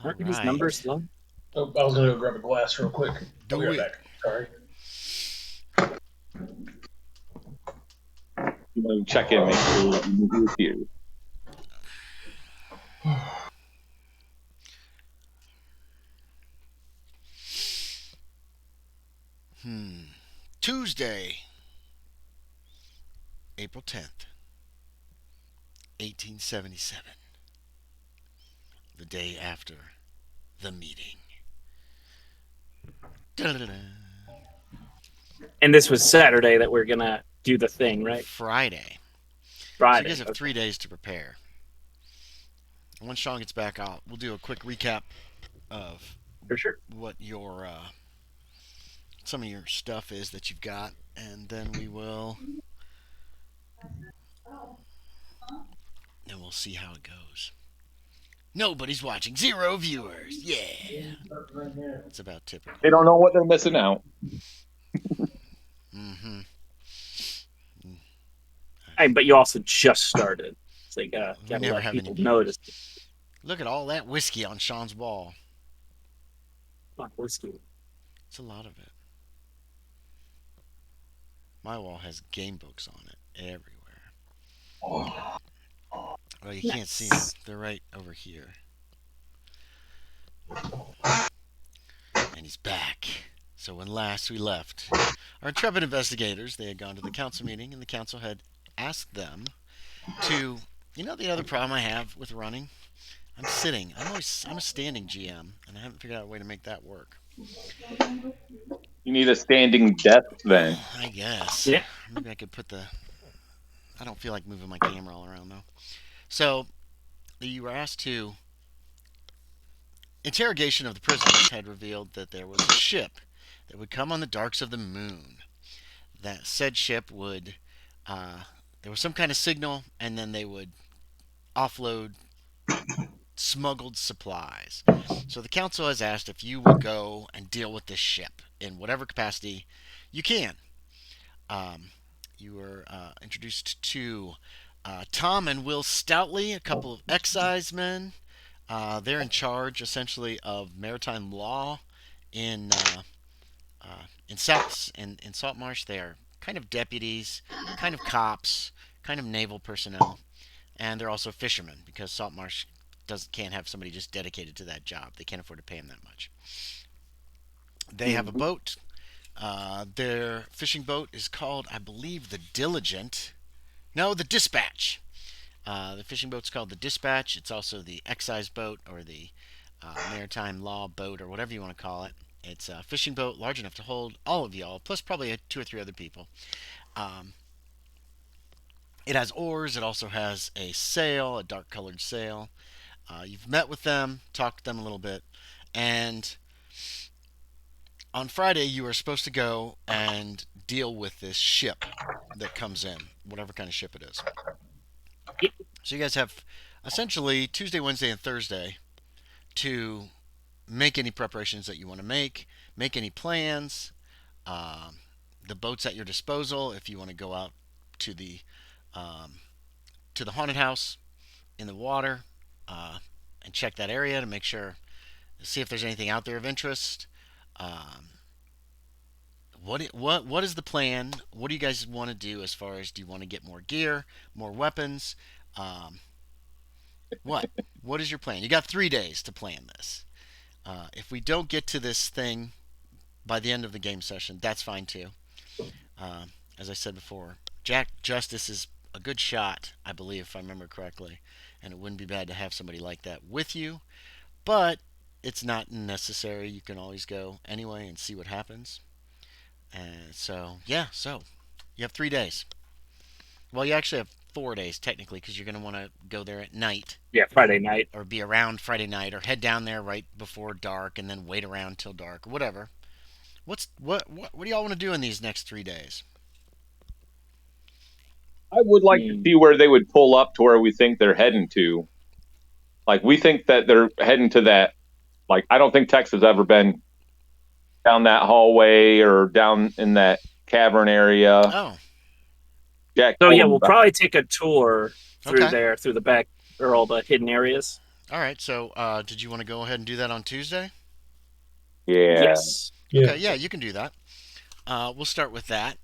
All Aren't these numbers right. low? Oh, I was gonna go grab a glass real quick. I'll be Do right it. back. Sorry. You want to check in, make sure you're here. Tuesday, April 10th, 1877. The day after the meeting. Da-da-da-da. And this was Saturday that we're gonna do the thing, right? Friday. So you Friday. guys have 3 days to prepare. And once Sean gets back, we'll do a quick recap of For sure. what your some of your stuff is that you've got, and then we'll see how it goes. Nobody's watching. 0 viewers. Yeah. It's about typical. They don't know what they're missing out. Mm-hmm. Hey, but you also just started. So you gotta never let have any people viewers. notice. Look at all that whiskey on Sean's wall. Fuck whiskey. It's a lot of it. My wall has game books on it everywhere. Well, you can't see them. They're right over here. And he's back. So when last we left, our intrepid investigators, they had gone to the council meeting, and the council had asked them to, the other problem I have with running? I'm sitting. I'm a standing GM, and I haven't figured out a way to make that work. You need a standing desk then. I guess. Yeah. Maybe I could put I don't feel like moving my camera all around, though. So, you were asked to... Interrogation of the prisoners had revealed that there was a ship that would come on the darks of the moon. That said ship would... there was some kind of signal, and then they would offload smuggled supplies. So the council has asked if you will go and deal with this ship in whatever capacity you can. You were introduced to Tom and Will Stoutley, a couple of excisemen. They're in charge, essentially, of maritime law in Saltmarsh. They are kind of deputies, kind of cops, kind of naval personnel, and they're also fishermen because Saltmarsh can't have somebody just dedicated to that job. They can't afford to pay them that much. They have a boat. Their fishing boat is called, I believe, the Diligent. No, the Dispatch. The fishing boat's called the Dispatch. It's also the excise boat or the maritime law boat or whatever you want to call it. It's a fishing boat large enough to hold all of y'all, plus probably 2 or 3 other people. It has oars. It also has a sail, a dark-colored sail. You've met with them, talked to them a little bit, and on Friday you are supposed to go and deal with this ship that comes in, whatever kind of ship it is. So you guys have essentially Tuesday, Wednesday, and Thursday to make any preparations that you want to make any plans. The boat's at your disposal if you want to go out to the haunted house in the water and check that area to make sure, see if there's anything out there of interest. What is the plan? What do you guys want to do as far as, do you want to get more gear, more weapons? What is your plan? You got 3 days to plan this. If we don't get to this thing by the end of the game session, that's fine too. As I said before, Jack Justice is a good shot, I believe, if I remember correctly, and it wouldn't be bad to have somebody like that with you, but it's not necessary. You can always go anyway and see what happens. And so you have 3 days. Well, you actually have 4 days technically, because you're going to want to go there at night. Yeah, Friday night. Or be around Friday night, or head down there right before dark and then wait around till dark, or whatever. What do y'all want to do in these next 3 days? I would like to see where they would pull up to where we think they're heading to. Like, we think that they're heading to that. Like, I don't think Tex has ever been down that hallway or down in that cavern area. Oh. Jack. So yeah, we'll probably take a tour through there, through the back, or all the hidden areas. All right. So, did you want to go ahead and do that on Tuesday? Yeah. Yes. Yeah. Okay. Yeah, you can do that. We'll start with that.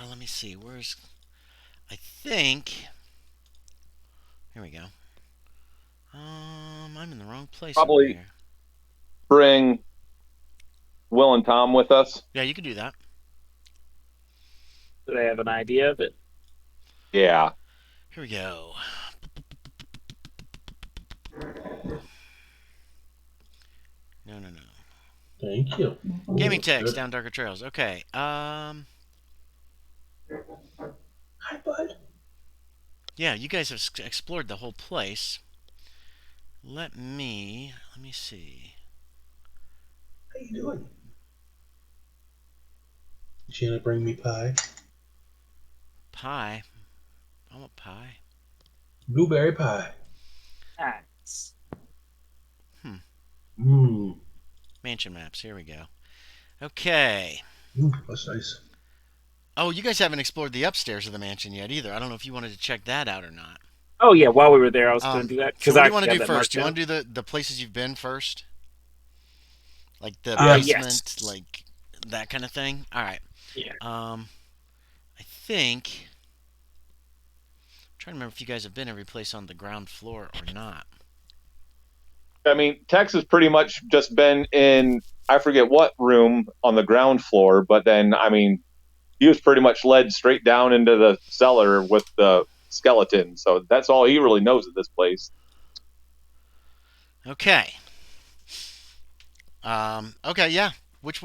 Let me see. Where's? I think. Here we go. I'm in the wrong place over Probably here. bring Will and Tom with us. Yeah, you can do that. Do they have an idea of it? Yeah. Here we go. No, no, no. Thank you. Gaming That's text good. down darker trails. Okay. Hi, bud. Yeah, you guys have explored the whole place. Let me see. How you doing? Is she gonna bring me pie? Pie. I want pie. Blueberry pie. Nice. Hmm. Mmm. Mansion maps. Here we go. Okay. That's nice. Oh, you guys haven't explored the upstairs of the mansion yet either. I don't know if you wanted to check that out or not. Oh yeah, while we were there, I was going to do that So because what I do you want actually to have do that first? marked Do you down. want to do the places you've been first? Like the Yes. basement, like that kind of thing? All right. Yeah. I think. I'm trying to remember if you guys have been every place on the ground floor or not. I mean, Tex has pretty much just been in, I forget what room on the ground floor, but then, I mean, he was pretty much led straight down into the cellar with the skeleton. So that's all he really knows of this place. Okay. Okay, yeah.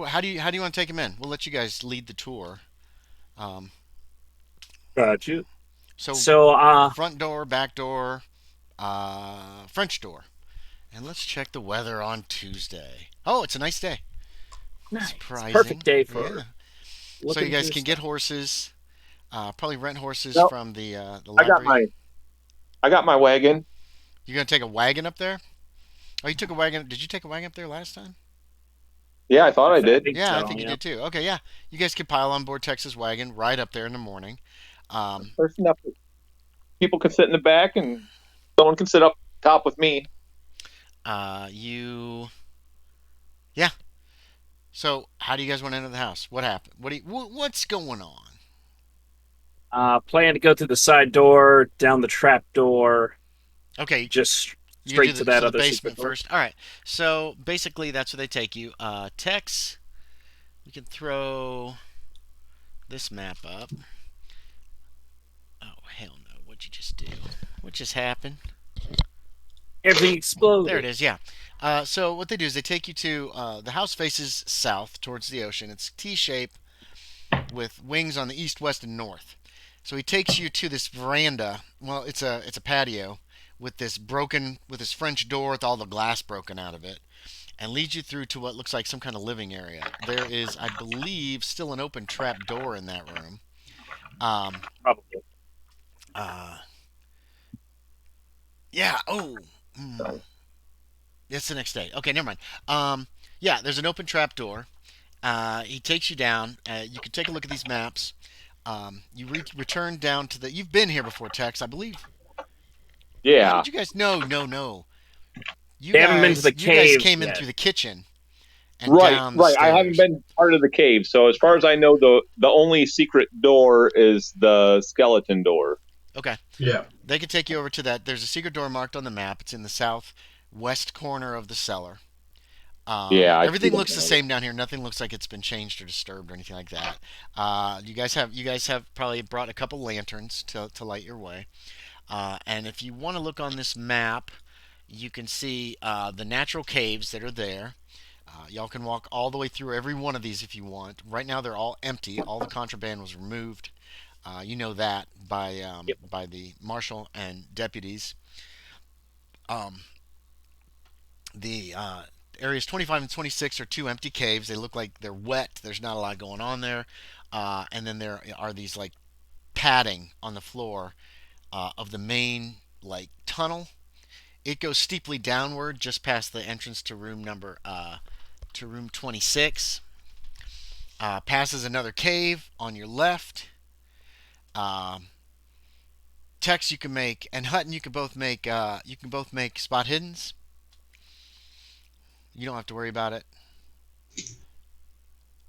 How do you want to take him in? We'll let you guys lead the tour. Um, Got you. so So, front door, back door, French door, and let's check the weather on Tuesday. Oh, it's a nice day. nice. Surprising. Perfect day Yeah. for So you looking guys through can get stuff. horses. Probably rent horses No, from the I got library. my, I got my wagon. You gonna take a wagon up there? Oh, you took a wagon. Did you take a wagon up there last time? Yeah, I thought I I did. think Yeah, I so. think you Yeah. did too. Okay, yeah. You guys can pile on board Texas wagon, ride up there in the morning. Um, There's enough people can sit in the back and someone can sit up top with me. you, yeah. So, how do you guys want to enter the house? What happened? What's going on? Plan to go through the side door, down the trap door, Okay, just you can do straight to that the other secret basement door. first. All right. So basically, that's where they take you. Tex, we can throw this map up. Oh hell no! What'd you just do? What just happened? Everything There it exploded. is. Yeah. So what they do is they take you to the house faces south towards the ocean. It's T-shape with wings on the east, west, and north. So he takes you to this veranda. Well, it's a patio with this French door with all the glass broken out of it, and leads you through to what looks like some kind of living area. There is, I believe, still an open trap door in that room. Um, Probably. uh, yeah. Oh, mm, it's the next day. Okay, never mind. Yeah, there's an open trap door. He takes you down. You can take a look at these maps. You return down to the. You've been here before, Tex, I believe. How Yeah. did you guys? No, no, no. You They haven't been to the guys cave came in yet. through the kitchen and Right, down the right. I haven't stairs. been part of the cave, so as far as I know, the only secret door is the skeleton door. Okay, Yeah. they can take you over to that. There's a secret door marked on the map. It's in the southwest corner of the cellar. Yeah, I see Everything them looks the now. same down here. Nothing looks like it's been changed or disturbed or anything like that. You guys have probably brought a couple lanterns to light your way. And if you want to look on this map, you can see the natural caves that are there. Y'all can walk all the way through every one of these if you want. Right now they're all empty. All the contraband was removed. You know that Yep. by the marshal and deputies. Um, the areas 25 and 26 are two empty caves. They look like they're wet. There's not a lot going on there. And then there are these like padding on the floor of the main like tunnel. It goes steeply downward just past the entrance to room 26. Passes another cave on your left. Um, Tex you can make and Hutton you can both make spot hiddens. You don't have to worry about it.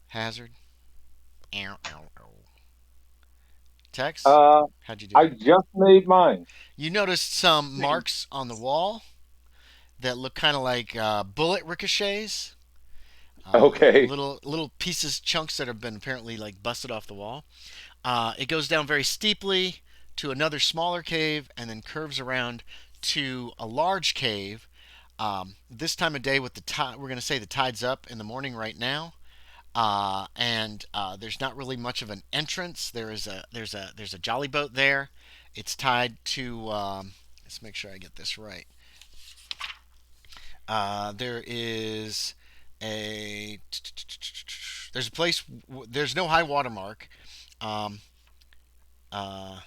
Hazard. Ow, ow, ow. Tex, Uh, how'd you do? I just made mine. You noticed some marks on the wall that look kind of like bullet ricochets. Okay. Little pieces, chunks that have been apparently like busted off the wall. It goes down very steeply to another smaller cave and then curves around to a large cave. This time of day with the tide, we're going to say the tide's up in the morning right now. And there's not really much of an entrance. There's a jolly boat there. It's tied to. Let's make sure I get this right. There is a there's a place. There's no high water mark. Um, uh,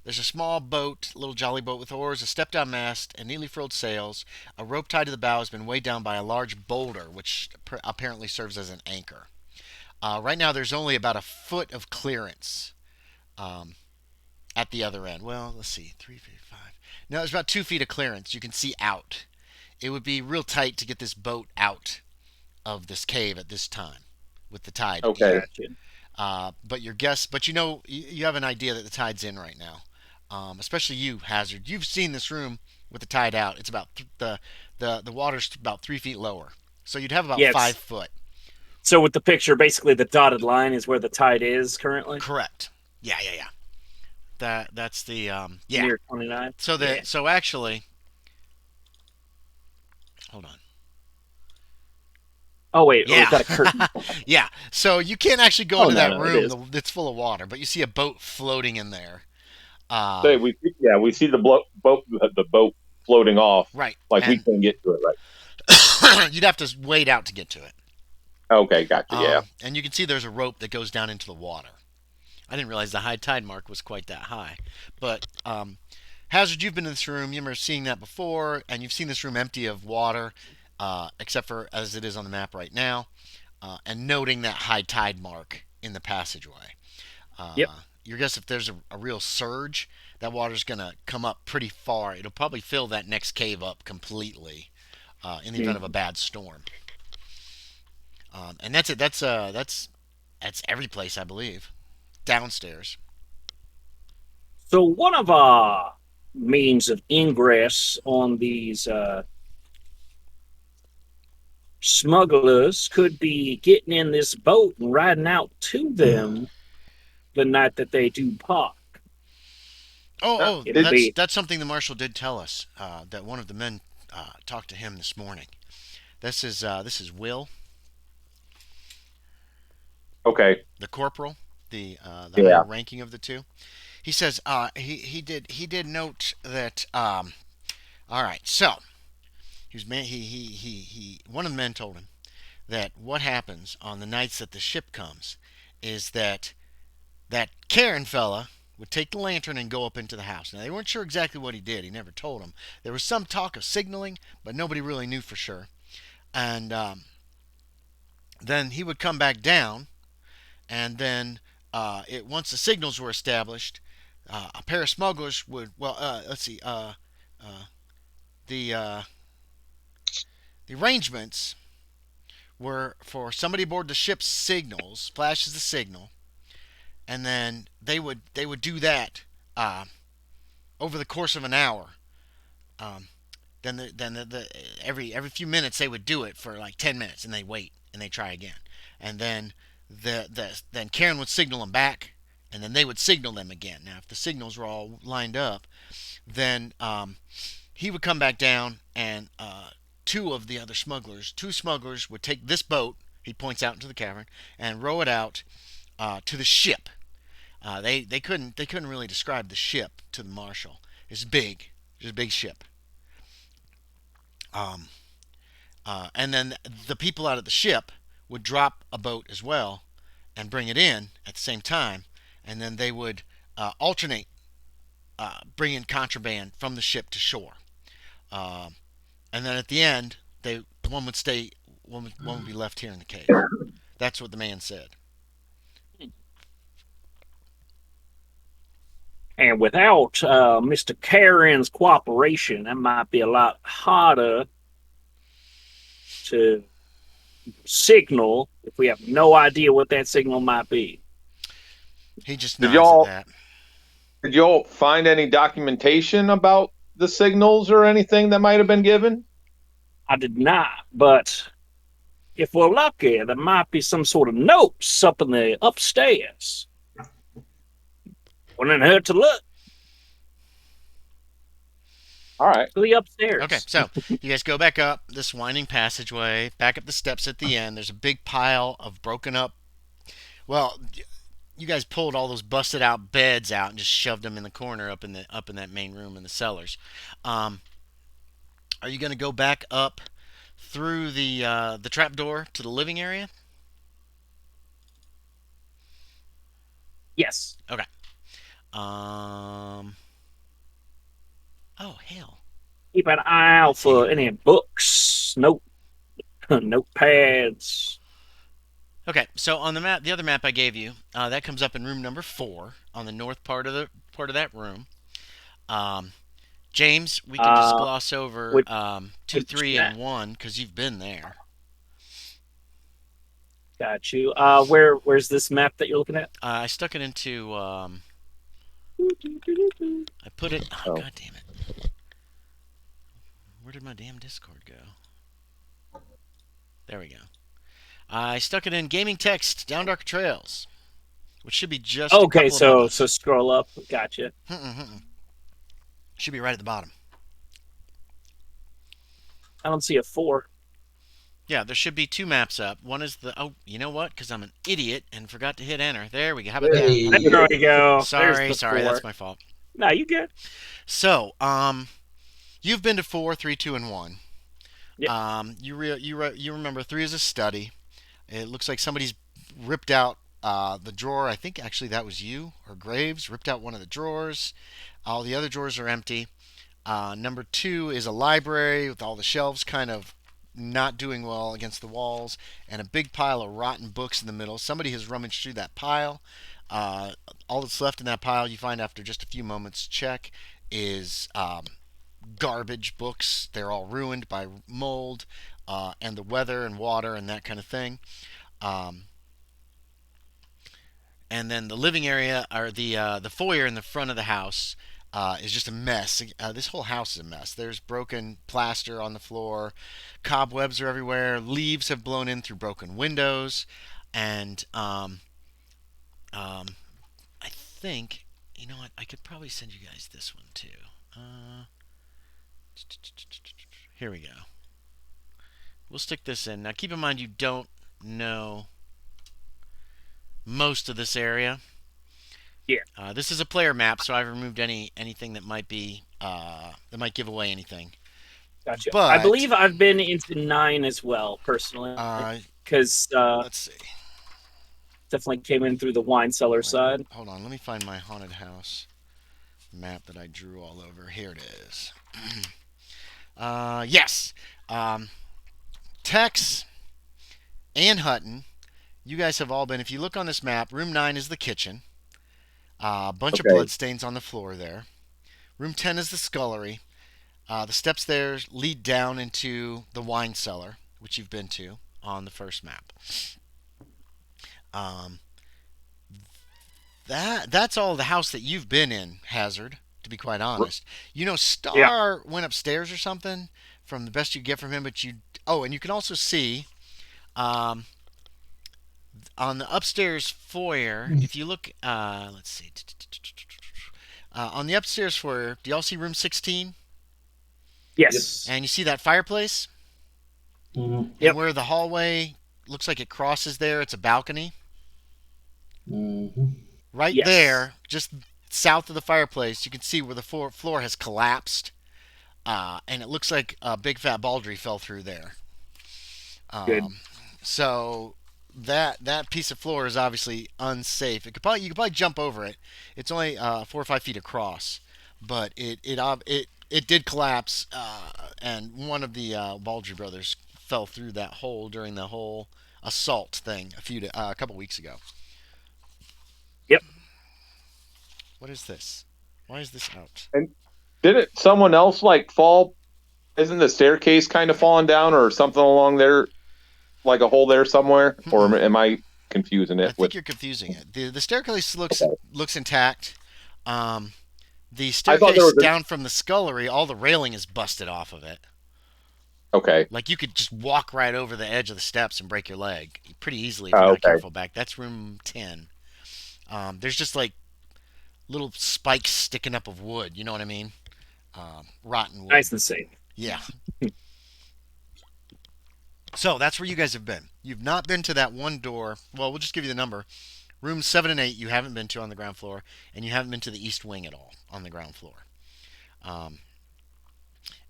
there's a small boat, little jolly boat with oars, a step-down mast, and neatly furled sails. A rope tied to the bow has been weighed down by a large boulder, which apparently serves as an anchor. Right now, there's only about a foot of clearance um, at the other end. Well, let's see, 3 feet, 5. No, there's about 2 feet of clearance. You can see out. It would be real tight to get this boat out of this cave at this time with the tide Okay. in. Gotcha. But your guess, but you have an idea that the tide's in right now. Especially you, Hazard. You've seen this room with the tide out. It's about the water's about 3 feet lower, so you'd have about Yes. 5 foot. So with the picture, basically the dotted line is where the tide is currently. Correct. Yeah. That's the yeah. Near 29. So actually, hold on. Oh wait, Yeah. we've got a curtain. Yeah. So you can't actually go Oh, into that no, it room is. that's full of water, but you see a boat floating in there. Say we see the boat floating off. Right. Like we And can get to it, right? you'd have to wade out to get to it. Okay, gotcha. Yeah. And you can see there's a rope that goes down into the water. I didn't realize the high tide mark was quite that high. But Hazard, you've been in this room. You remember seeing that before, and you've seen this room empty of water, except for as it is on the map right now, and noting that high tide mark in the passageway. Yep. Your guess if there's a real surge, that water's going to come up pretty far. It'll probably fill that next cave up completely in the event of a bad storm. And that's it. That's every place, I believe. Downstairs. So one of our means of ingress on these smugglers could be getting in this boat and riding out to them the night that they do park. It'll be- That's something the marshal did tell us. That one of the men talked to him this morning. This is Will, Okay. the corporal, the Yeah. higher ranking of the two. He says he did note that. All right, so he one of the men told him that what happens on the nights that the ship comes is that Karen fella would take the lantern and go up into the house. Now they weren't sure exactly what he did. He never told them. There was some talk of signaling, but nobody really knew for sure. And then he would come back down, and then once the signals were established, a pair of smugglers would. Well, let's see. The arrangements were for somebody aboard the ship's signals, flashes the signal, and then they would do that over the course of an hour. Then every few minutes they would do it for like 10 minutes, and they wait and they try again, and then then Karen would signal them back, and then they would signal them again. Now if the signals were all lined up, then he would come back down, and two smugglers would take this boat. He points out into the cavern and row it out to the ship. They couldn't really describe the ship to the marshal. It's big. It's a big ship. And then the people out at the ship would drop a boat as well and bring it in at the same time, and then they would alternate bringing contraband from the ship to shore. And then at the end, one would stay, one would be left here in the cave. That's what the man said. And without Mr. Karen's cooperation, that might be a lot harder to signal if we have no idea what that signal might be? He just Did nods at did y'all find any documentation about the signals or anything that might have been given? I did not, but if we're lucky, there might be some sort of notes up in the upstairs. Wouldn't hurt to look All right. to the upstairs. Okay, so you guys go back up this winding passageway, back up the steps at the end. There's a big pile of broken up. Well, you guys pulled all those busted out beds out and just shoved them in the corner up in that main room in the cellars. Are you going to go back up through the trap door to the living area? Yes. Okay. Oh hell. Keep an eye out for any books, notepads. Okay, so on the map, the other map I gave you, that comes up in room number 4 on the north part of that room. James, we can just gloss over 2, 3, and 1 because you've been there. Got you. Where's this map that you're looking at? I stuck it into. I put it. Oh, God damn it! Where did my damn Discord go? There we go. I stuck it in gaming text down dark trails, which should be just okay. So scroll up. Gotcha. Should be right at the bottom. I don't see a 4. Yeah, there should be 2 maps up. One is the. Oh, you know what? Because I'm an idiot and forgot to hit enter. There we go. How about Hey. that? There we go. Sorry, that's my fault. No, you good. So, you've been to 4, 3, 2, and 1. Yep. You remember 3 is a study. It looks like somebody's ripped out the drawer. I think actually that was you or Graves ripped out one of the drawers. All the other drawers are empty. Number 2 is a library with all the shelves kind of not doing well against the walls and a big pile of rotten books in the middle. Somebody has rummaged through that pile. All that's left in that pile, you find after just a few moments check, is garbage books. They're all ruined by mold and the weather and water and that kind of thing. And then the living area, or the foyer in the front of the house, is just a mess. This whole house is a mess. There's broken plaster on the floor, cobwebs are everywhere, leaves have blown in through broken windows, and I think, you know what, I could probably send you guys this one too. Here we go. We'll stick this in. Now keep in mind you don't know most of this area. Yeah. This is a player map, so I've removed anything that might be that might give away anything. Gotcha. But, I believe I've been into 9 as well, personally, because let's see. definitely came in through the wine cellar side. Hold on, let me find my haunted house map that I drew all over. Here it is. Yes. Tex and Hutton, you guys have all been. If you look on this map, room 9 is the kitchen. A bunch of bloodstains on the floor there. Room 10 is the scullery. The steps there lead down into the wine cellar, which you've been to on the first map. That's all the house that you've been in, Hazard, to be quite honest. You know, Star went upstairs or something from the best you get from him, but and you can also see on the upstairs foyer, if you look, let's see, on the upstairs foyer, do y'all see room 16? Yes. And you see that fireplace? Mm-hmm. Yep. And where the hallway looks like it crosses there, it's a balcony. Mm-hmm. Right there, just south of the fireplace, you can see where the floor has collapsed. And it looks like a big fat baldry fell through there. Good. So that piece of floor is obviously unsafe. You could probably jump over it. It's only 4 or 5 feet across, but it did collapse, and one of the Baldry brothers fell through that hole during the whole assault thing a couple weeks ago. Yep. What is this? Why is this out? And didn't someone else fall Isn't the staircase kind of falling down or something along there, like a hole there somewhere? Or am I confusing I it think with? you're confusing it. The staircase looks Okay. looks intact. Um, the I thought there staircase was down from the scullery, all the railing is busted off of it. okay. Like you could just walk right over the edge of the steps and break your leg pretty easily if you're Oh, not okay. careful back. That's room 10. There's just like little spikes sticking up of wood. You know what I mean? Rotten wood. Nice and safe. Yeah. So that's where you guys have been. You've not been to that one door. Well, we'll just give you the number. Rooms 7 and 8 you haven't been to on the ground floor, and you haven't been to the east wing at all on the ground floor. Um,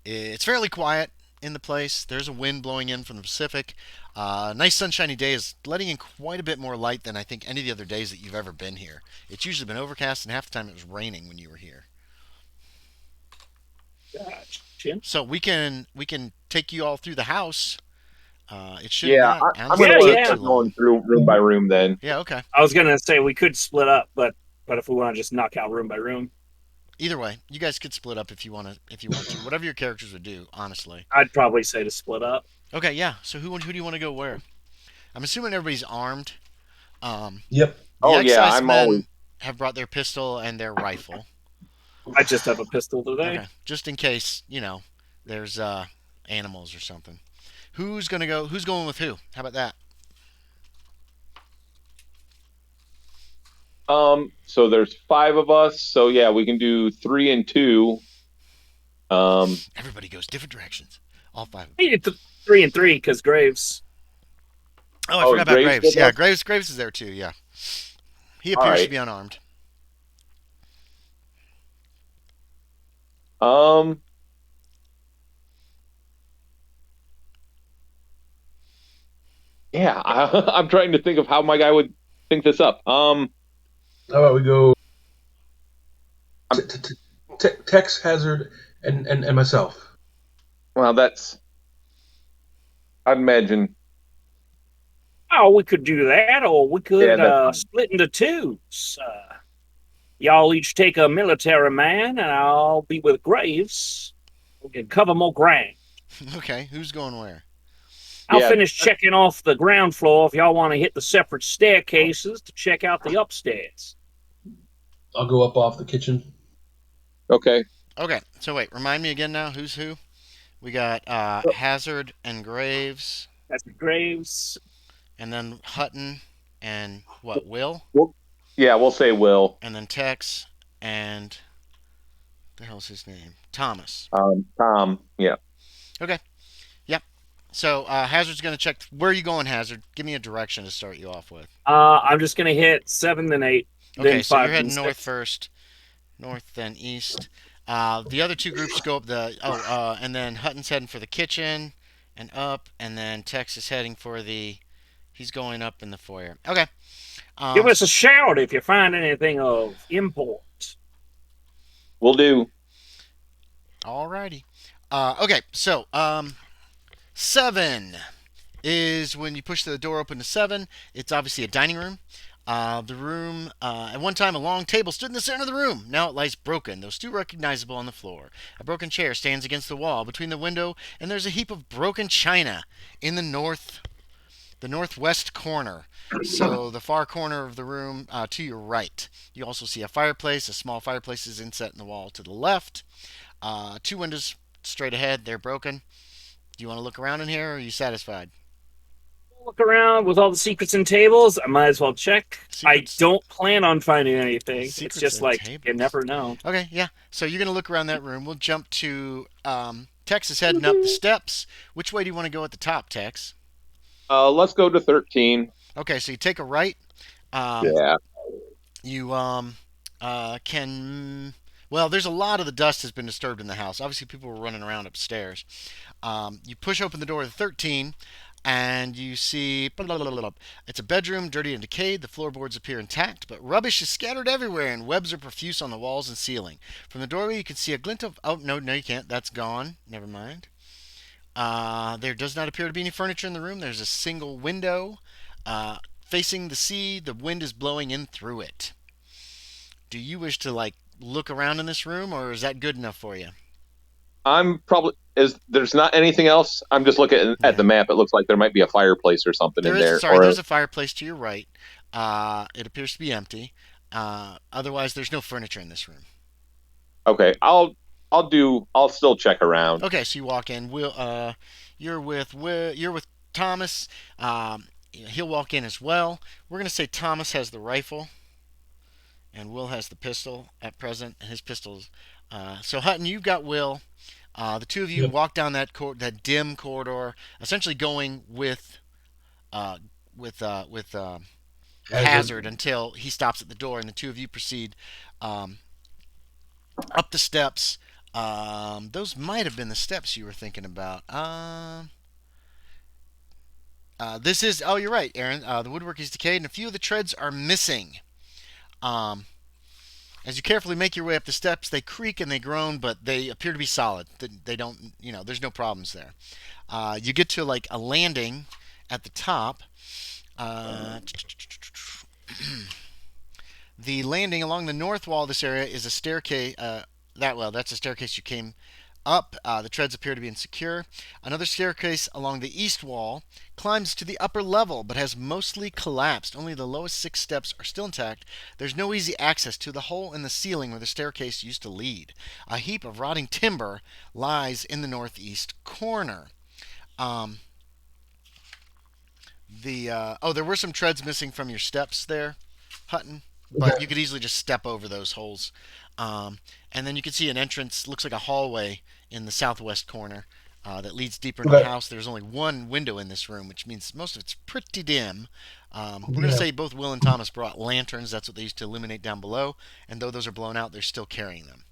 it's fairly quiet in the place. There's a wind blowing in from the Pacific. Nice sunshiny day is letting in quite a bit more light than I think any of the other days that you've ever been here. It's usually been overcast, and half the time it was raining when you were here. Gotcha. So we can take you all through the house. It should Yeah, not I'm gonna honestly Yeah, want to take yeah. too start going long. through room by room then. Yeah, okay. I was gonna say we could split up, but if we want to just knock out room by room, Either way, you guys could split up if you want to. If you want to, whatever your characters would do, honestly. I'd probably say to split up. Okay, yeah. So who do you want to go where? I'm assuming everybody's armed. Um, Yep. the Oh yeah, excise I'm always men have brought their pistol and their rifle. I just have a pistol today. Okay, just in case there's animals or something. Who's gonna go? Who's going with who? How about that? so there's 5 of us, so yeah, we can do 3 and 2. Everybody goes different directions. All five. We need 3 and 3 because Graves. Oh, I Oh, forgot about Graves Graves. with Yeah, us? Graves is there too. Yeah, he All appears to right. be unarmed. Um, yeah, I'm trying to think of how my guy would think this up. How about we go Tex, Hazard, and myself. Well, I'd imagine. Oh, we could do that, or we could Yeah, that's fine. split into twos. Y'all each take a military man, and I'll be with Graves. We can cover more ground. Okay, who's going where? I'll Yeah. finish checking off the ground floor if y'all want to hit the separate staircases to check out the upstairs. I'll go up off the kitchen. Okay. Okay, so wait, remind me again now. Who's who? We got Hazard and Graves, That's Graves. and then Hutton and what? Will, Yeah, we'll say Will. and then Tex and the hell's his name? Thomas. Tom. Yeah. Okay. Yep. So Hazard's gonna check. Where are you going, Hazard? Give me a direction to start you off with. I'm just gonna hit 7 then 8, Okay, then so 5 you're heading then north 6. first, north then east. The other two groups go up and then Hutton's heading for the kitchen and up, and then Tex is heading for the. He's going up in the foyer. Okay. Give us a shout if you find anything of import. We'll do. Alrighty. Okay, so 7 is when you push the door open to 7. It's obviously a dining room. The room, at one time, a long table stood in the center of the room. Now it lies broken, though still recognizable on the floor. A broken chair stands against the wall between the window, and there's a heap of broken china in the northwest corner. So the far corner of the room to your right. You also see a fireplace. A small fireplace is inset in the wall to the left. 2 windows straight ahead. They're broken. Do you want to look around in here, or are you satisfied? Look around with all the secrets and tables. I might as well check. Secrets- I don't plan on finding anything. Secrets It's just and like tables. you never know. Okay, yeah. So you're gonna look around that room. We'll jump to Tex is heading up the steps. Which way do you want to go at the top, Tex? Let's go to 13. Okay, so you take a right. Yeah. You can. Well, there's a lot of the dust has been disturbed in the house. Obviously, people were running around upstairs. You push open the door to 13, and you see it's a bedroom, dirty and decayed. The floorboards appear intact, but rubbish is scattered everywhere, and webs are profuse on the walls and ceiling. From the doorway, you can see a glint of. Oh no, you can't. That's gone. Never mind. There does not appear to be any furniture in the room. There's a single window facing the sea. The wind is blowing in through it. Do you wish to look around in this room, or is that good enough for you? I'm probably is there's not anything else. I'm just looking at the map. It looks like there might be a fireplace or something There in is, there, sorry, or there's a fireplace to your right. It appears to be empty. Otherwise, there's no furniture in this room. okay. I'll still check around. Okay, so you walk in. You're with Thomas. He'll walk in as well. We're gonna say Thomas has the rifle, and Will has the pistol at present. And his pistols. So Hutton, you've got Will. The two of you Yep. walk down that dim corridor, essentially going uh, with Hazard until he stops at the door, and the two of you proceed um, up the steps. Those might have been the steps you were thinking about. This is. Oh, you're right, Aaron. The woodwork is decayed, and a few of the treads are missing. Um, as you carefully make your way up the steps, they creak and they groan, but they appear to be solid. They don't. There's no problems there. You get to like a landing at the top. Uh, The landing along the north wall of this area is a staircase. That's a staircase you came up. The treads appear to be insecure. Another staircase along the east wall climbs to the upper level, but has mostly collapsed. Only the lowest 6 steps are still intact. There's no easy access to the hole in the ceiling where the staircase used to lead. A heap of rotting timber lies in the northeast corner. Um, there were some treads missing from your steps there, Hutton, but Okay. you could easily just step over those holes. And then you can see an entrance, looks like a hallway in the southwest corner that leads deeper into the Okay. house. There's only one window in this room, which means most of it's pretty dim. We're going to Yeah. say both Will and Thomas brought lanterns. That's what they used to illuminate down below. And though those are blown out, they're still carrying them.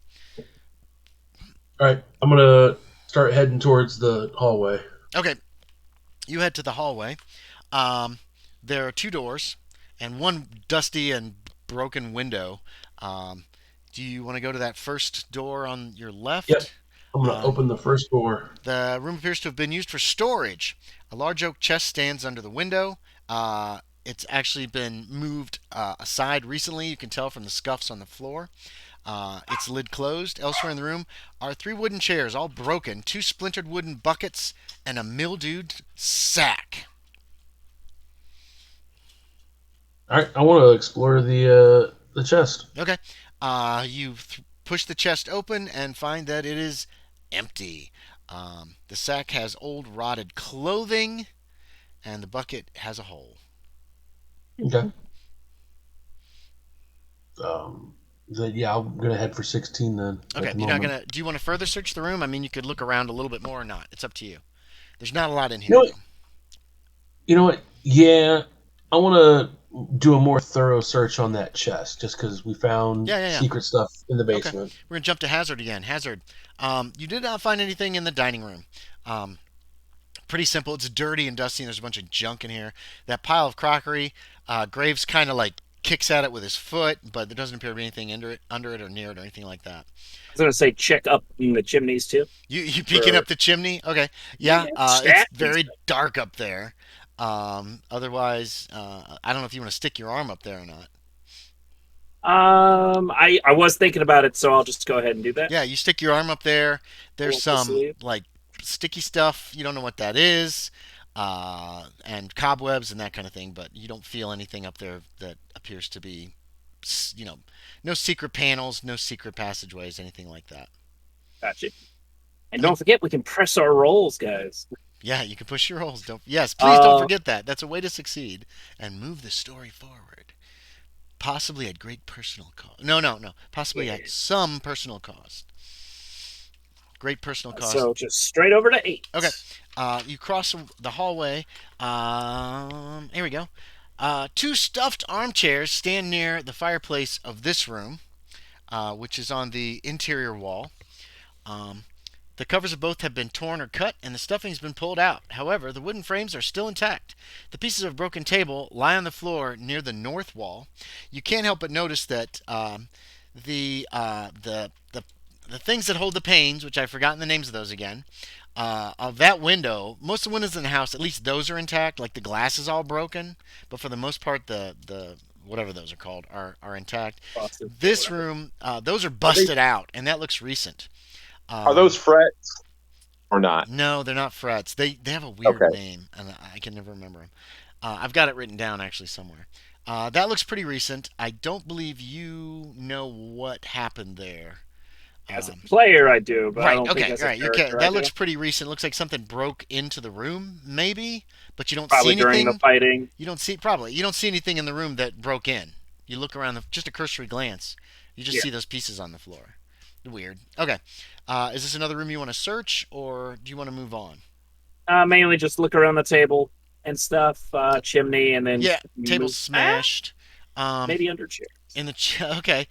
All right. I'm gonna start heading towards the hallway. Okay, you head to the hallway. Um, there are 2 doors and one dusty and broken window. Um, do you want to go to that first door on your Yep. left? I'm gonna Um, open the first door. the room appears to have been used for storage. A large oak chest stands under the window. It's actually been moved aside recently. You can tell from the scuffs on the floor. Its lid closed. Elsewhere in the room are 3 wooden chairs, all broken, 2 splintered wooden buckets, and a mildewed sack. All right. I want to explore the chest. Okay. You push the chest open and find that it is empty. The sack has old rotted clothing, and the bucket has a hole. Okay. Um. Yeah, I'm gonna head for 16 then. Okay, At the you're not moment. gonna. Do you want to further search the room? I mean, you could look around a little bit more or not. It's up to you. There's not a lot in You know here what? though. You know what? Yeah, I want to do a more thorough search on that chest, just because we found Yeah, yeah, yeah. secret stuff in the Okay, basement. we're gonna jump to Hazard again. Hazard, you did not find anything in the dining room. Um, Pretty simple. It's dirty and dusty, and there's a bunch of junk in here. That pile of crockery, Graves kind of like kicks at it with his foot, but there doesn't appear to be anything under it or near it or anything like that. I was gonna say check up in the chimneys too. You peeking For up the chimney? Okay, yeah. yeah, It's stats and very dark up there. Otherwise, I don't know if you want to stick your arm up there or not. I was thinking about it, so I'll just go ahead and do that. Yeah, you stick your arm up there. Pull There's up the some sleeve. like sticky stuff. You don't know what that is, and cobwebs and that kind of thing. But you don't feel anything up there that appears to be, no secret panels, no secret passageways, anything like that. Gotcha. And You, don't forget, we can press our rolls, guys. yeah, you can push your rolls. Don't. Yes, please don't Uh, forget that. That's a way to succeed and move the story forward. Possibly at great personal cost. No, no, no. Possibly yeah. at some personal cost. Great personal cost. So just straight over to 8. Okay. You cross the hallway. Here we go. 2 stuffed armchairs stand near the fireplace of this room, which is on the interior wall. Um, the covers of both have been torn or cut, and the stuffing has been pulled out. However, the wooden frames are still intact. The pieces of a broken table lie on the floor near the north wall. You can't help but notice that the, uh, the the the things that hold the panes, which I've forgotten the names of those again, of that window, most of the windows in the house, at least those are intact. Like the glass is all broken, but for the most part, the whatever those are called are intact. Frosted or This whatever. room, those are Are they? busted out, and that looks recent. Are those frets or not? No, they're not frets. They have a weird Okay. name, and I can never remember them. I've got it written down actually somewhere. That looks pretty recent. I don't believe you know what happened there. As a Um, player, I do, but I right. don't think Okay. as a Right. You can. character I That do. looks pretty recent. Looks like something broke into the room, maybe, but you don't see Probably during the anything. fighting. You don't see probably. You don't see anything in the room that broke in. You look around just a cursory glance. You just Yeah. see those pieces on the floor. Weird. Okay. Is this another room you want to search, or do you want to move on? Mainly just look around the table and stuff, chimney, and then Yeah, table move. smashed. Um, Maybe under chairs. in the okay.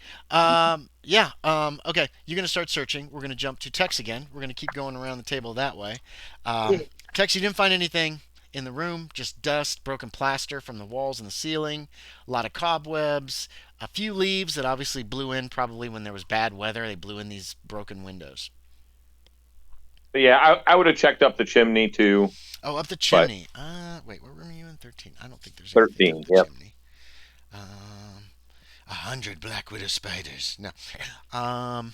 Yeah. Okay. You're gonna start searching. We're gonna jump to Tex again. We're gonna keep going around the table that way. Tex, you didn't find anything in the room. Just dust, broken plaster from the walls and the ceiling. A lot of cobwebs. A few leaves that obviously blew in. Probably when there was bad weather, they blew in these broken windows. But yeah, I would have checked up the chimney too, Oh, up the but chimney. Wait. What room are you in? 13. I don't think there's anything up 13. the Yep. chimney. Um, 100 black widow spiders. No. Um,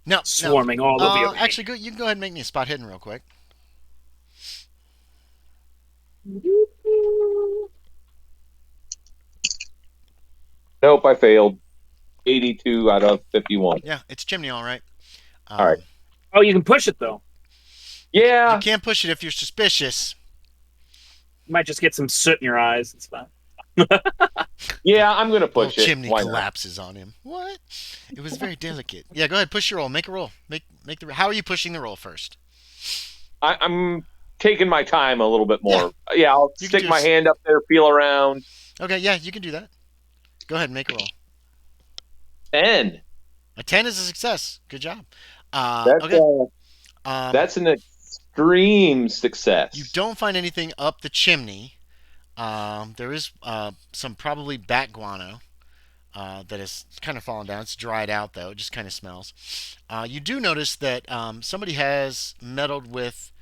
no. Swarming all over you. Actually, you can go ahead and make me a spot hidden real quick. Nope, I failed. 82 out of 51. Yeah, it's chimney, all right. All right. Oh, you can push it though. You Yeah, can't push it if you're suspicious. You might just get some soot in your eyes. It's fine. yeah, I'm gonna The whole push it. chimney Why not? collapses on him. What? It was very delicate. Yeah, go ahead, push your roll. Make a roll. Make the. How are you pushing the roll first? I'm taking my time a little bit more. Yeah, I'll You can stick do my hand up there, feel around. Okay, yeah, you can do that. Go ahead and make a roll. 10. A 10 is a success. Good job. That's Okay. that's an extreme success. You don't find anything up the chimney. There is some probably bat guano that has kind of fallen down. It's dried out though. It just kind of smells. You do notice that somebody has meddled with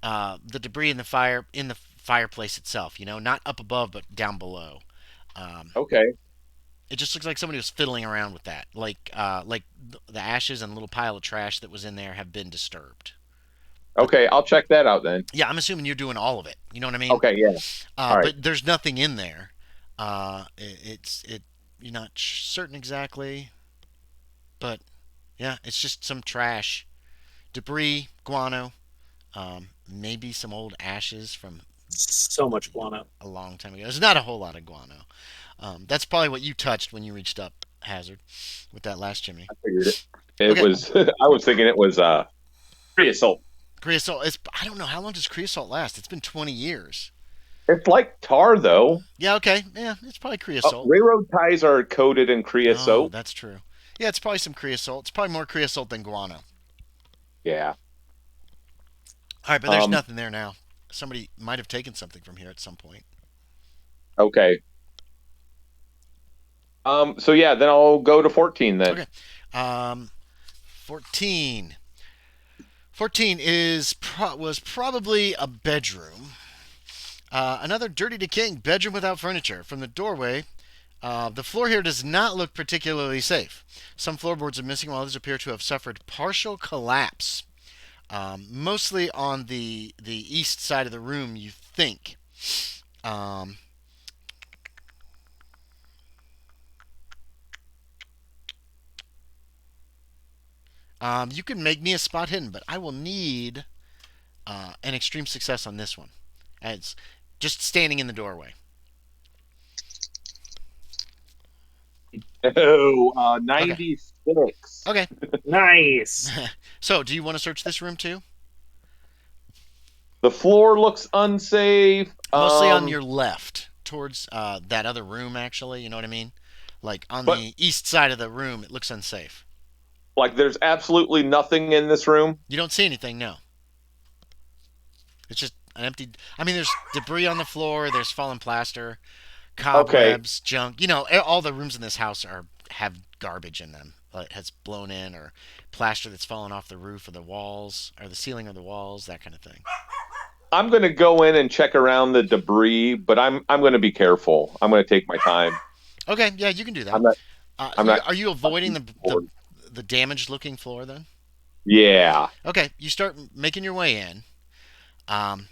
the debris in the fireplace itself. You know, not up above but down below. Okay. It just looks like somebody was fiddling around with that. Like the ashes and a little pile of trash that was in there have been disturbed. Okay, I'll check that out then. Yeah, I'm assuming you're doing all of it. You know what I mean? Okay, yeah. All right. But there's nothing in there. It. You're not certain exactly, but yeah, it's just some trash, debris, guano, maybe some old ashes from So much guano. a long time ago. There's not a whole lot of guano. That's probably what you touched when you reached up, Hazard, with that last chimney. I figured it. It Okay. was I was thinking it was creosote. Creosote. I don't know how long does creosote last. It's been 20 years. It's like tar though. Yeah. Okay. Yeah. It's probably creosote. Railroad ties are coated in Oh, creosote. that's true. Yeah. It's probably some creosote. It's probably more creosote than guano. Yeah. All right, but there's Um, nothing there now. Somebody might have taken something from here at some point. Okay. So yeah, then I'll go to 14 then. Okay. 14. 14 was probably a bedroom. Another dirty, decaying bedroom without furniture. From the doorway, the floor here does not look particularly safe. Some floorboards are missing, while others appear to have suffered partial collapse. Mostly on the east side of the room, you think. Um, you can make me a spot hidden, but I will need an extreme success on this one. As just standing in the doorway. Oh, Okay. 96. Okay. Nice. So, do you want to search this room too? The floor looks unsafe. Mostly on your left, towards that other room. Actually, you know what I mean? Like on But- the east side of the room, it looks unsafe. Like there's absolutely nothing in this room. You don't see anything, no. It's just an empty. I mean, there's debris on the floor. There's fallen plaster, cobwebs, junk. You know, all the rooms in this house have garbage in them. It has blown in, or plaster that's fallen off the roof or the walls, or the ceiling or the walls, that kind of thing. I'm going to go in and check around the debris, but I'm going to be careful. I'm going to take my time. Okay, yeah, you can do that. I'm not. I'm not- Are you avoiding the damaged looking floor then? Yeah. Okay, you start making your way in. Um,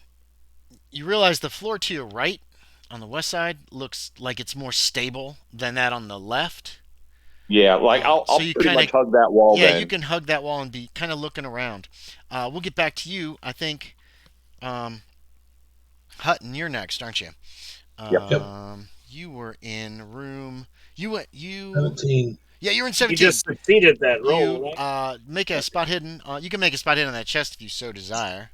you realize the floor to your right on the west side looks like it's more stable than that on the left. Yeah. Like So I'll you pretty kind of, much hug that wall yeah, you then. can hug that wall and be kind of looking around. We'll get back to you. I think, um, Hutton, you're next, aren't you? Yep. Yep. You were in room. You went. You. 17. Yeah, you're in You 17. just succeeded that roll, You right? make a spot hidden. You can make a spot hidden on that chest if you so desire.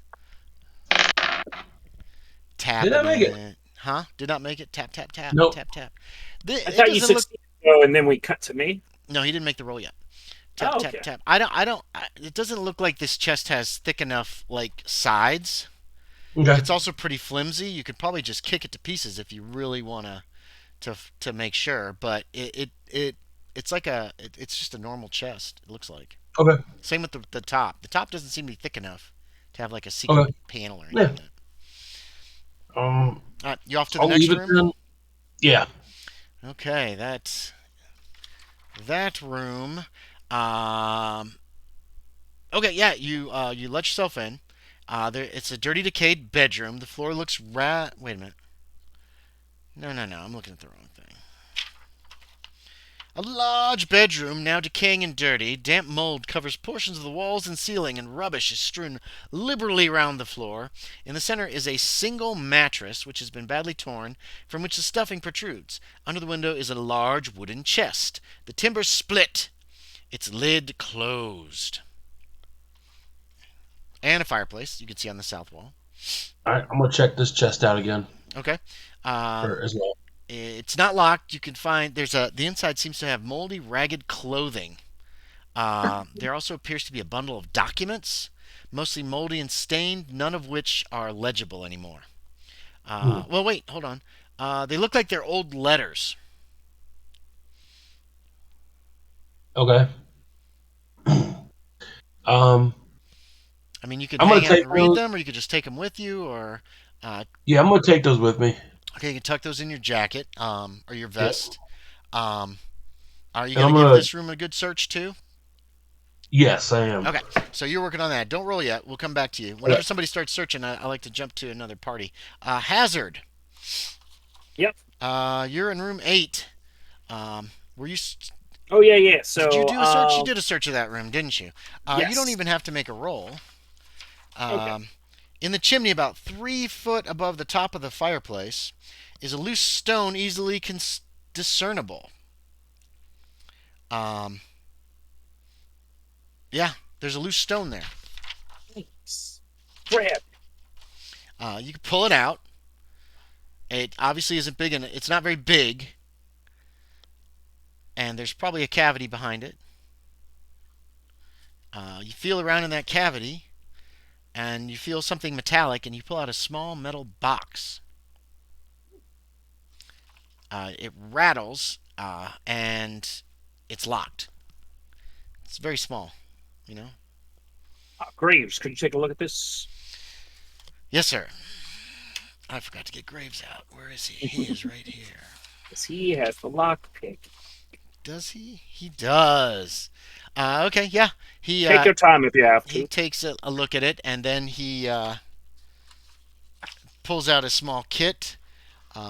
Did I Tapping make it? it. Huh? Did not make it. Tap tap tap Nope. tap tap. I It thought you doesn't look. succeeded, though, and then we cut to me. No, he didn't make the roll yet. Tap Oh, tap okay. tap. I don't. I don't. It doesn't look like this chest has thick enough like sides. Okay. It's also pretty flimsy. You could probably just kick it to pieces if you really wanna to make sure. But it's like it's just a normal chest. It looks like. Okay. Same with the top. The top doesn't seem to be thick enough to have like a secret Okay. panel or anything. Yeah. Like that. Um, All right, you off to the I'll next leave it room? then. Yeah. Okay, that's that room. Um, okay, yeah, you let yourself in. It's a dirty, decayed bedroom. The floor looks Wait a minute. No. I'm looking at the wrong thing. A large bedroom, now decaying and dirty. Damp mold covers portions of the walls and ceiling, and rubbish is strewn liberally around the floor. In the center is a single mattress, which has been badly torn, from which the stuffing protrudes. Under the window is a large wooden chest. The timber split, its lid closed. And a fireplace you can see on the south wall. All right. I'm gonna check this chest out again Okay. Um, as well. it's not locked. You can find the inside seems to have moldy, ragged clothing. There also appears to be a bundle of documents, mostly moldy and stained, none of which are legible anymore. Well, wait, hold on. They look like they're old letters. Okay. um, I mean, you can I'm gonna hang out take and read those. them, or you could just take them with you, or Yeah, I'm gonna take those with me. okay, you can tuck those in your jacket, or your Yeah. vest. Um, are you And gonna I'm give gonna. this room a good search too? Yes, I am. Okay, so you're working on that. Don't roll yet. We'll come back to you. Okay. Whenever somebody starts searching, I like to jump to another party. Hazard. Yep. You're in room 8. Were you? Oh, yeah. Did you So, do a search? You did a search of that room, didn't you? You don't yes. even have to make a roll. Okay. In the chimney, about 3 foot above the top of the fireplace, is a loose stone easily discernible. Um, yeah, there's a loose stone there. Thanks. Grab. You can pull it out. It obviously isn't big, and it's not very big. And there's probably a cavity behind it. You feel around in that cavity, and you feel something metallic, and you pull out a small metal box. It rattles, and it's locked. It's very small, you know. Graves, could you take a look at this? Yes, sir. I forgot to get Graves out. Where is he? He is right here. Because he has the lockpick. Does he? He does. Okay, yeah. Take your time if you have He to. takes a look at it, and then he pulls out a small kit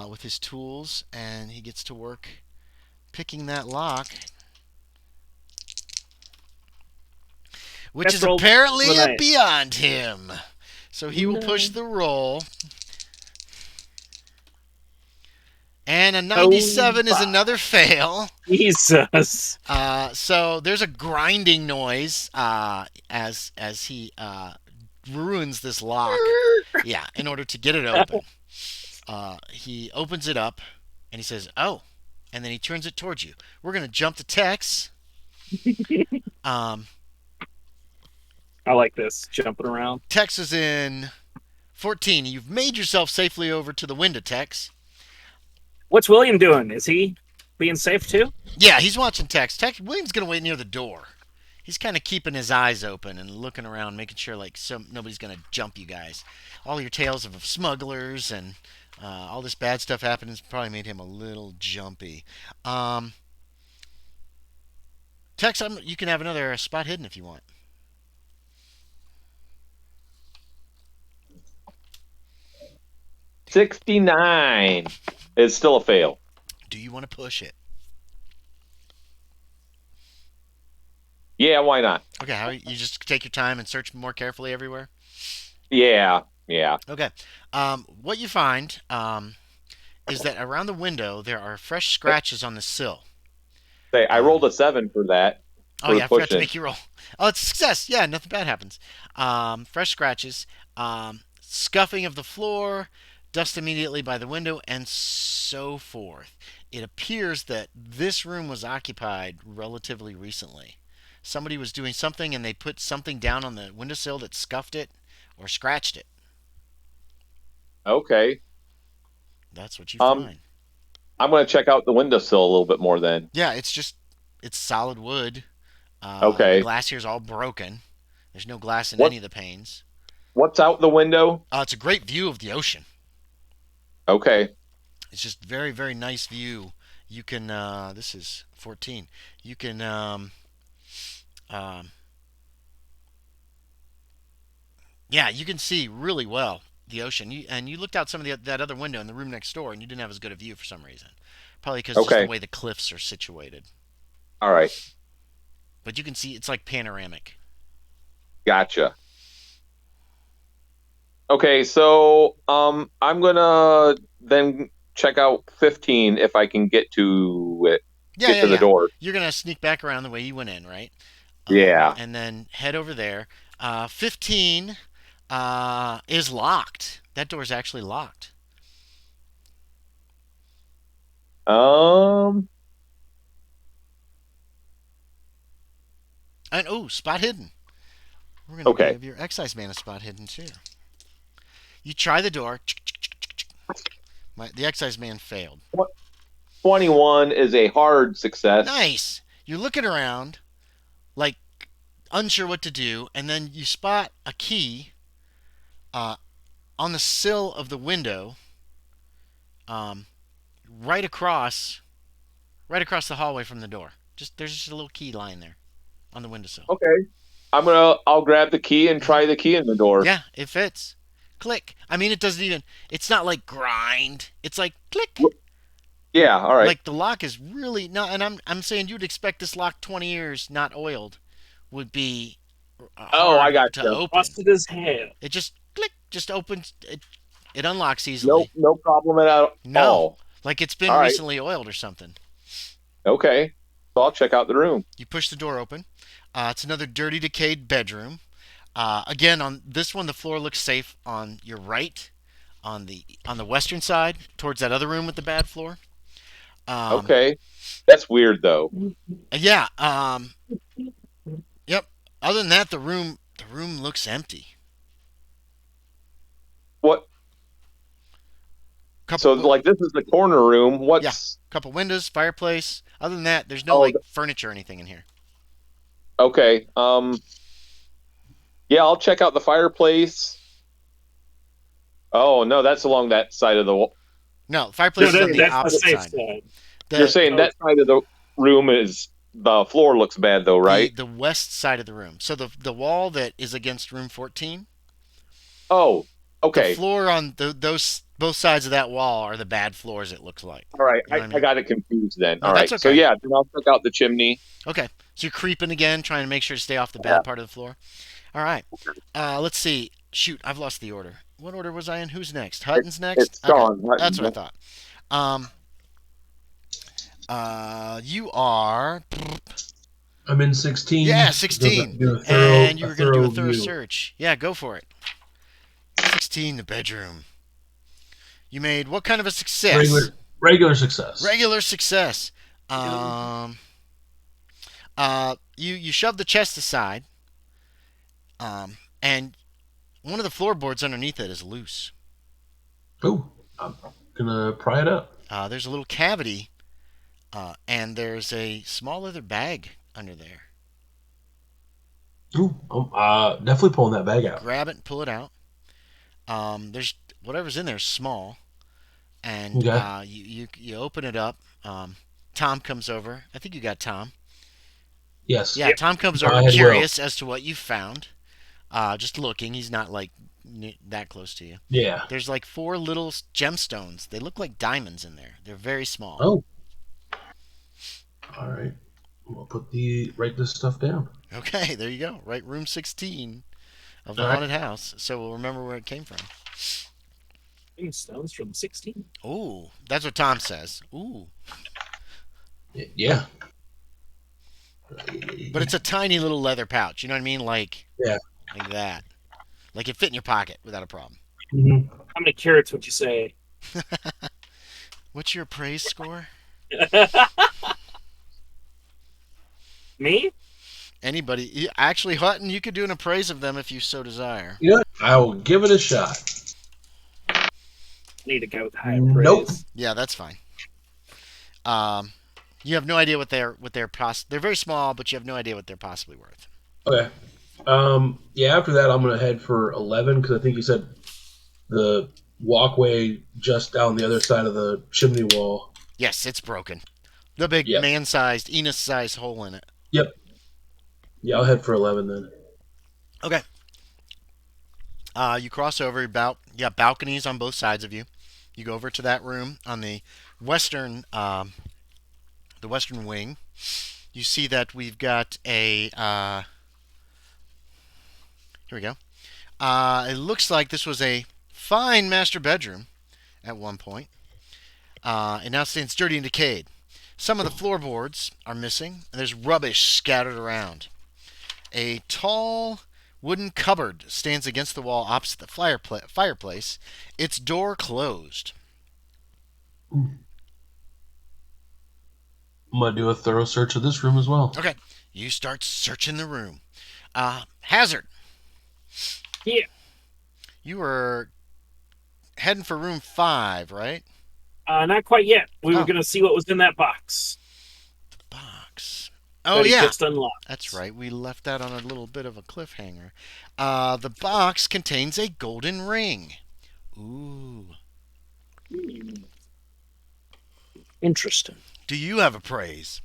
with his tools, and he gets to work picking that lock, which Best is roll apparently of the night. beyond him. So he will push the roll. And a 97 is another fail. Jesus. So there's a grinding noise as he ruins this lock. Yeah, in order to get it open. He opens it up and he says, "Oh," and then he turns it towards you. We're gonna jump to Tex. I like this jumping around. Tex is in 14. You've made yourself safely over to the window, Tex. What's William doing? Is he being safe too? Yeah, he's watching Tex. William's gonna wait near the door. He's kind of keeping his eyes open and looking around, making sure like nobody's gonna jump you guys. All your tales of smugglers and all this bad stuff happening has probably made him a little jumpy. Tex, you can have another spot hidden if you want. 69. It's still a fail. Do you want to push it? Yeah, why not? Okay, how you just take your time and search more carefully everywhere? Yeah. Okay. What you find is that around the window there are fresh scratches on the sill. Say, I rolled Um, a 7 for that. oh For the yeah, I forgot to pushing. make you roll. Oh, it's a success. Yeah, nothing bad happens. Fresh scratches, scuffing of the floor, dust immediately by the window, and so forth. It appears that this room was occupied relatively recently. Somebody was doing something and they put something down on the windowsill that scuffed it or scratched it. Okay. That's what you Um, find. I'm going to check out the windowsill a little bit more then. Yeah, it's solid wood. The Okay. glass here is all broken. There's no glass in What any of the panes. What's out the window? It's a great view of the ocean. Okay. It's just very, very nice view. You can. This is 14. You can. Um, yeah, you can see really well the ocean. You looked out some of that other window in the room next door, and you didn't have as good a view for some reason. Probably because just the Okay. way the cliffs are situated. All right. But you can see it's like panoramic. Gotcha. Okay, so I'm gonna then check out 15 if I can get to it, Yeah, get yeah, to the yeah. door. You're gonna sneak back around the way you went in, right? Yeah. And then head over there. 15 is locked. That door is actually locked. Um. And spot hidden. We're gonna Okay. give your excise man a spot hidden too. You try the door. The excise man failed. 21 is a hard success. Nice. You're looking around, like unsure what to do, and then you spot a key uh, on the sill of the window, um, right across, right across the hallway from the door. There's just a little key lying there on the windowsill. Okay. I'll grab the key and try the key in the door. Yeah, it fits. Click. I mean, it doesn't even. It's not like grind. It's like click. Yeah. All right. Like the lock is really not. And I'm saying you'd expect this lock 20 years not oiled would be Oh, I hard got to you. open. Busted as hell. It just click, just opens. It unlocks No, easily. no problem at No, all. like it's been All right. recently oiled or something. Okay. So I'll check out the room. You push the door open. It's another dirty, decayed bedroom. Again, on this one, the floor looks safe on your right, on the western side, towards that other room with the bad floor. Okay. That's weird though. Yeah. Yep. Other than that, the room looks empty. What? So like this is the corner room. What's couple windows, fireplace. Other than that, there's no like furniture or anything in here. Okay. Yeah, I'll check out the fireplace. Oh no, that's along that side of the wall. No, the fireplace is on the that's the opposite safe side. side. You're saying that side of the room is the floor looks bad though, right? The west side of the room. So the wall that is against room 14. Oh, The okay. floor on those both sides of that wall are the bad floors. It looks like. All right, You know what I mean? I got it confused then. No, All right, that's so okay. yeah, then I'll check out the chimney. Okay, so you're creeping again, trying to make sure to stay off the bad part of the floor. All right. Let's see. Shoot, I've lost the order. What order was I in? Who's next? Hutton's next. It's Sean. Okay, that's what I thought. You are. I'm in 16. Yeah, 16. And you were going to do a thorough search. Yeah, go for it. 16, the bedroom. You made what kind of a success? Regular success. Regular success. You shove the chest aside, and one of the floorboards underneath it is loose. Oh, I'm gonna pry it up. There's a little cavity, and there's a small leather bag under there. Ooh, I'm definitely pulling that bag out. Grab it and pull it out. There's whatever's in there is small, and Okay. you open it up. Tom comes over. I think you got Tom. Yes. Yeah, Tom comes over curious as to what you found. Just looking. He's not like that close to you. Yeah. There's like 4 little gemstones. They look like diamonds in there. They're very small. Oh. All right. We'll write this stuff down. Okay, there you go. Right, room 16 of the All right. haunted house. So we'll remember where it came from. Stones from 16. Ooh, that's what Tom says. Ooh. Yeah. But it's a tiny little leather pouch. You know what I mean? Like that. Like it fit in your pocket without a problem. Mm-hmm. How many carrots would you say? What's your praise score? Me? Anybody. Actually, Hutton, you could do an appraise of them if you so desire. Yeah, I will give it a shot. I need to go with high Nope. praise. Yeah, that's fine. You have no idea what they're they're very small, but you have no idea what they're possibly worth. Okay. Yeah, after that, I'm going to head for 11 because I think you said the walkway just down the other side of the chimney wall. Yes, it's broken. The big man-sized, Enos-sized hole in it. Yep. Yeah, I'll head for 11 then. Okay. You cross over about balconies on both sides of you. You go over to that room on the western wing. You see that we've got a here we go. It looks like this was a fine master bedroom at one point. It now stands dirty and decayed. Some of the floorboards are missing, and there's rubbish scattered around. A tall wooden cupboard stands against the wall opposite the fireplace, its door closed. I'm going to do a thorough search of this room as well. Okay, you start searching the room. Hazard. Yeah. You were heading for room 5, right? Not quite yet. We were going to see what was in that box. The box. Oh, that he yeah. just unlocked. That's right. We left that on a little bit of a cliffhanger. The box contains a golden ring. Ooh. Interesting. Do you have a praise?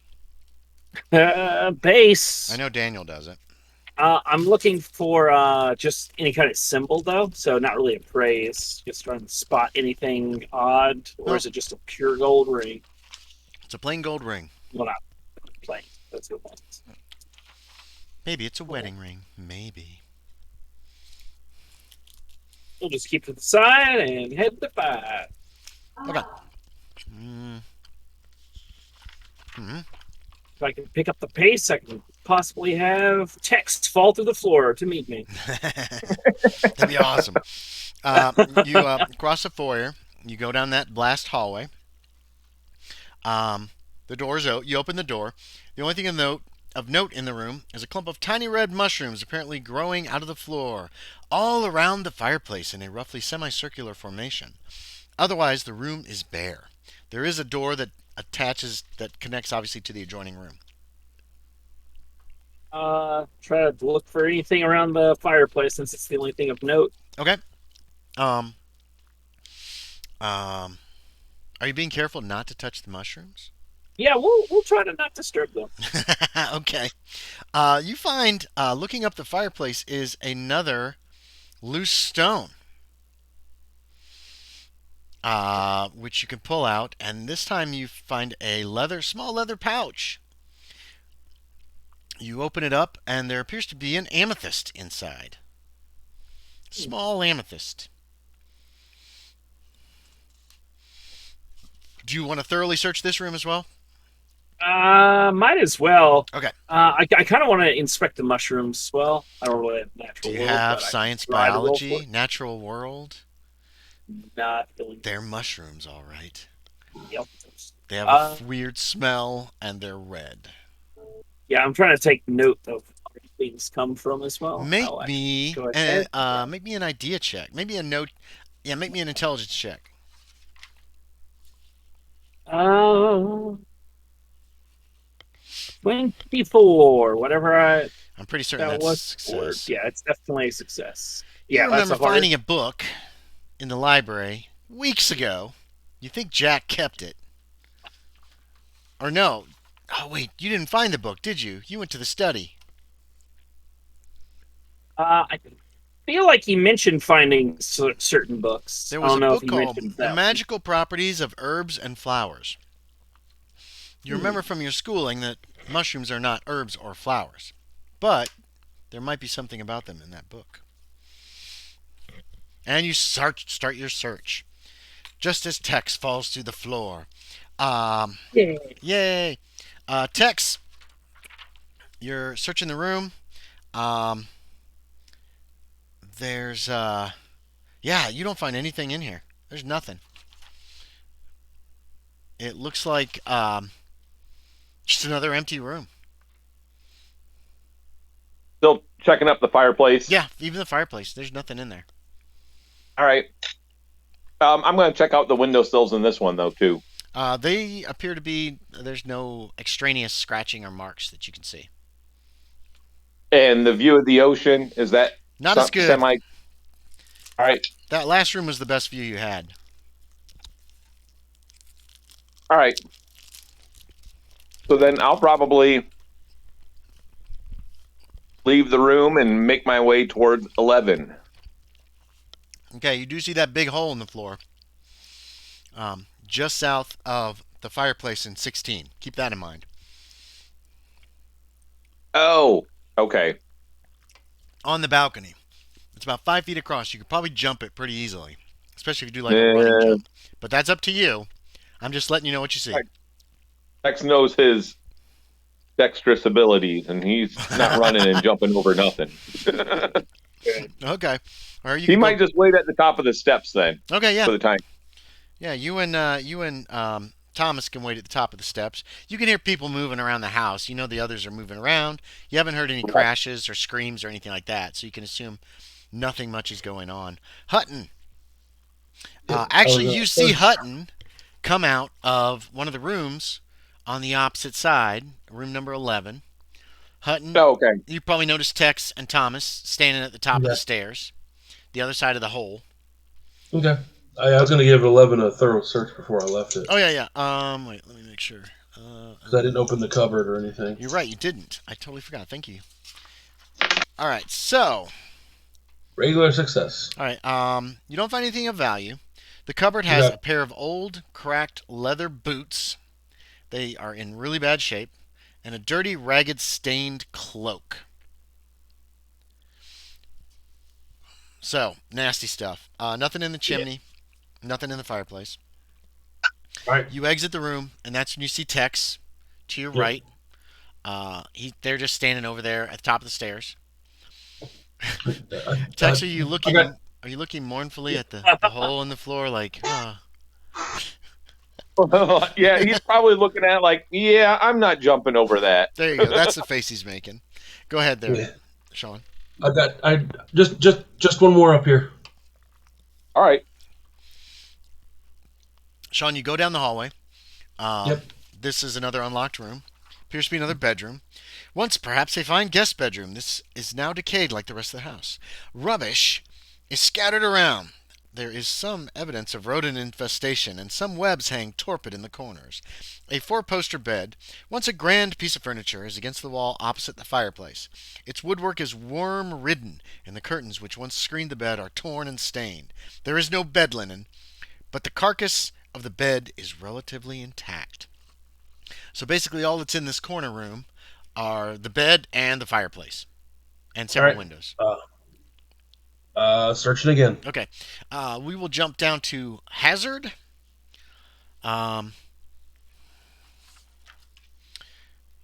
Base. I know Daniel does it. I'm looking for just any kind of symbol, though. So not really a praise. Just trying to spot anything odd. Or is it just a pure gold ring? It's a plain gold ring. Well, not plain. That's good one. Maybe it's a wedding ring. Maybe. We'll just keep to the side and head to 5. Okay. Mm-hmm. If I can pick up the pace, I can possibly have text fall through the floor to meet me. That'd be awesome. You cross the foyer. You go down that blast hallway. The door's out. You open the door. The only thing of note in the room is a clump of tiny red mushrooms apparently growing out of the floor, all around the fireplace in a roughly semicircular formation. Otherwise, the room is bare. There is a door that connects obviously to the adjoining room. Try to look for anything around the fireplace since it's the only thing of note. Okay. Are you being careful not to touch the mushrooms? Yeah, we'll try to not disturb them. Okay. You find looking up the fireplace is another loose stone, which you can pull out, and this time you find a small leather pouch. You open it up, and there appears to be an amethyst inside. Small amethyst. Do you want to thoroughly search this room as well? Might as well. Okay. I kind of want to inspect the mushrooms as well. I don't really have natural Do you world, have but science, I can try to roll biology, for it. natural world? Not feeling. They're mushrooms, all right. Yep. They have a weird smell, and they're red. Yeah, I'm trying to take note of where things come from as well. Make me an idea check. Maybe a note. Yeah, make me an intelligence check. 24. Whatever I'm pretty certain that that's was. success. Yeah, it's definitely a success. You Yeah, that's remember a hard. finding a book in the library weeks ago. You think Jack kept it. Or no. Oh, wait. You didn't find the book, did you? You went to the study. I feel like he mentioned finding certain books. There I was a don't know if book he called mentioned The that one. Magical Properties of Herbs and Flowers. You remember from your schooling that mushrooms are not herbs or flowers, but there might be something about them in that book. And you start your search. Just as Tex falls to the floor. Yeah. Yay! Tex, you're searching the room. Um, there's, yeah, you don't find anything in here. There's nothing. It looks like just another empty room. Still checking up the fireplace. Yeah, even the fireplace. There's nothing in there. All right. I'm going to check out the windowsills in this one though too. They appear to be. There's no extraneous scratching or marks that you can see. And the view of the ocean, is that Not as good. semi? All right. That last room was the best view you had. All right. So then I'll probably leave the room and make my way towards 11. Okay, you do see that big hole in the floor, just south of the fireplace in 16. Keep that in mind. Oh, okay. On the balcony. It's about 5 feet across. You could probably jump it pretty easily, especially if you do like a running jump. But that's up to you. I'm just letting you know what you see. Right. Tex knows his dexterous abilities, and he's not running and jumping over nothing. Okay. Or you He can might just wait at the top of the steps then Okay, yeah. for the time. Yeah, you and Thomas can wait at the top of the steps. You can hear people moving around the house. You know the others are moving around. You haven't heard any crashes or screams or anything like that, so you can assume nothing much is going on. Hutton. Actually, you see Hutton come out of one of the rooms on the opposite side, room number 11. Hutton, Oh, okay. you probably noticed Tex and Thomas standing at the top of the stairs, the other side of the hole. Okay. I was going to give 11 a thorough search before I left it. Oh, yeah. Wait, let me make sure. Because I didn't open the cupboard or anything. You're right, you didn't. I totally forgot. Thank you. All right, so. Regular success. All right, you don't find anything of value. The cupboard has Okay. a pair of old, cracked leather boots. They are in really bad shape. And a dirty, ragged, stained cloak. So, nasty stuff. Nothing in the chimney. Nothing in the fireplace. All right. You exit the room, and that's when you see Tex to your Yep. right. They're just standing over there at the top of the stairs. Tex, are you looking? Okay. Are you looking mournfully at the hole in the floor, like? Yeah, he's probably looking at it like, yeah, I'm not jumping over that. There you go. That's the face he's making. Go ahead there, Yeah. Sean. I just one more up here. All right. Sean, you go down the hallway. Yep. This is another unlocked room. Appears to be another bedroom. Once perhaps a fine guest bedroom. This is now decayed like the rest of the house. Rubbish is scattered around. There is some evidence of rodent infestation, and some webs hang torpid in the corners. A four-poster bed, once a grand piece of furniture, is against the wall opposite the fireplace. Its woodwork is worm-ridden, and the curtains which once screened the bed are torn and stained. There is no bed linen, but the carcass of the bed is relatively intact. So basically all that's in this corner room are the bed and the fireplace, and several windows. Searching again. Okay. We will jump down to Hazard.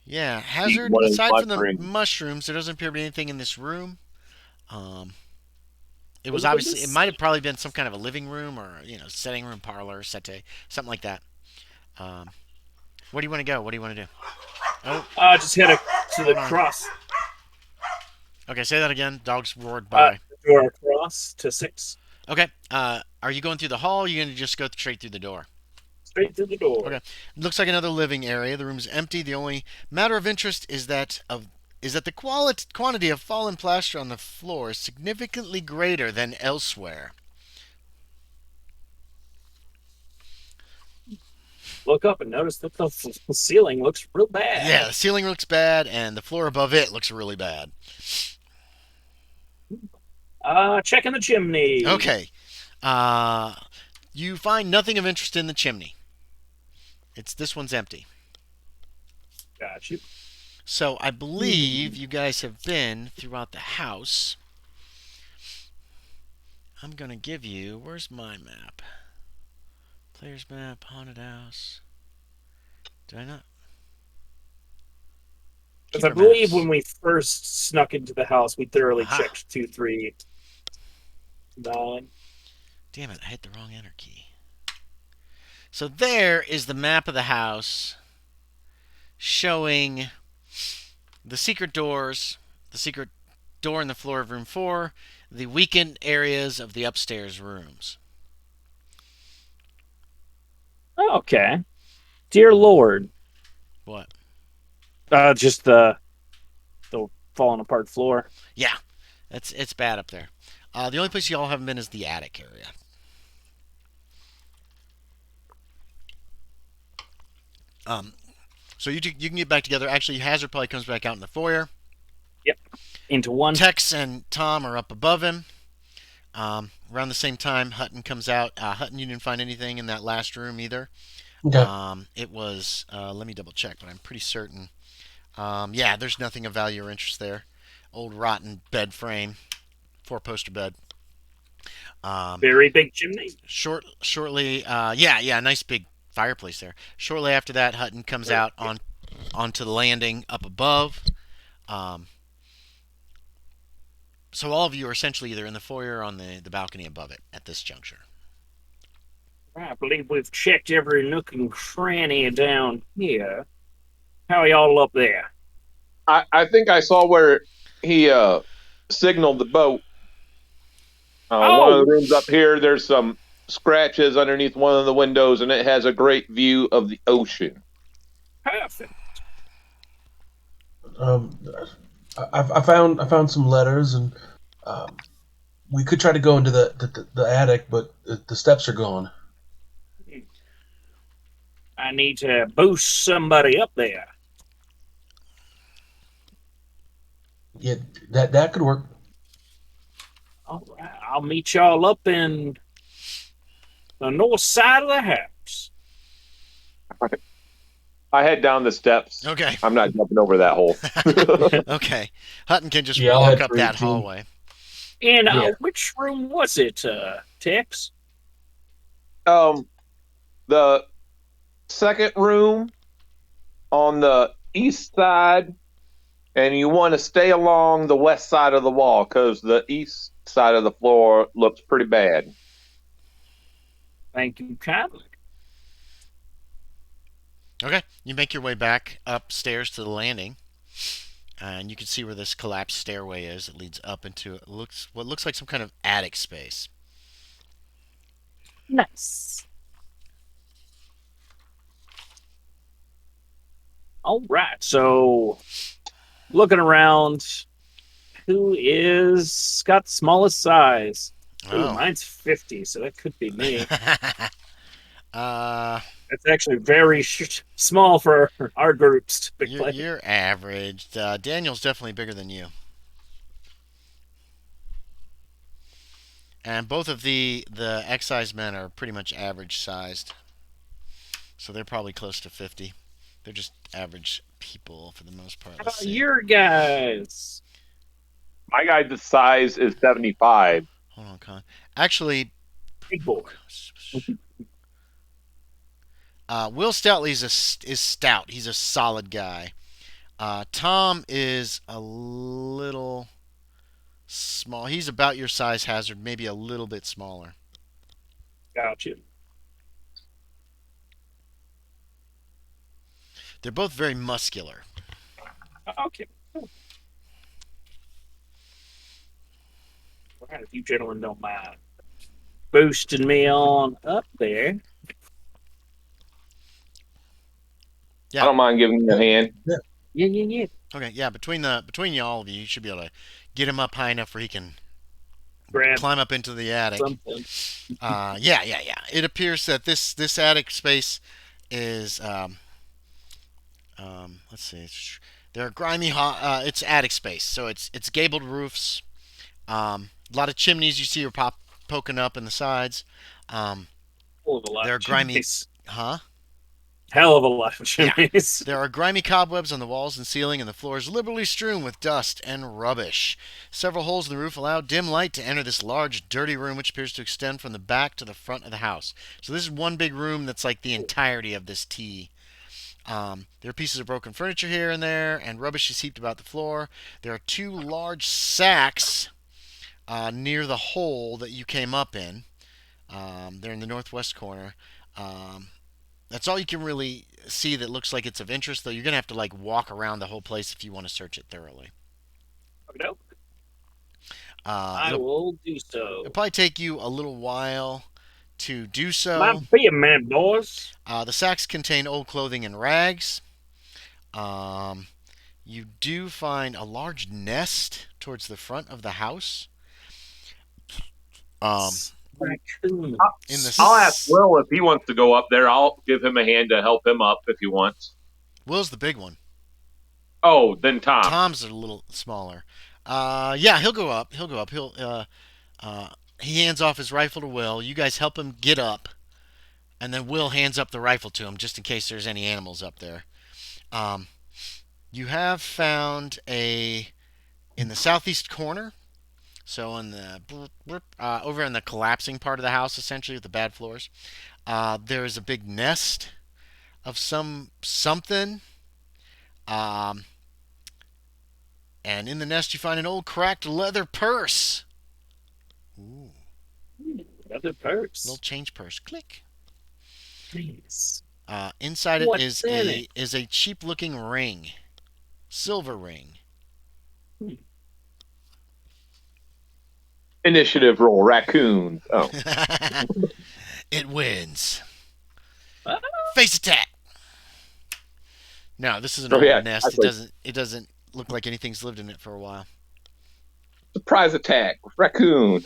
Yeah, Hazard, One of the aside from the mushrooms. mushrooms, there doesn't appear to be anything in this room. It was What obviously, is- it might have probably been some kind of a living room or, setting room, parlor, settee, something like that. Where do you want to go? What do you want to do? Oh, Just head to the cross. okay, say that again. Dogs roared by. Door across to 6. Okay, are you going through the hall or are you going to just go straight through the door? Straight through the door. Okay. Looks like another living area. The room's empty. The only matter of interest is that the quantity of fallen plaster on the floor is significantly greater than elsewhere. Look up and notice that the ceiling looks real bad. Yeah, the ceiling looks bad, and the floor above it looks really bad. Checking the chimney. Okay. Uh, you find nothing of interest in the chimney. This one's empty. Got you. So I believe you guys have been throughout the house. I'm gonna give you. Where's my map? Player's map, haunted house. Did I not? Because I Keeper believe maps. when we first snuck into the house, we thoroughly Aha. checked 2, 3, 9. Damn it! I hit the wrong enter key. So there is the map of the house, showing the secret doors, the secret door in the floor of room 4, the weakened areas of the upstairs rooms. Okay. Dear Lord. What? Just the falling apart floor. Yeah, it's bad up there. The only place y'all haven't been is the attic area. So you can get back together. Actually, Hazard probably comes back out in the foyer. Yep. Into one. Tex and Tom are up above him. Around the same time, Hutton comes out. Hutton, you didn't find anything in that last room either. Okay. It was, let me double check, but I'm pretty certain. Yeah, there's nothing of value or interest there. Old rotten bed frame, 4-poster bed. Very big chimney. Shortly, yeah, nice big fireplace there. Shortly after that, Hutton comes out onto the landing up above. So all of you are essentially either in the foyer or on the balcony above it at this juncture. I believe we've checked every nook and cranny down here. How are y'all up there? I think I saw where he signaled the boat. One of the rooms up here, there's some scratches underneath one of the windows, and it has a great view of the ocean. Perfect. I found some letters, and we could try to go into the attic, but the steps are gone. I need to boost somebody up there. Yeah, that could work. All right, I'll meet y'all up in the north side of the house. I head down the steps. Okay. I'm not jumping over that hole. Okay. Hutton can just Yeah, I'll walk head up for that 18. hallway. And Yeah. which room was it, Tex? The second room on the east side, and you want to stay along the west side of the wall because the east side of the floor looks pretty bad. Thank you kindly. Okay. You make your way back upstairs to the landing, and you can see where this collapsed stairway is. It leads up into what looks like some kind of attic space. Nice. All right, so looking around, who is got the smallest size? Ooh, Oh. mine's 50, so that could be me. uh, That's actually very small for our groups typically. you're average. Daniel's definitely bigger than you. And both of the excise men are pretty much average sized. So they're probably close to 50. They're just average people for the most part. How Let's about see. your guys? My guy's size is 75. Hold on, Con. Actually, Big boy. Will Stoutley is stout. He's a solid guy. Tom is a little small. He's about your size, Hazard, maybe a little bit smaller. Gotcha. They're both very muscular. Okay. Cool. All right, if you gentlemen don't mind boosting me on up there. Yeah. I don't mind giving you a hand. Yeah. Okay, yeah. Between all of you, you should be able to get him up high enough where he can Grab climb up into the attic. something. Yeah. It appears that this attic space is let's see. There are grimy. It's attic space, so it's gabled roofs. A lot of chimneys you see are poking up in the sides. Um, Hell of a lot there are of grimy, chimneys. huh? Hell of a lot of Yeah. chimneys. There are grimy cobwebs on the walls and ceiling, and the floor is liberally strewn with dust and rubbish. Several holes in the roof allow dim light to enter this large, dirty room, which appears to extend from the back to the front of the house. So this is one big room that's like the entirety of this T. There are pieces of broken furniture here and there, and rubbish is heaped about the floor. There are two large sacks near the hole that you came up in. They're in the northwest corner. Um, that's all you can really see that looks like it's of interest, though you're going to have to like walk around the whole place if you want to search it thoroughly. No, Uh, I it'll, will do it'll so. probably take you a little while to do so. Might be a man, boys. The sacks contain old clothing and rags. Um, you do find a large nest towards the front of the house. Um, Raccoons. in the I'll ask Will if he wants to go up there. I'll give him a hand to help him up if he wants. Will's the big one. Oh, then Tom. Tom's a little smaller. Yeah, he'll go up. He'll go up. He hands off his rifle to Will. You guys help him get up, and then Will hands up the rifle to him just in case there's any animals up there. Um, you have found in the southeast corner. So in the over in the collapsing part of the house, essentially with the bad floors, there is a big nest of something. Um, and in the nest, you find an old cracked leather purse. Ooh, Another little purse. change purse. Click. Nice. Inside it What's in it? is a cheap looking ring, silver ring. Initiative roll, raccoons. Oh, It wins. Ah. Face attack. No, this is an Oh, old yeah, nest. actually- It doesn't look like anything's lived in it for a while. surprise attack, raccoon.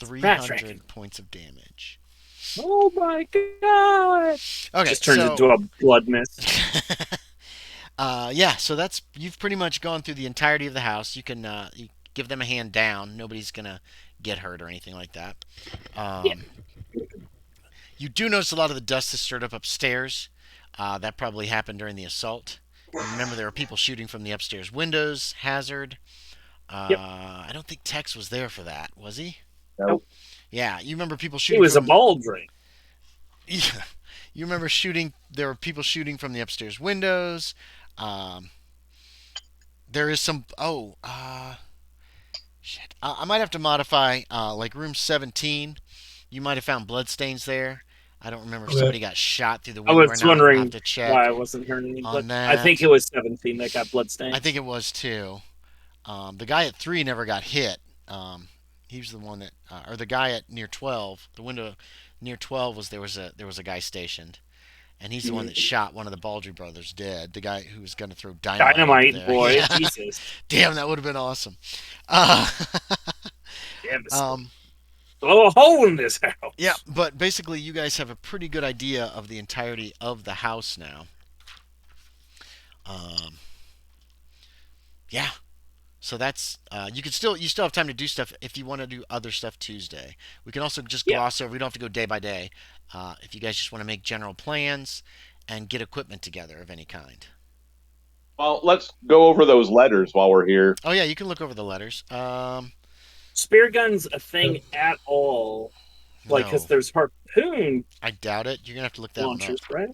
300 points of damage. Oh my god! Okay, Just turns so, into a blood mist. yeah, so you've pretty much gone through the entirety of the house. You can you give them a hand down. Nobody's gonna get hurt or anything like that. Yeah. You do notice a lot of the dust is stirred up upstairs. That probably happened during the assault. You remember there were people shooting from the upstairs windows. Hazard. Yep. I don't think Tex was there for that, was he? Nope. Yeah, you remember people He shooting. was a from, baldring. Yeah, you remember shooting. There were people shooting from the upstairs windows. There is some. Shit. I might have to modify. Like room 17, you might have found bloodstains there. I don't remember if Okay. somebody got shot through the I window or was not. I'll wondering have to check. why I wasn't hearing any on blood. that. I think it was 17 that got bloodstains. I think it was too. The guy at 3 never got hit. He was the one that, or the guy at near 12. The window near 12 was there was a guy stationed, and he's the one that shot one of the Baldry brothers dead. The guy who was going to throw dynamite. Dynamite, there. boy. Yeah. Jesus. Damn, that would have been awesome. Uh, Damn, this um, blow a hole in this house. yeah, but basically, you guys have a pretty good idea of the entirety of the house now. Yeah. So that's you still have time to do stuff if you want to do other stuff Tuesday. We can also just gloss over. We don't have to go day by day. If you guys just want to make general plans and get equipment together of any kind. Well, let's go over those letters while we're here. Oh yeah, you can look over the letters. Spear guns a thing at all? Like, because no, there's harpoon I doubt it. You're gonna have to look that one up. launchers, right?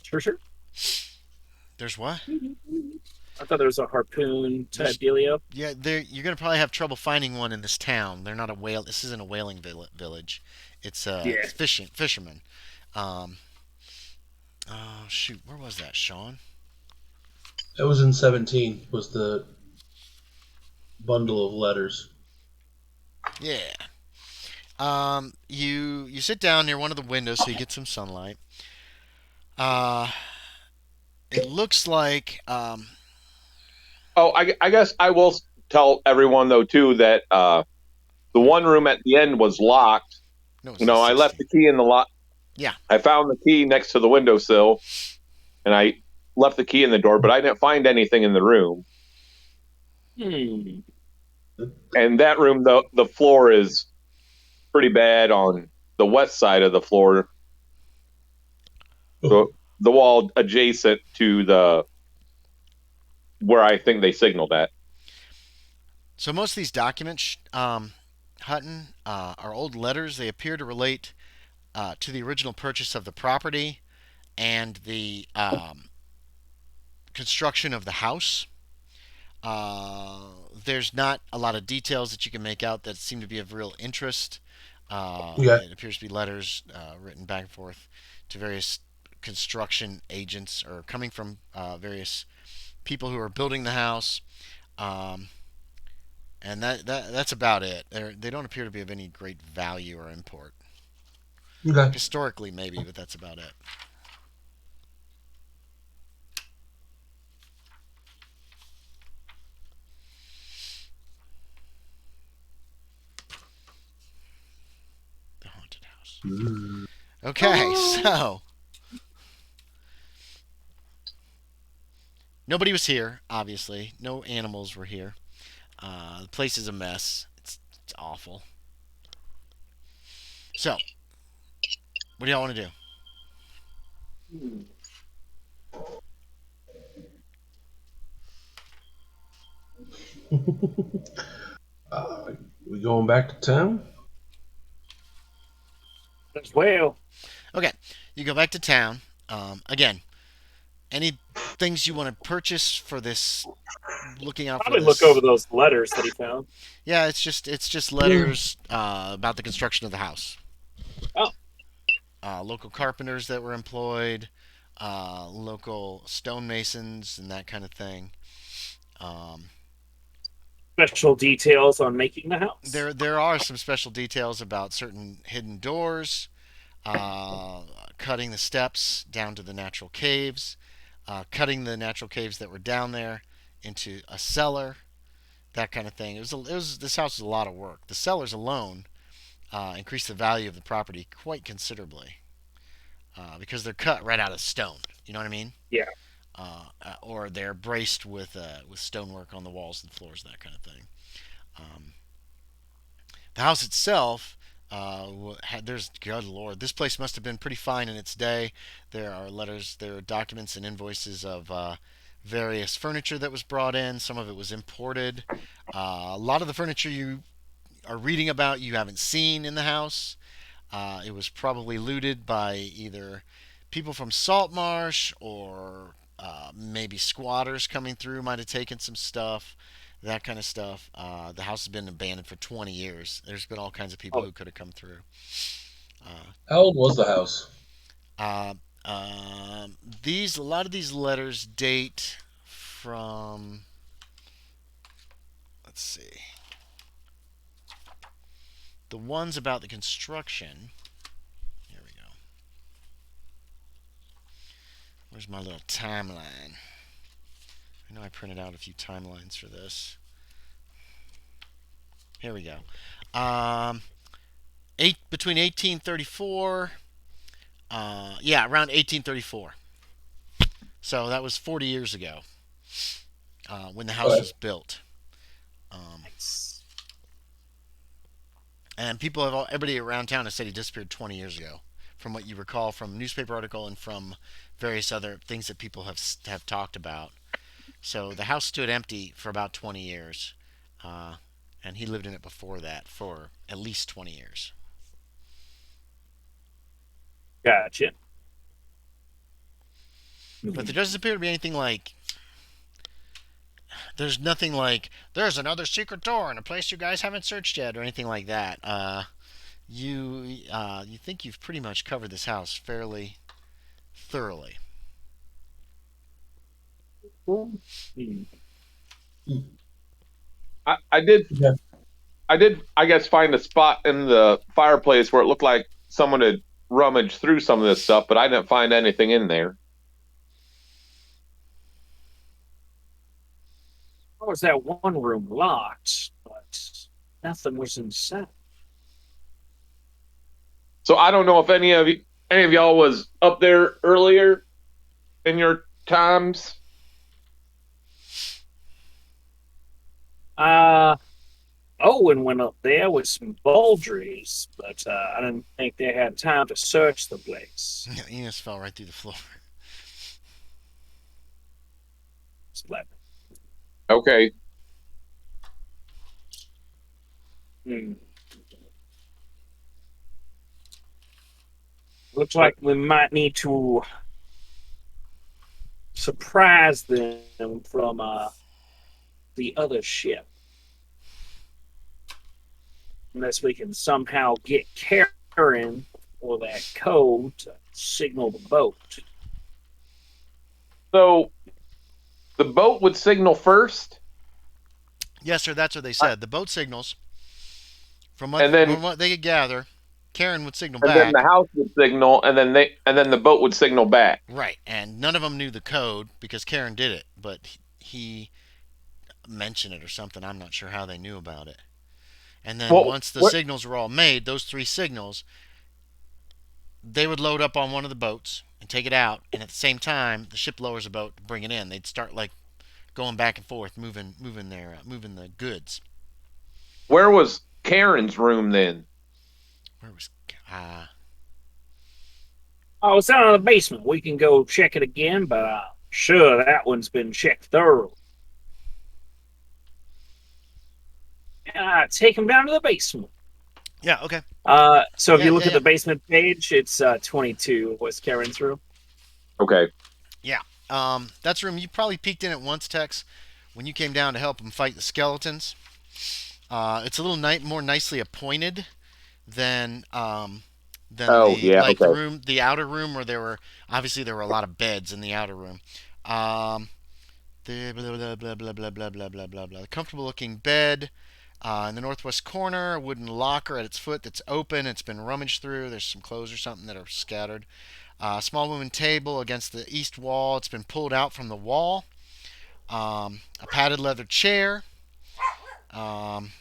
Sure. There's what? I thought there was a harpoon type There's- dealio. Yeah, you're gonna probably have trouble finding one in this town. They're not a whale. This isn't a whaling village. It's Yeah. fishermen. Oh shoot, where was that, Sean? That was in 17. Was the bundle of letters. Yeah. You sit down near one of the windows so you get some sunlight. It looks like Oh, I guess I will tell everyone though too that the one room at the end was locked. no, it's You know, I left 16. the key in the lock. Yeah. I found the key next to the windowsill, and I left the key in the door, but I didn't find anything in the room. Hmm. And that room, the floor is pretty bad on the west side of the floor. The wall adjacent to the where I think they signaled at. So most of these documents, Hutton, are old letters. They appear to relate to the original purchase of the property and the construction of the house. There's not a lot of details that you can make out that seem to be of real interest. It appears to be letters written back and forth to various construction agents or coming from various people who are building the house. And that's about it. They don't appear to be of any great value or import. Okay. Historically, maybe, but that's about it. The haunted house. Okay, so nobody was here. Obviously, no animals were here. The place is a mess. It's awful. So, what do y'all want to do? We going back to town? As well. Okay, you go back to town. Again, any things you want to purchase for this? Looking out Probably for this. look over those letters that he found. Yeah, it's just letters about the construction of the house. Oh. Local carpenters that were employed, local stonemasons, and that kind of thing. Special details on making the house. There are some special details about certain hidden doors, cutting the steps down to the natural caves, cutting the natural caves that were down there into a cellar, that kind of thing. This house was a lot of work. The cellars alone increased the value of the property quite considerably because they're cut right out of stone. You know what I mean? Yeah. Or they're braced with stonework on the walls and floors, that kind of thing. The house itself, there's, good lord, this place must have been pretty fine in its day. There are letters, there are documents and invoices of various furniture that was brought in. Some of it was imported. A lot of the furniture you are reading about you haven't seen in the house. It was probably looted by either people from Saltmarsh or maybe squatters coming through might have taken some stuff, that kind of stuff. The house has been abandoned for 20 years. There's been all kinds of people who could have come through. How old was the house? A lot of these letters date from, let's see, the ones about the construction. Here we go. Where's my little timeline? I know I printed out a few timelines for this. Here we go. Between 1834, around 1834. So that was 40 years ago when the house was built. And everybody around town has said he disappeared 20 years ago, from what you recall from newspaper article and from various other things that people have talked about. So the house stood empty for about 20 years, and he lived in it before that for at least 20 years. Gotcha. But there doesn't appear to be anything like. There's nothing like there's another secret door in a place you guys haven't searched yet or anything like that. You think you've pretty much covered this house fairly thoroughly. I did. Yeah. I did. I guess find a spot in the fireplace where it looked like someone had rummaged through some of this stuff, but I didn't find anything in there. There was that one room locked, but nothing was inside. So I don't know if any of y'all was up there earlier in your times. Owen went up there with some baldries, but I didn't think they had time to search the place. Enos fell right through the floor. Okay. Hmm. Looks like we might need to surprise them from the other ship. Unless we can somehow get Karen or that code to signal the boat. So the boat would signal first, Yes, sir. That's what they said. The boat signals from and then what they could gather. Karen would signal and then back. the house would signal, and then the boat would signal back. Right, and none of them knew the code because Karen did it, but he mentioned it or something. I'm not sure how they knew about it. And then Well, once the what? signals were all made, those 3 signals, they would load up on one of the boats and take it out, and at the same time, the ship lowers a boat to bring it in. They'd start like going back and forth, moving the goods. Where was Karen's room then? Where was Oh, it's down in the basement. We can go check it again, but I'm sure that one's been checked thoroughly. Take him down to the basement. Yeah, okay. So if Yeah, you look yeah, at the basement page, it's 22 was Karen's room. Okay. Yeah. That's a room you probably peeked in at once, Tex, when you came down to help them fight the skeletons. It's a little more nicely appointed than Oh, the yeah, like okay. the outer room where there were a lot of beds in the outer room. The blah blah blah blah blah blah blah blah blah. The comfortable looking bed. In the northwest corner, a wooden locker at its foot that's open. It's been rummaged through. There's some clothes or something that are scattered. Small wooden table against the east wall. It's been pulled out from the wall. A padded leather chair. Um,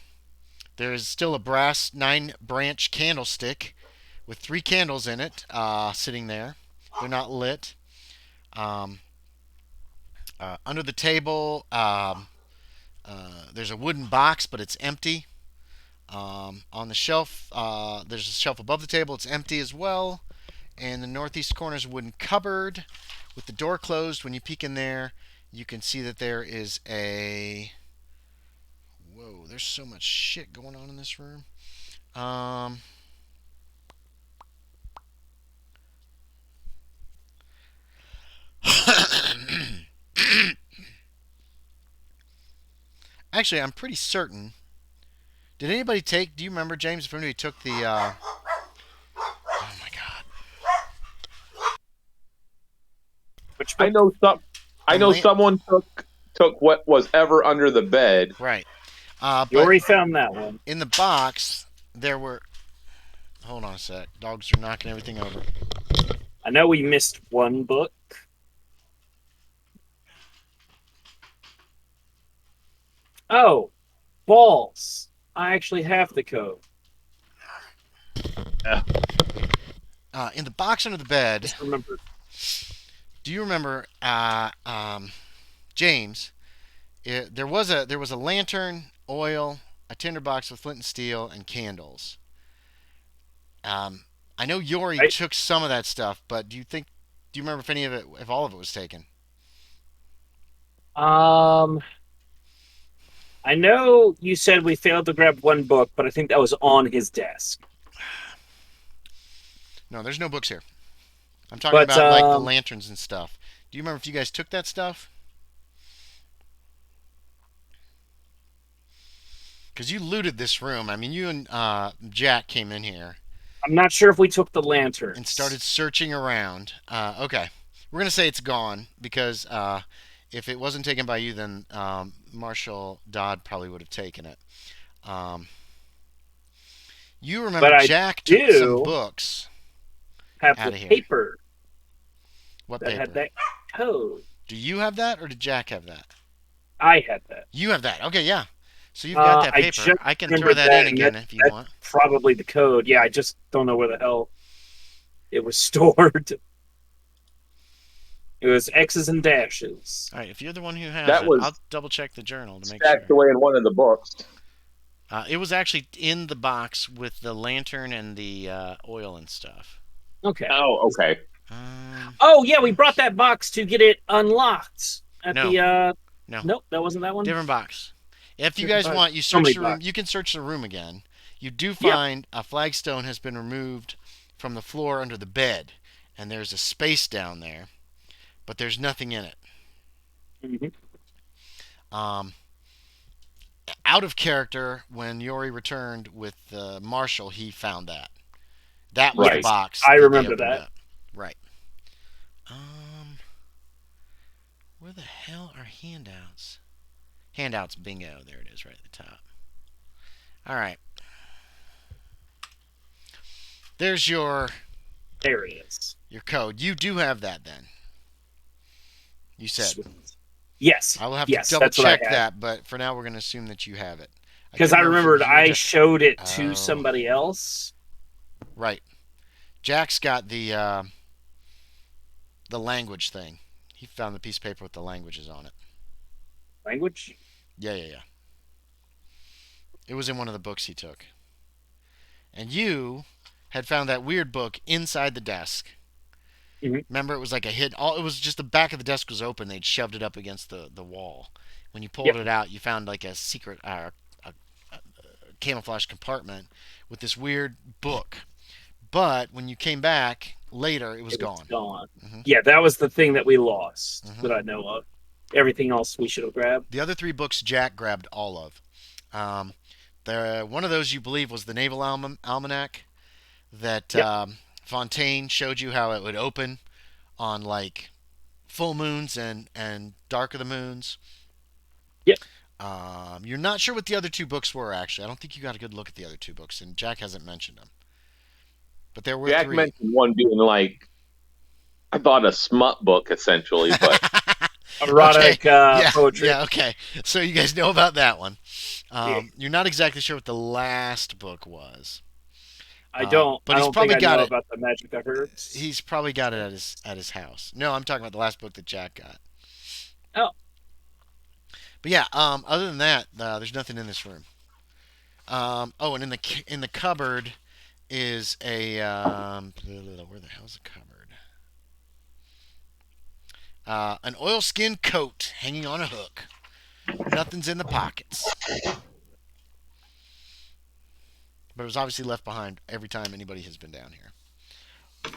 there is still a brass 9-branch candlestick with 3 candles in it sitting there. They're not lit. Um, Under the table, there's a wooden box, but it's empty. On the shelf, there's a shelf above the table. It's empty as well. And the northeast corner is a wooden cupboard with the door closed. When you peek in there, you can see that there is a... Whoa, there's so much shit going on in this room. Actually, I'm pretty certain. Did anybody take... Do you remember, James, if anybody took the... Oh, my God. Which I know some. I know someone took what was ever under the bed. Right. you But already found that one. in the box, there were... Hold on a sec. Dogs are knocking everything over. I know we missed one book. Oh, balls. I actually have the code. In the box under the bed... Just remember. Do you remember, James? There was a lantern, oil, a tinderbox with flint and steel, and candles. I know Yori took some of that stuff, but do you remember if all of it was taken? I know you said we failed to grab one book, but I think that was on his desk. No, there's no books here. I'm talking about like the lanterns and stuff. Do you remember if you guys took that stuff? Because you looted this room. I mean, you and Jack came in here. I'm not sure if we took the lantern. And started searching around. Okay. We're going to say it's gone because if it wasn't taken by you, then Marshall Dodd probably would have taken it. You remember Jack took some books have out the of here. Paper. What that paper? Had that code. Do you have that or did Jack have that? I had that. You have that. Okay, yeah. So you've got that paper. I can throw that in again if you want. Probably the code. Yeah, I just don't know where the hell it was stored. It was X's and dashes. All right, if you're the one who has That it, was I'll double check the journal to make stacked sure. away in one of the books. It was actually in the box with the lantern and the oil and stuff. Okay. Oh, okay. Oh yeah, we brought that box to get it unlocked at No. the. No. Nope, that wasn't that one. Different box. If you Different guys box. want, you So search many the room. boxes. You can search the room again. You do find a flagstone has been removed from the floor under the bed, and there's a space down there, but there's nothing in it. Mm-hmm. Out of character, when Yori returned with Marshall, he found that. That was the Right. box. I that they remember opened that. up. Right. Where the hell are handouts? Handouts bingo. There it is, right at the top. All right. There's your There he is. your code. You do have that then. You said. Sweet. Yes. I will have yes, to double that's what I check had. that, but for now we're going to assume that you have it. Because couldn't I remember if it remembered was you or I Jack. showed it to Oh. somebody else. Right. Jack's got the language thing. He found the piece of paper with the languages on it. Language? Yeah. It was in one of the books he took. And you had found that weird book inside the desk. Mhm. Remember, it was like a hidden. It was just the back of the desk was open. They'd shoved it up against the wall. When you pulled Yep. it out, you found like a secret, a camouflage compartment with this weird book. But when you came back later, it was gone. Mhm. Yeah, that was the thing that we lost Mhm. that I know of. Everything else we should have grabbed. The other 3 books Jack grabbed all of. One of those you believe was the Naval Almanac that Fontaine showed you how it would open on like full moons and dark of the moons. Yep. You're not sure what the other 2 books were, actually. I don't think you got a good look at the other 2 books, and Jack hasn't mentioned them. But there were Jack 3. mentioned one being like, I thought a smut book essentially, but Erotic poetry. Yeah, okay. So you guys know about that one. Yeah. You're not exactly sure what the last book was. I don't. but I he's don't probably think I got know it. about the magic that hurts. He's probably got it at his house. No, I'm talking about the last book that Jack got. Oh. But yeah, other than that, there's nothing in this room. And in the cupboard is a where the hell's the cupboard? An oilskin coat hanging on a hook. Nothing's in the pockets. But it was obviously left behind every time anybody has been down here.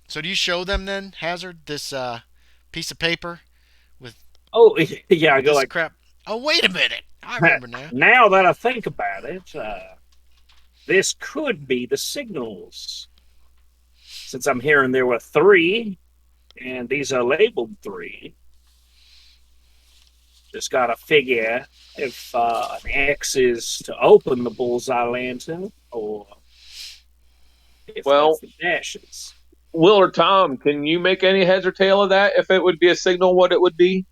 So do you show them then, Hazard, this piece of paper with Oh, yeah. I go this like, crap? Oh, wait a minute. I remember now. now that I think about it, this could be the signals. Since I'm hearing there were 3, and these are labeled 3. Just got to figure if an X is to open the bullseye lantern, or if Well- that's the dashes. Will or Tom, can you make any heads or tail of that? If it would be a signal, what it would be?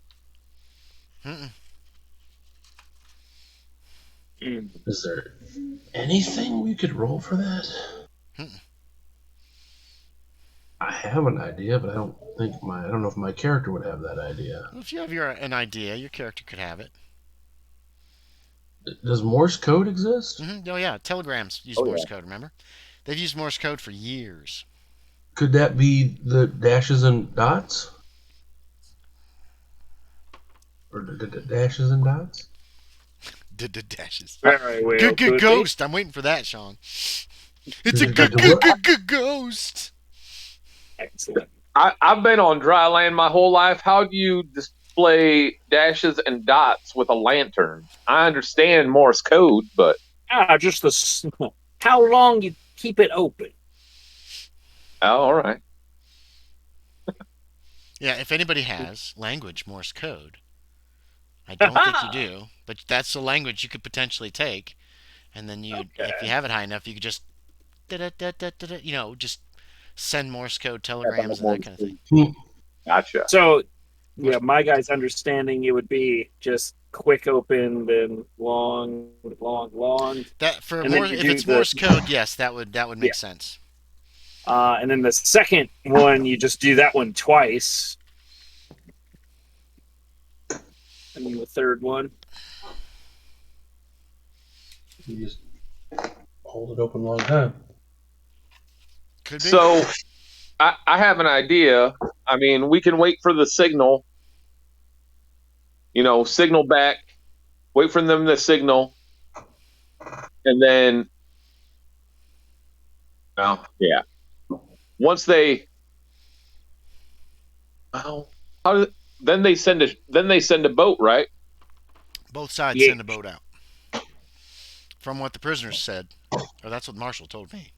Mm-mm. Is there anything we could roll for that? Hmm. I have an idea, but I don't know if my character would have that idea. Well, if you have an idea, your character could have it. Does Morse code exist? Oh yeah, telegrams use Morse code. Remember, they've used Morse code for years. Could that be the dashes and dots? Or the dashes and dots? Dashes. Very well. Good could be. ghost. I'm waiting for that, Sean. It's a Good good ghost. Excellent. I've been on dry land my whole life. How do you display dashes and dots with a lantern? I understand Morse code, but Just the how long you keep it open. all right. Yeah, if anybody has language Morse code, I don't think you do, but that's the language you could potentially take, and then if you have it high enough, you could just, just send Morse code telegrams and that kind of thing. Gotcha. So, yeah, my guy's understanding it would be just quick open, then long. That for And then Morse, you if do it's the- Morse code, yes, that would make sense. And then the second one, you just do that one twice. And then the third one. You just hold it open a long time. Could be. So I have an idea. I mean, we can wait for the signal. Signal back. Wait for them to signal, and then, yeah. Once they, well, then they send a boat, right? Both sides Yeah. send a boat out. From what the prisoners said, or that's what Marshall told me.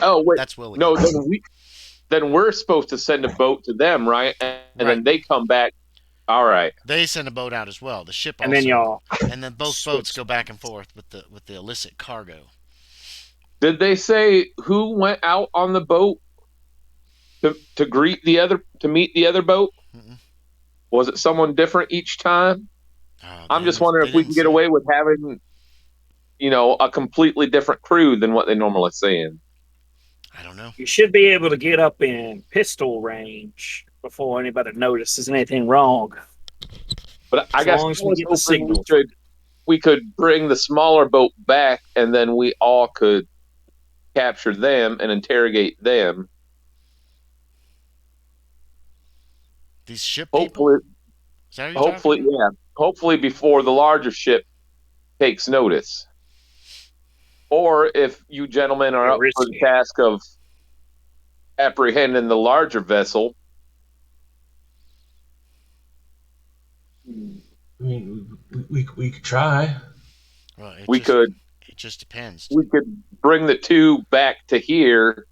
Oh wait, That's Willie. no. Then we're supposed to send a boat to them, right? And Right. then they come back. All right. They send a boat out as well. The ship And also, then y'all and then both boats go back and forth with the illicit cargo. Did they say who went out on the boat to meet the other boat? Mm-mm. Was it someone different each time? I'm just wondering if we can get say. away with having, a completely different crew than what they normally send. I don't know. you should be able to get up in pistol range before anybody notices anything wrong. But I As guess long as we get the signal. we could bring the smaller boat back, and then we all could capture them and interrogate them. These ship Hopefully, people. Is that what you're hopefully, talking about? yeah. Hopefully, before the larger ship takes notice, or if you gentlemen are up for the Risky. task of apprehending the larger vessel. I mean, we could try. Well, It just depends. We could bring the two back to here,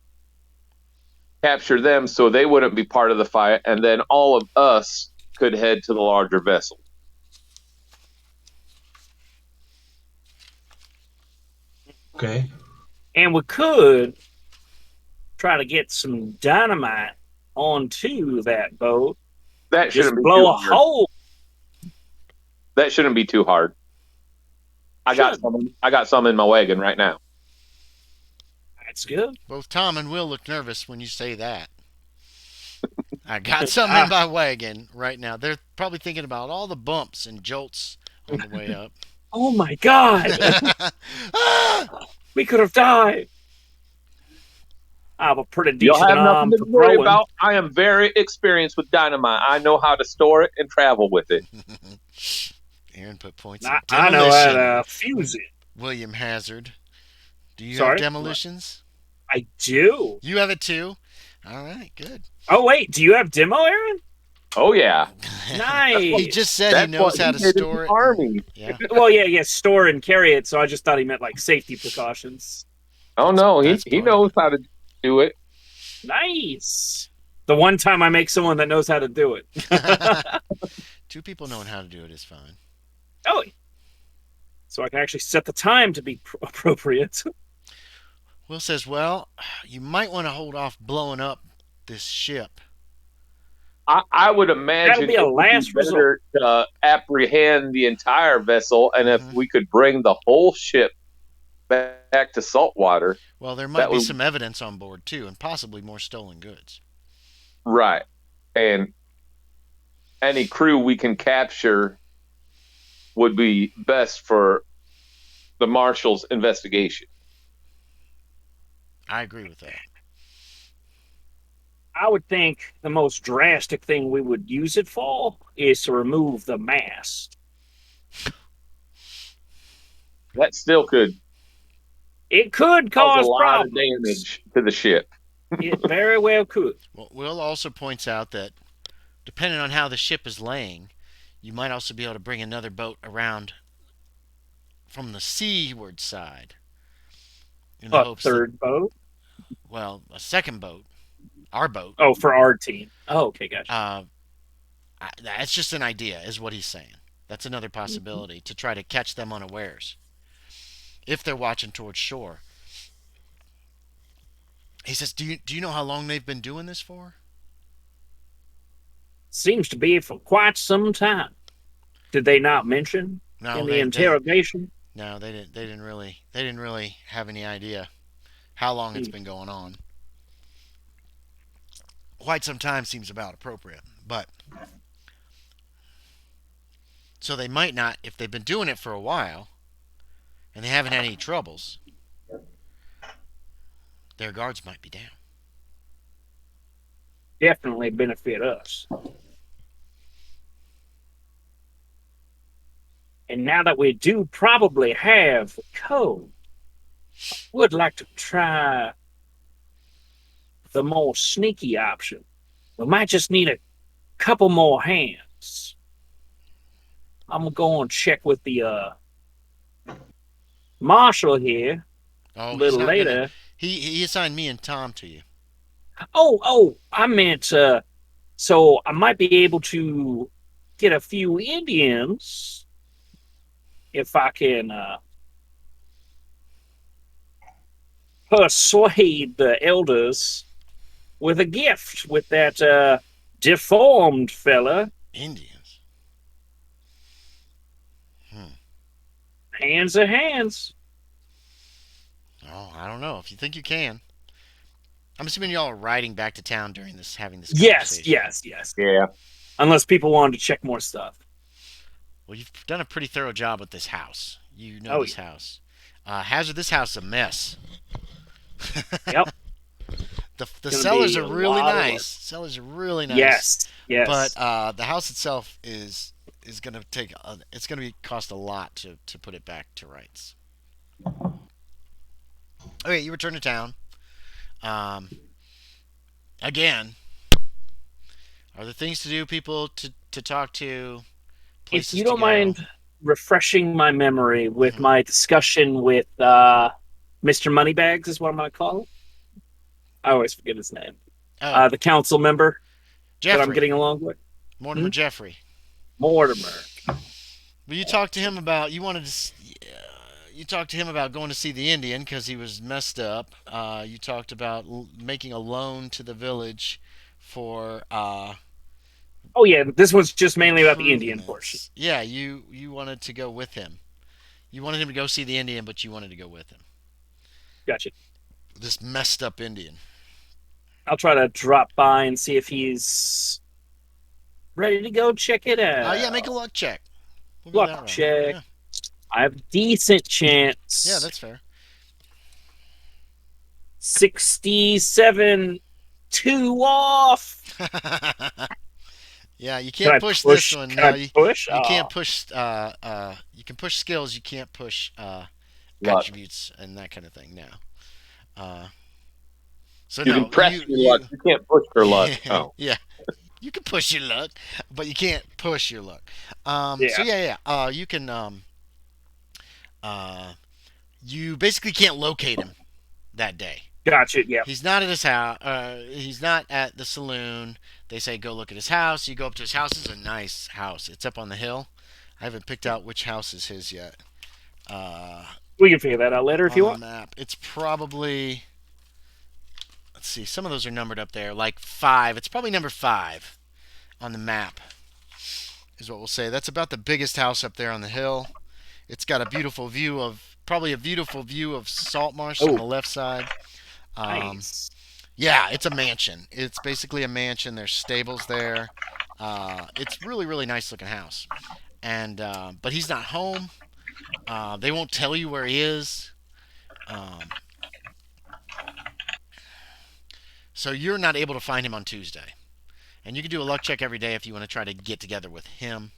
capture them so they wouldn't be part of the fight, and then all of us could head to the larger vessel. Okay. And we could try to get some dynamite onto that boat. That Just shouldn't be blow too a hard. hole. That shouldn't be too hard. I got some in my wagon right now. That's good. Both Tom and Will look nervous when you say that. I got something in my wagon right now. They're probably thinking about all the bumps and jolts on the way up. Oh my God. We could have died. I have a pretty You'll decent have arm nothing for to worry throwing. about. I am very experienced with dynamite. I know how to store it and travel with it. Aaron put points I, in I know demolition. how to fuse it. William Hazard. Do you Sorry? have demolitions? I do. You have it too? All right, good. Oh, wait. Do you have demo, Aaron? Oh yeah, Nice. He just said he knows what how to did in store the it. Army. Yeah. Well, yeah, store and carry it. So I just thought he meant like safety precautions. Oh no, That's he part knows how to do it. Nice. The one time I make someone that knows how to do it. Two people knowing how to do it is fine. Oh. So I can actually set the time to be appropriate. Will says, well, you might want to hold off blowing up this ship. I would imagine That'll be a it would last better to apprehend the entire vessel, and if Mhm. we could bring the whole ship back to saltwater. Well, there might That be would- some evidence on board too, and possibly more stolen goods. Right. And any crew we can capture would be best for the marshal's investigation. I agree with that. I would think the most drastic thing we would use it for is to remove the mast. That still could It could cause cause a lot problems. of damage to the ship. It very well could. Well, Will also points out that depending on how the ship is laying, you might also be able to bring another boat around from the seaward side. In the A hopes third boat? well, a second boat, our boat. Oh, for our team. Oh, okay, gotcha. That's just an idea, is what he's saying. That's another possibility to try to catch them unawares if they're watching towards shore. He says, "Do you know how long they've been doing this for?" Seems to be for quite some time. Did they not mention No, in the they interrogation? no, they didn't. They didn't really have any idea how long it's been going on. Quite some time seems about appropriate, but so they might not, if they've been doing it for a while, and they haven't had any troubles, their guards might be down. Definitely benefit us. And now that we do probably have the code, I would like to try the more sneaky option. We might just need a couple more hands. I'm gonna go and check with the marshal here Oh, a he's little not later. gonna. He assigned me and Tom to you. Oh, I meant so I might be able to get a few Indians if I can persuade the elders with a gift with that deformed fella. Indians. Hands are hands. Oh, I don't know. If you think you can. I'm assuming y'all are riding back to town during this, having this Yes. conversation. Yeah. Unless people wanted to check more stuff. Well, you've done a pretty thorough job with this house. You know Oh, this house. Hazard, this house is a mess. Yep. The Gonna cellars be are a really lot of nice. work. Cellars are really nice. Yes. But the house itself is going to take. It's going to cost a lot to put it back to rights. Okay, you return to town. Again, are there things to do, people to talk to? If you to don't go? mind refreshing my memory with Mhm. my discussion with Mr. Moneybags is what I'm going to call him. I always forget his name. Oh, The council member that I'm Jeffrey. getting along with. Mortimer Jeffrey. Mortimer. Well, you talked to him about you wanted to. You talked to him about going to see the Indian because he was messed up. You talked about making a loan to the village for Oh, yeah. This was just mainly about the Indian portion. improvements. Yeah, you wanted to go with him. You wanted him to go see the Indian, but you wanted to go with him. Gotcha. This messed up Indian. I'll try to drop by and see if he's ready to go check it out. Yeah, make a luck check. We'll go Luck that route. check. Yeah. I have a decent chance. Yeah, that's fair. 67 2 off. Yeah, you Can I can't push this one. Can No, I push? you can't push. You can push skills. You can't push Luck. attributes and that kind of thing. Now, so You no, can press your luck. You can't push your luck. Oh. Yeah, you can push your luck, but you can't push your luck. Yeah. So yeah. You can. You basically can't locate him that day. Gotcha. Yeah. He's not at his house. He's not at the saloon. They say go look at his house. You go up to his house. It's a nice house. It's up on the hill. I haven't picked out which house is his yet. We can figure that out later if you On want. the map, it's probably. Let's see. Some of those are numbered up there, like 5. It's probably number 5 on the map. Is what we'll say. That's about the biggest house up there on the hill. It's got a beautiful view of Saltmarsh on the left side. Nice. Yeah, it's a mansion. It's basically a mansion. There's stables there. It's really, really nice looking house. And but he's not home. They won't tell you where he is. So you're not able to find him on Tuesday. And you can do a luck check every day if you want to try to get together with him.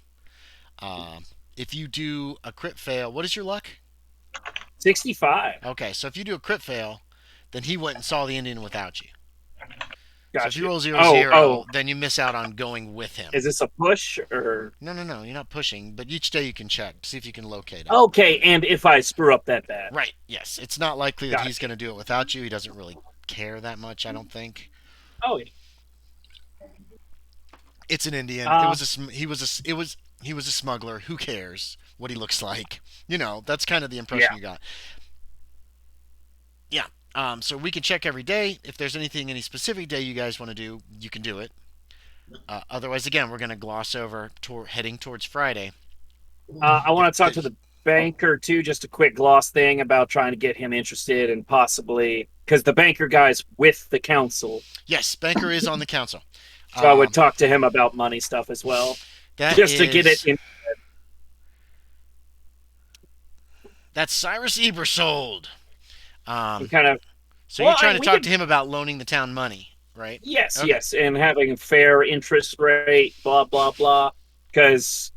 If you do a crit fail, what is your luck? 65. Okay, so if you do a crit fail, then he went and saw the Indian without you. Gotcha. So if you roll 0-0, then you miss out on going with him. Is this a push or? No, you're not pushing, but each day you can check, see if you can locate him. Okay, and if I screw up that bad. Right, yes. It's not likely that he's going to do it without you. He doesn't really care that much, I don't think. Oh, yeah. It's an Indian. He was a smuggler. Who cares what he looks like? That's kind of the impression you got. Yeah. So we can check every day. If there's any specific day you guys want to do, you can do it. Otherwise, again, we're going to gloss over heading towards Friday. I want to talk to the banker too. Just a quick gloss thing about trying to get him interested and possibly because the banker guy's with the council. Yes, banker is on the council. So I would talk to him about money stuff as well, to get it in. That's Cyrus Ebersold. We Um, kind of so you're well, trying to we talk could to him about loaning the town money, right? yes, Okay. yes, and having fair interest rate, blah blah blah, because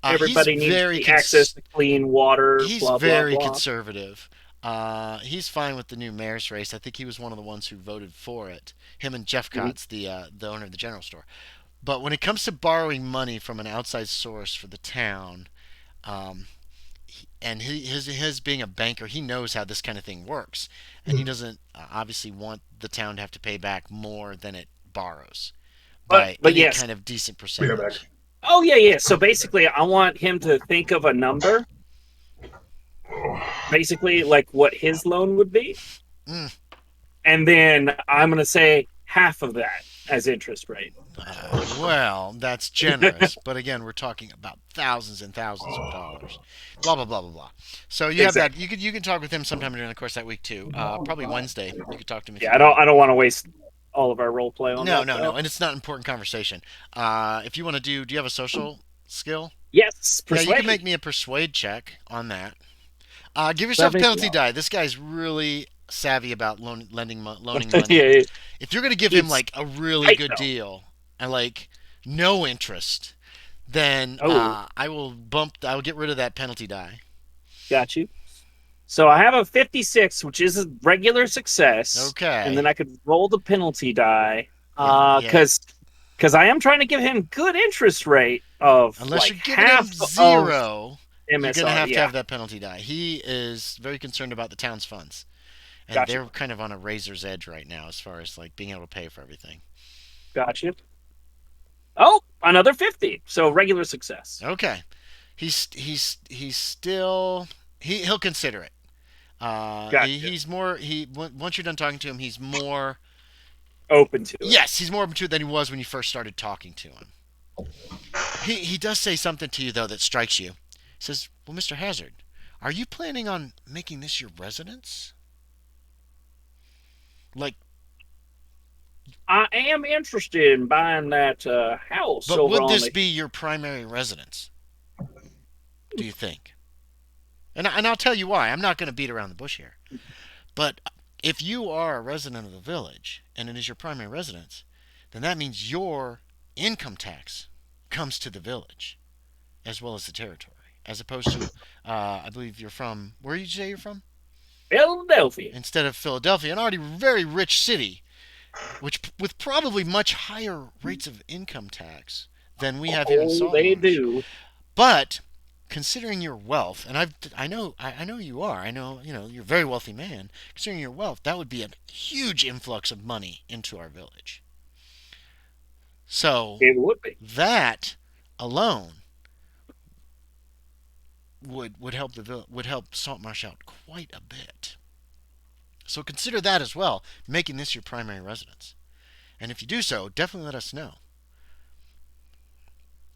He's everybody needs the access to clean water, he's blah blah very blah. conservative. He's fine with the new mayor's race. I think he was one of the ones who voted for it. Him and Jeff Mhm. Kotz, the owner of the general store. But when it comes to borrowing money from an outside source for the town, um, and his being a banker, he knows how this kind of thing works, and he doesn't obviously want the town to have to pay back more than it borrows by But any yes, kind of decent Be right back. percentage. oh yeah, yeah. So basically, I want him to think of a number, basically like what his loan would be, Mm. and then I'm gonna say half of that as interest rate. Well, that's generous, but again, we're talking about thousands and thousands of dollars. Blah blah blah blah blah. So you have that. Exactly. You can talk with him sometime during the course of that week too. Probably Wednesday. You could talk to him if Yeah, you want. I don't want to waste all of our role play on No, that no, no, though. and it's not an important conversation. If you want to do you have a social skill? Yes, Yeah, you can persuade. make me a persuade check on that. Give yourself a 70. penalty die. This guy's really savvy about loaning money. Yeah, If you're gonna give him it's like a really tight good though. deal and like no interest, then Oh, I will get rid of that penalty die. got you. So I have a 56, which is a regular success, and then Okay. I could roll the penalty die. Yeah, yeah. Because I am trying to give him good interest rate of Unless like you're giving him half of zero, you're gonna MSR. have Yeah, that penalty die. He is very concerned about the town's funds, and got you, they're kind of on a razor's edge right now as far as like being able to pay for everything. got you. Oh, another 50. So regular success. Okay. He's still he'll consider it. Got you. He's more once you're done talking to him, he's more Open to it. yes, he's more open to it than he was when you first started talking to him. He does say something to you though that strikes you. He says, "Well, Mr. Hazard, are you planning on making this your residence? Like, I am interested in buying that house but over would on this the. be your primary residence? Do you think?" And I'll tell you why. I'm not going to beat around the bush here. But if you are a resident of the village and it is your primary residence, then that means your income tax comes to the village as well as the territory, as opposed to, I believe you're from, where did you say you're from? Philadelphia. Instead of Philadelphia, an already very rich city, which with probably much higher rates of income tax than we have here in Oh, they Saltmarsh. do. But considering your wealth, and I know you are, you're a very wealthy man. Considering your wealth, that would be a huge influx of money into our village. So It would be. that alone would help Saltmarsh out quite a bit. So consider that as well, making this your primary residence. And if you do so, definitely let us know.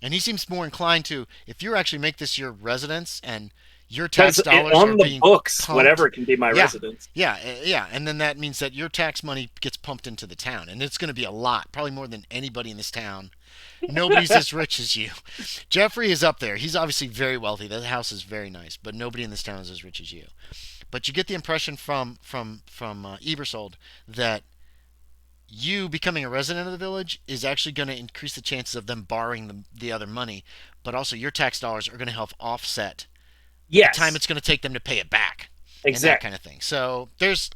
And he seems more inclined to, if you actually make this your residence and your tax Because dollars are on the being books, pumped. whatever can be my Yeah, residence. yeah. And then that means that your tax money gets pumped into the town. And it's going to be a lot, probably more than anybody in this town. Nobody's as rich as you. Jeffrey is up there. He's obviously very wealthy. That house is very nice, but nobody in this town is as rich as you. But you get the impression from Ebersold that you becoming a resident of the village is actually going to increase the chances of them borrowing the other money, but also your tax dollars are going to help offset the time Yes, it's going to take them to pay it back and that exactly. kind of thing. So there's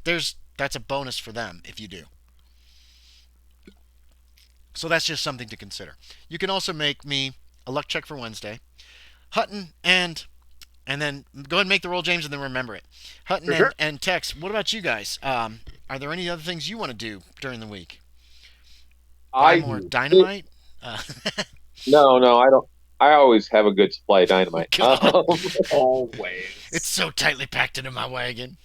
that's a bonus for them if you do. So that's just something to consider. You can also make me a luck check for Wednesday. Hutton and then go ahead and make the roll, James, and then remember it. Hutton For sure. and Tex, what about you guys? Are there any other things you want to do during the week? Buy I more dynamite? Uh, no, I don't. I always have a good supply of dynamite. God, Always. it's so tightly packed into my wagon.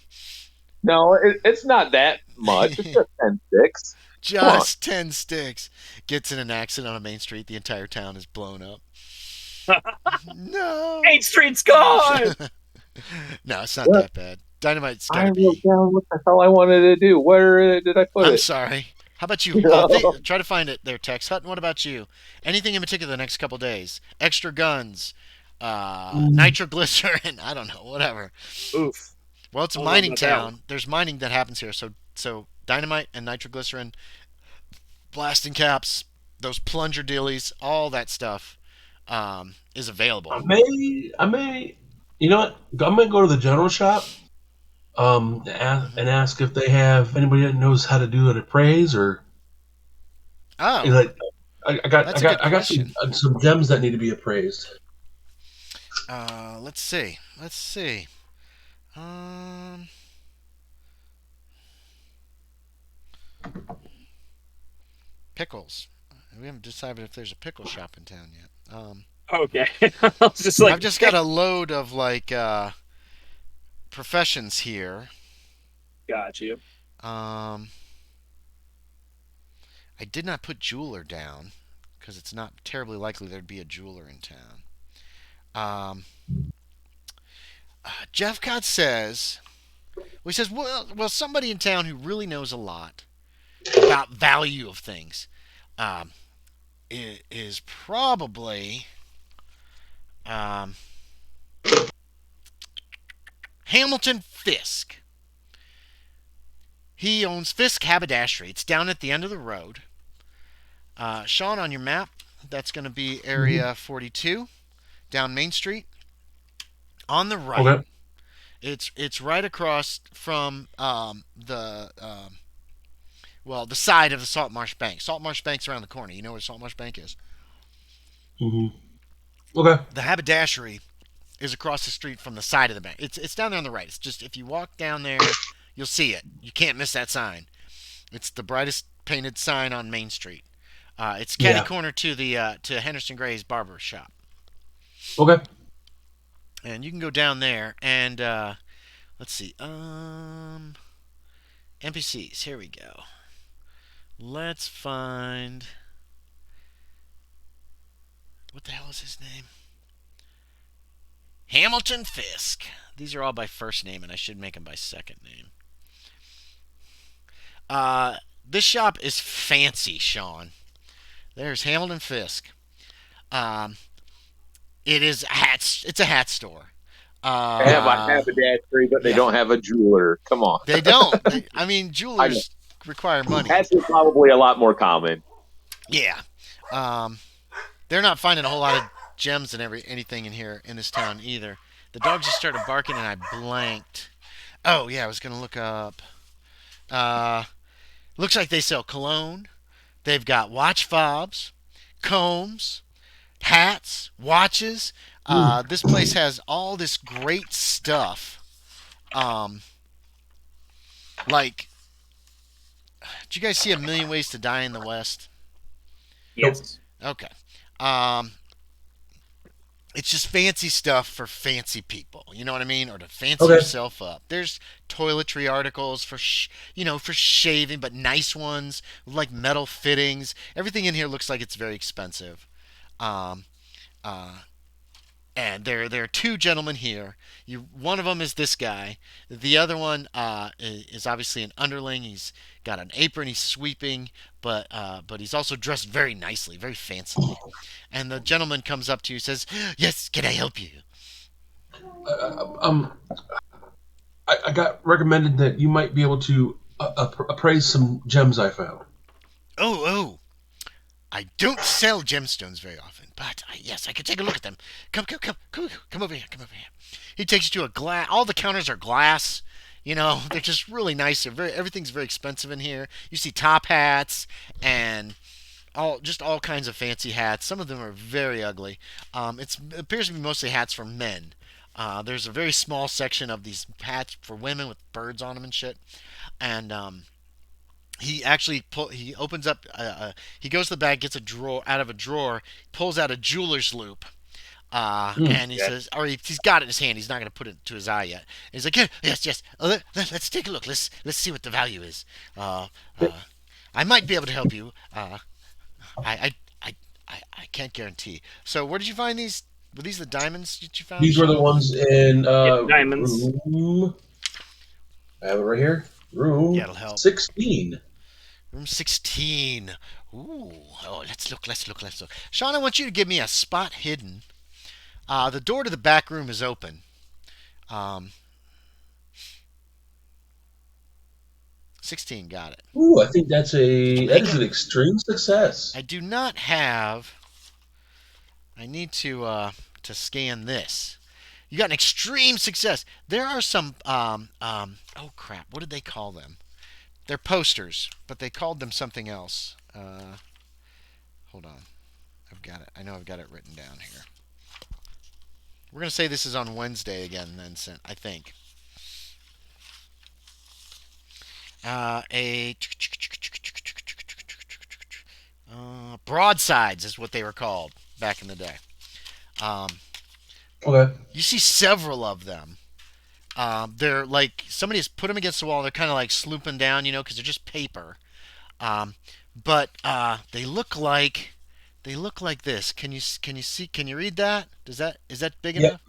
No, it's not that much. It's just 10 sticks. Come on. Just 10 sticks. Gets in an accident on a main street. The entire town is blown up. No. 8th Street's gone. No, it's not What? that bad. Dynamite's I gotta wrote be. down what the hell I wanted to do. Where did I put I'm it? sorry. How about you? No. Try to find it there, Tex. Hutton, what about you? Anything in particular the next couple days? Extra guns, nitroglycerin. I don't know, whatever. Oof. Well, it's a I don't know mining about that one. town. There's mining that happens here. So dynamite and nitroglycerin, blasting caps, those plunger dillies, all that stuff is available. I may, you know what? I'm gonna go to the general shop, Hmm. and ask if they have anybody that knows how to do an appraise or Oh, like. that's a good I got question. some gems that need to be appraised. Let's see. Let's see. Um, pickles. We haven't decided if there's a pickle shop in town yet. Okay. I was just like, I've just got a load of like professions here. got you. Um, I did not put jeweler down because it's not terribly likely there'd be a jeweler in town. Um, Jeff Cott says, well, he says, well, somebody in town who really knows a lot about value of things um, is probably um, Hamilton Fisk. He owns Fisk Haberdashery. It's down at the end of the road. Sean, on your map, that's going to be Mhm. Area 42 down Main Street. On the right, Okay. it's right across from the side of the Saltmarsh Bank. Saltmarsh Bank's around the corner. You know where Saltmarsh Bank is? Hmm. Okay. The haberdashery is across the street from the side of the bank. It's down there on the right. It's just if you walk down there, you'll see it. You can't miss that sign. It's the brightest painted sign on Main Street. It's catty Yeah. corner to Henderson Gray's barber shop, Okay. and you can go down there and let's see. NPCs. Here we go. Let's find what the hell is his name? Hamilton Fisk. These are all by first name, and I should make them by second name. Uh, this shop is fancy, Sean. There's Hamilton Fisk. Um, it is hats. It's a hat store. They have a Uh, haberdashery, but they yeah, don't have a jeweler. Come on. they don't. I mean, I know. jewelers require money. Hats is probably a lot more common. Yeah. Um, they're not finding a whole lot of gems and anything in here in this town either. The dog just started barking and I blanked. Oh yeah, I was gonna look up. Uh, looks like they sell cologne. They've got watch fobs, combs, hats, watches. Mm. This place has all this great stuff. Um, like, did you guys see A Million Ways to Die in the West? Nope. Yes. Okay. Um, it's just fancy stuff for fancy people. You know what I mean? Or to fancy Okay. yourself up. There's toiletry articles for shaving, but nice ones with like metal fittings. Everything in here looks like it's very expensive. Um, uh, and there are two gentlemen here. One of them is this guy. The other one is obviously an underling. He's got an apron. He's sweeping, but he's also dressed very nicely, very fancily. And the gentleman comes up to you, and says, "Yes, can I help you?" Um, I got recommended that you might be able to appraise some gems I found. Oh. I don't sell gemstones very often, but yes, I can take a look at them. Come over here. Come over here. He takes you to a glass. All the counters are glass. You know, they're just really nice. Everything's very expensive in here. You see top hats and all kinds of fancy hats. Some of them are very ugly. It appears to be mostly hats for men. There's a very small section of these hats for women with birds on them and shit. And he opens up. He goes to the bag, gets a drawer out of a drawer, pulls out a jeweler's loop. Mm. And he says, or he's got it in his hand. He's not going to put it to his eye yet. And he's like, yeah, yes. Let's take a look. Let's see what the value is. Uh, uh, I might be able to help you. I, I can't guarantee. So where did you find these? Were these the diamonds that you found, These were the Sean? ones in Yeah, diamonds. room. I have it right here. Yeah, Room it'll help. 16. Room 16. Ooh. Oh, let's look. Sean, I want you to give me a spot hidden The door to the back room is open. Um, 16 got it. Ooh, I think Did you that make is it? an extreme success. I do not have. I need to scan this. You got an extreme success. There are some. Oh crap! What did they call them? They're posters, but they called them something else. Hold on. I've got it. I know I've got it written down here. We're gonna say this is on Wednesday again, then. I think. A broadsides is what they were called back in the day. Um, Okay. you see several of them. They're like somebody has put them against the wall. They're kind of like slooping down, because they're just paper. Um, but they look like this. Can you see? Can you read that? Is that big Yep. enough?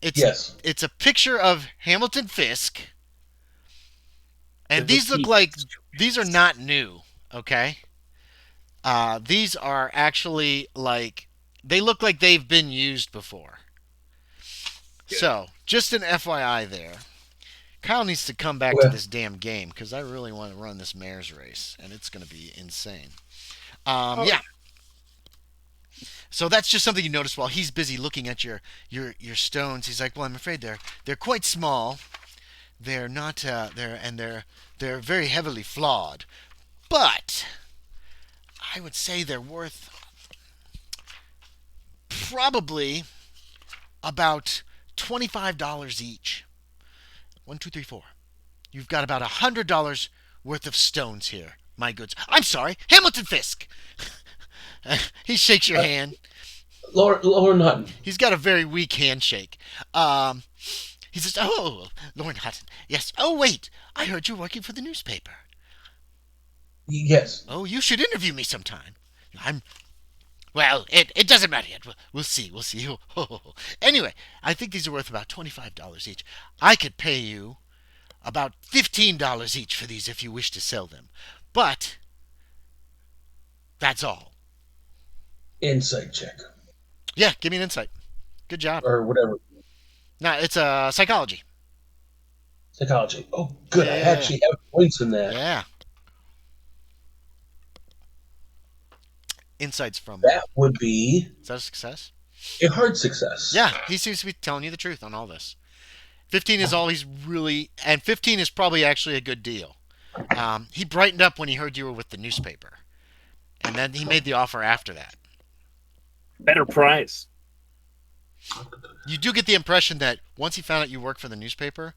It's Yes. it's a picture of Hamilton Fisk, and The these look key. like these are not new. Okay, these are actually like they look like they've been used before. So just an FYI there. Kyle needs to come back to Okay. this damn game because I really want to run this mare's race, and it's going to be insane. Oh, Yeah. So that's just something you notice while he's busy looking at your stones. He's like, "Well, I'm afraid they're quite small. They're not they're very heavily flawed, but I would say they're worth probably about $25 each. One, two, three, four. You've got about $100 worth of stones here, my goods. I'm sorry, Hamilton Fisk." He shakes your Uh, hand. Loren Hutton. He's got a very weak handshake. Um, he says, "Oh, Loren Hutton. Yes. Oh, wait. I heard you're working for the newspaper. Yes. Oh, you should interview me sometime. I'm. Well, it doesn't matter yet. We'll see. We'll see. Anyway, I think these are worth about $25 each. I could pay you about $15 each for these if you wish to sell them. But that's all. Insight check Yeah, give me an insight. Good job. or whatever. No, it's psychology. Psychology. Oh, good. I Yeah, actually have points in that. yeah. Insights from. That would be Is that a success? a hard success. Yeah, he seems to be telling you the truth on all this. 15 is all he's really, and 15 is probably actually a good deal. He brightened up when he heard you were with the newspaper, and then he made the offer after that. better price. You do get the impression that once he found out you work for the newspaper,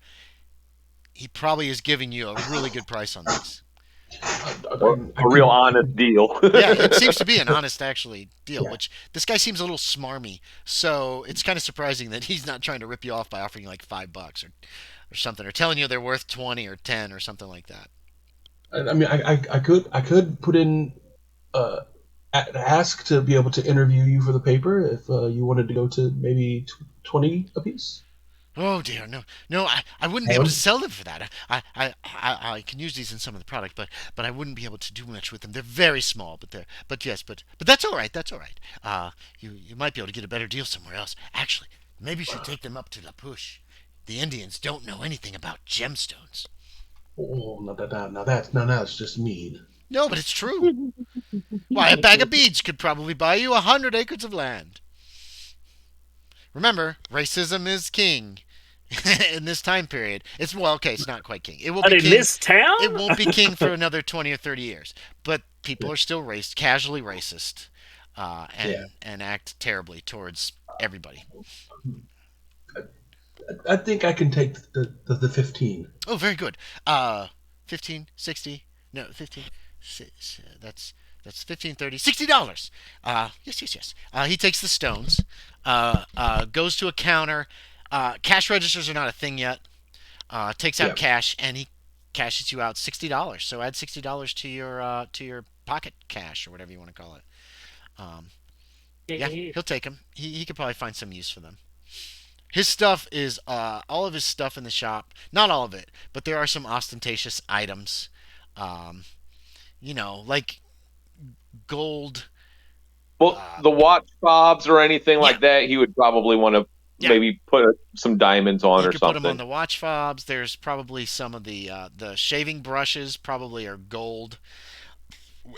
he probably is giving you a really good price on these. Or a real honest deal. Yeah, it seems to be an honest, actually, deal. Yeah. Which this guy seems a little smarmy, so it's kind of surprising that he's not trying to rip you off by offering you like $5 or something, or telling you they're worth 20 or 10 or something like that. I mean, I could put in ask to be able to interview you for the paper if you wanted to go to maybe 20 apiece. Oh dear, no, no, I wouldn't be able to sell them for that. I can use these in some of the product, but I wouldn't be able to do much with them. They're very small, but yes, but that's all right. That's all right. You might be able to get a better deal somewhere else. Actually, maybe you should take them up to La Push. The Indians don't know anything about gemstones. Oh, now that's just mean. No, but it's true. Why, a bag of beads could probably buy you 100 acres of land. Remember, racism is king in this time period. Okay. It's not quite king. It will But be in king. this town? It won't be king for another 20 or 30 years. But people are still casually racist, and Yeah. and act terribly towards everybody. I think I can take the 15. Oh, very good. 15, 60, no, 15, that's 15, 30, $60. Yes, yes, yes. He takes the stones, goes to a counter. Cash registers are not a thing yet. Takes out Yeah. cash, and he cashes you out $60. So add $60 to your pocket cash or whatever you want to call it. Yeah, he'll take them. He could probably find some use for them. His stuff is all of his stuff in the shop. Not all of it, but there are some ostentatious items. Like gold Well, the watch fobs or anything Yeah. like that, he would probably want to Yeah. maybe put some diamonds on You or could put them on something. the watch fobs. There's probably some of the shaving brushes probably are gold,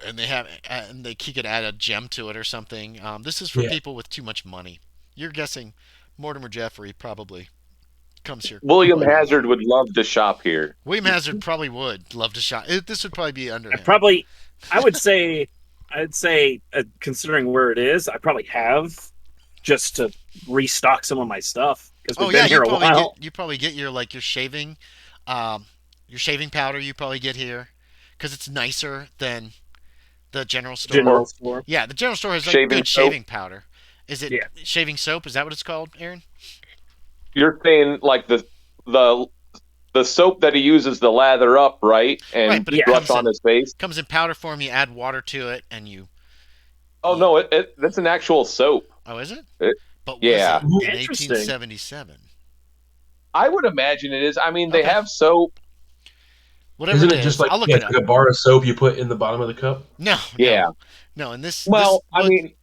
and they could add a gem to it or something. This is for Yeah. people with too much money. You're guessing Mortimer Jeffrey probably comes here William quite often. Hazard would love to shop here. William Hazard probably would love to shop. This would probably be under I him. probably, I would say, considering where it is, I probably have just to restock some of my stuff because we've Oh been yeah, here a while. you probably get um, your shaving powder. You probably get here because it's nicer than the general store. General Or store. Yeah, the general store has like shaving good soap. shaving powder. Is it Yeah. shaving soap? Is that what it's called, Aaron? You're saying like the the soap that he uses to lather up, right, Right, and but it Yeah. brush comes on in his face. powder form. You add water to it, and you. Oh no, that's an actual soap. Oh, is it? It- But was yeah, it in Interesting. 1877? I would imagine it is. I mean, they Okay. have soap. Whatever Isn't it it just is, like, I'll look yeah, it it's up. like a bar of soap you put in the bottom of the cup? No, Yeah. no. And this, Well, I mean,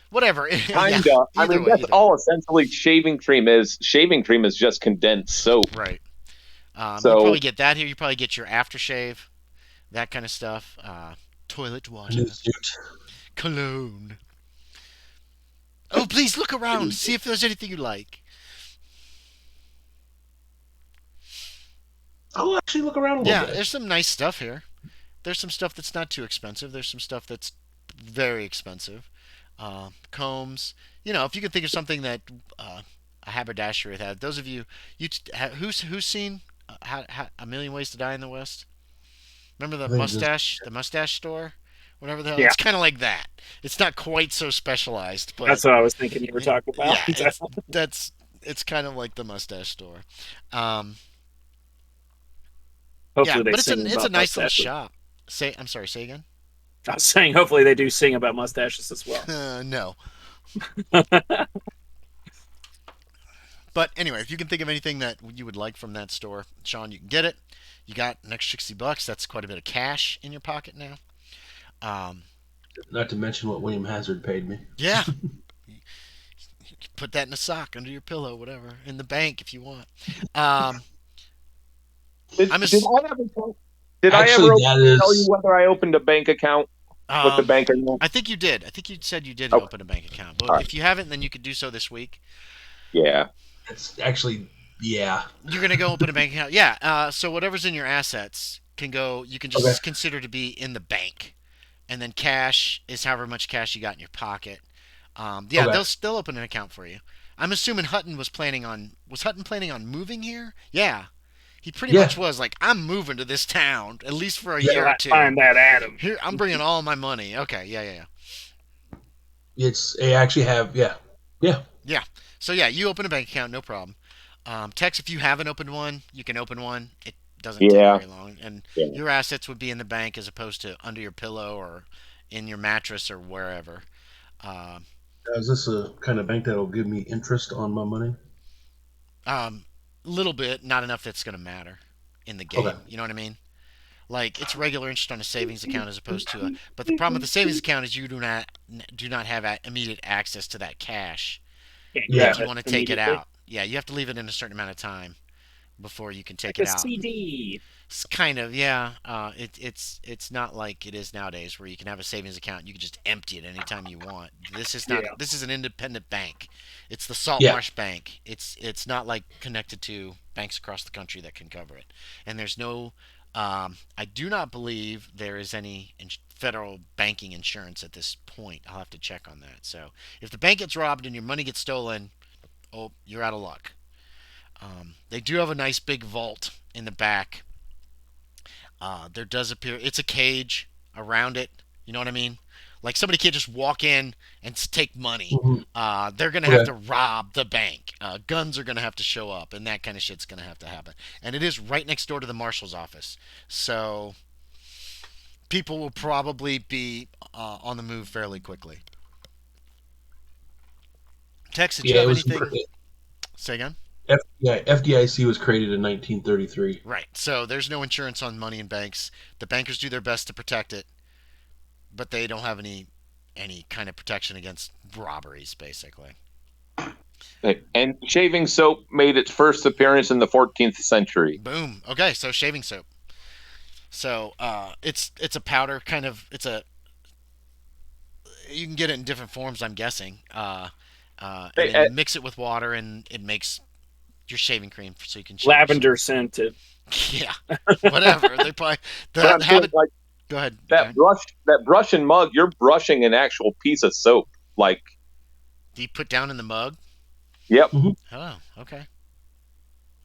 whatever. Yeah, kinda. I either mean, way, that's either. all essentially shaving cream is. Shaving cream is just condensed soap. Right. You So probably get that here. You probably get your aftershave, that kind of stuff. Toilet A water, new suit. cologne. Oh, please look around. See if there's anything you like. I'll actually look around a little Yeah, bit. there's some nice stuff here. There's some stuff that's not too expensive. There's some stuff that's very expensive. Combs. You know, if you could think of something that a haberdasher would have. Those of you, who's seen A Million Ways to Die in the West? Remember I think this- the mustache store, whatever the hell. Yeah. It's kind of like that. It's not quite so specialized, but That's what I was thinking you were talking about. yeah, it's kind of like the mustache store. Um, Hopefully yeah, they but it's sing a about nice little mustaches. shop. I'm sorry. Say again. I was saying hopefully they do sing about mustaches as well. No. But anyway, if you can think of anything that you would like from that store, Sean, you can get it. You got an extra $60. That's quite a bit of cash in your pocket now. Um, Not to mention what William Hazard paid me. yeah. You can put that in a sock under your pillow, whatever, in the bank if you want. Um, did, I'm a, did I ever tell, did I Actually, ever that tell you is. whether I opened a bank account with the bank or not? I think you did. I think you said you did Okay. open a bank account. But All right. if you haven't, then you could do so this week. Yeah. It's actually, yeah. You're gonna go open a bank account. Yeah. So whatever's in your assets can go. You can just Okay. consider to be in the bank, and then cash is however much cash you got in your pocket. Yeah, Okay. they'll still open an account for you. I'm assuming Hutton was Hutton planning on moving here? Yeah. He pretty Yeah. much was like, I'm moving to this town at least for a Yeah, year or I two. find that Adam. Here, I'm bringing all my money. Okay, yeah. They actually have, yeah. So yeah, you open a bank account, no problem. Tex, if you haven't opened one, you can open one. It doesn't take Yeah. very long, and Yeah. your assets would be in the bank as opposed to under your pillow or in your mattress or wherever. Um, Is this a kind of bank that'll give me interest on my money? little bit, not enough that's going to matter in the game. Okay. You know what I mean? Like it's regular interest on a savings account as opposed to a. But the problem with the savings account is you do not have immediate access to that cash Yeah. if you want to take it out. Yeah, you have to leave it in a certain amount of time before you can take Like it a out. CD. It's kind of yeah. It's not like it is nowadays where you can have a savings account. You can just empty it anytime you want. This is not. Yeah. This is an independent bank. It's the Yeah. Saltmarsh Bank. It's not like connected to banks across the country that can cover it. And there's no. I do not believe there is any federal banking insurance at this point. I'll have to check on that. So if the bank gets robbed and your money gets stolen, oh, you're out of luck. They do have a nice big vault in the back. There does appear it's a cage around it. You know what I mean? Like somebody can't just walk in and take money. Mhm. They're gonna have to rob the bank. Guns are gonna have to show up, and that kind of shit's gonna have to happen. And it is right next door to the marshal's office, so people will probably be on the move fairly quickly. Tex, did you Yeah, have it was. anything? Say again. FDIC was created in 1933. Right. So there's no insurance on money in banks. The bankers do their best to protect it, but they don't have any any kind of protection against robberies, basically. And shaving soap made its first appearance in the 14th century. Boom. Okay, so shaving soap. So it's a powder kind of. It's a you can get it in different forms, I'm guessing. And then you mix it with water, and it makes your shaving cream, so you can shave Lavender scented. Yeah, whatever. They probably But I'm the saying, habit. like Go ahead. that brush and mug, you're brushing an actual piece of soap. Like, Do you put down in the mug? yep. Oh, okay.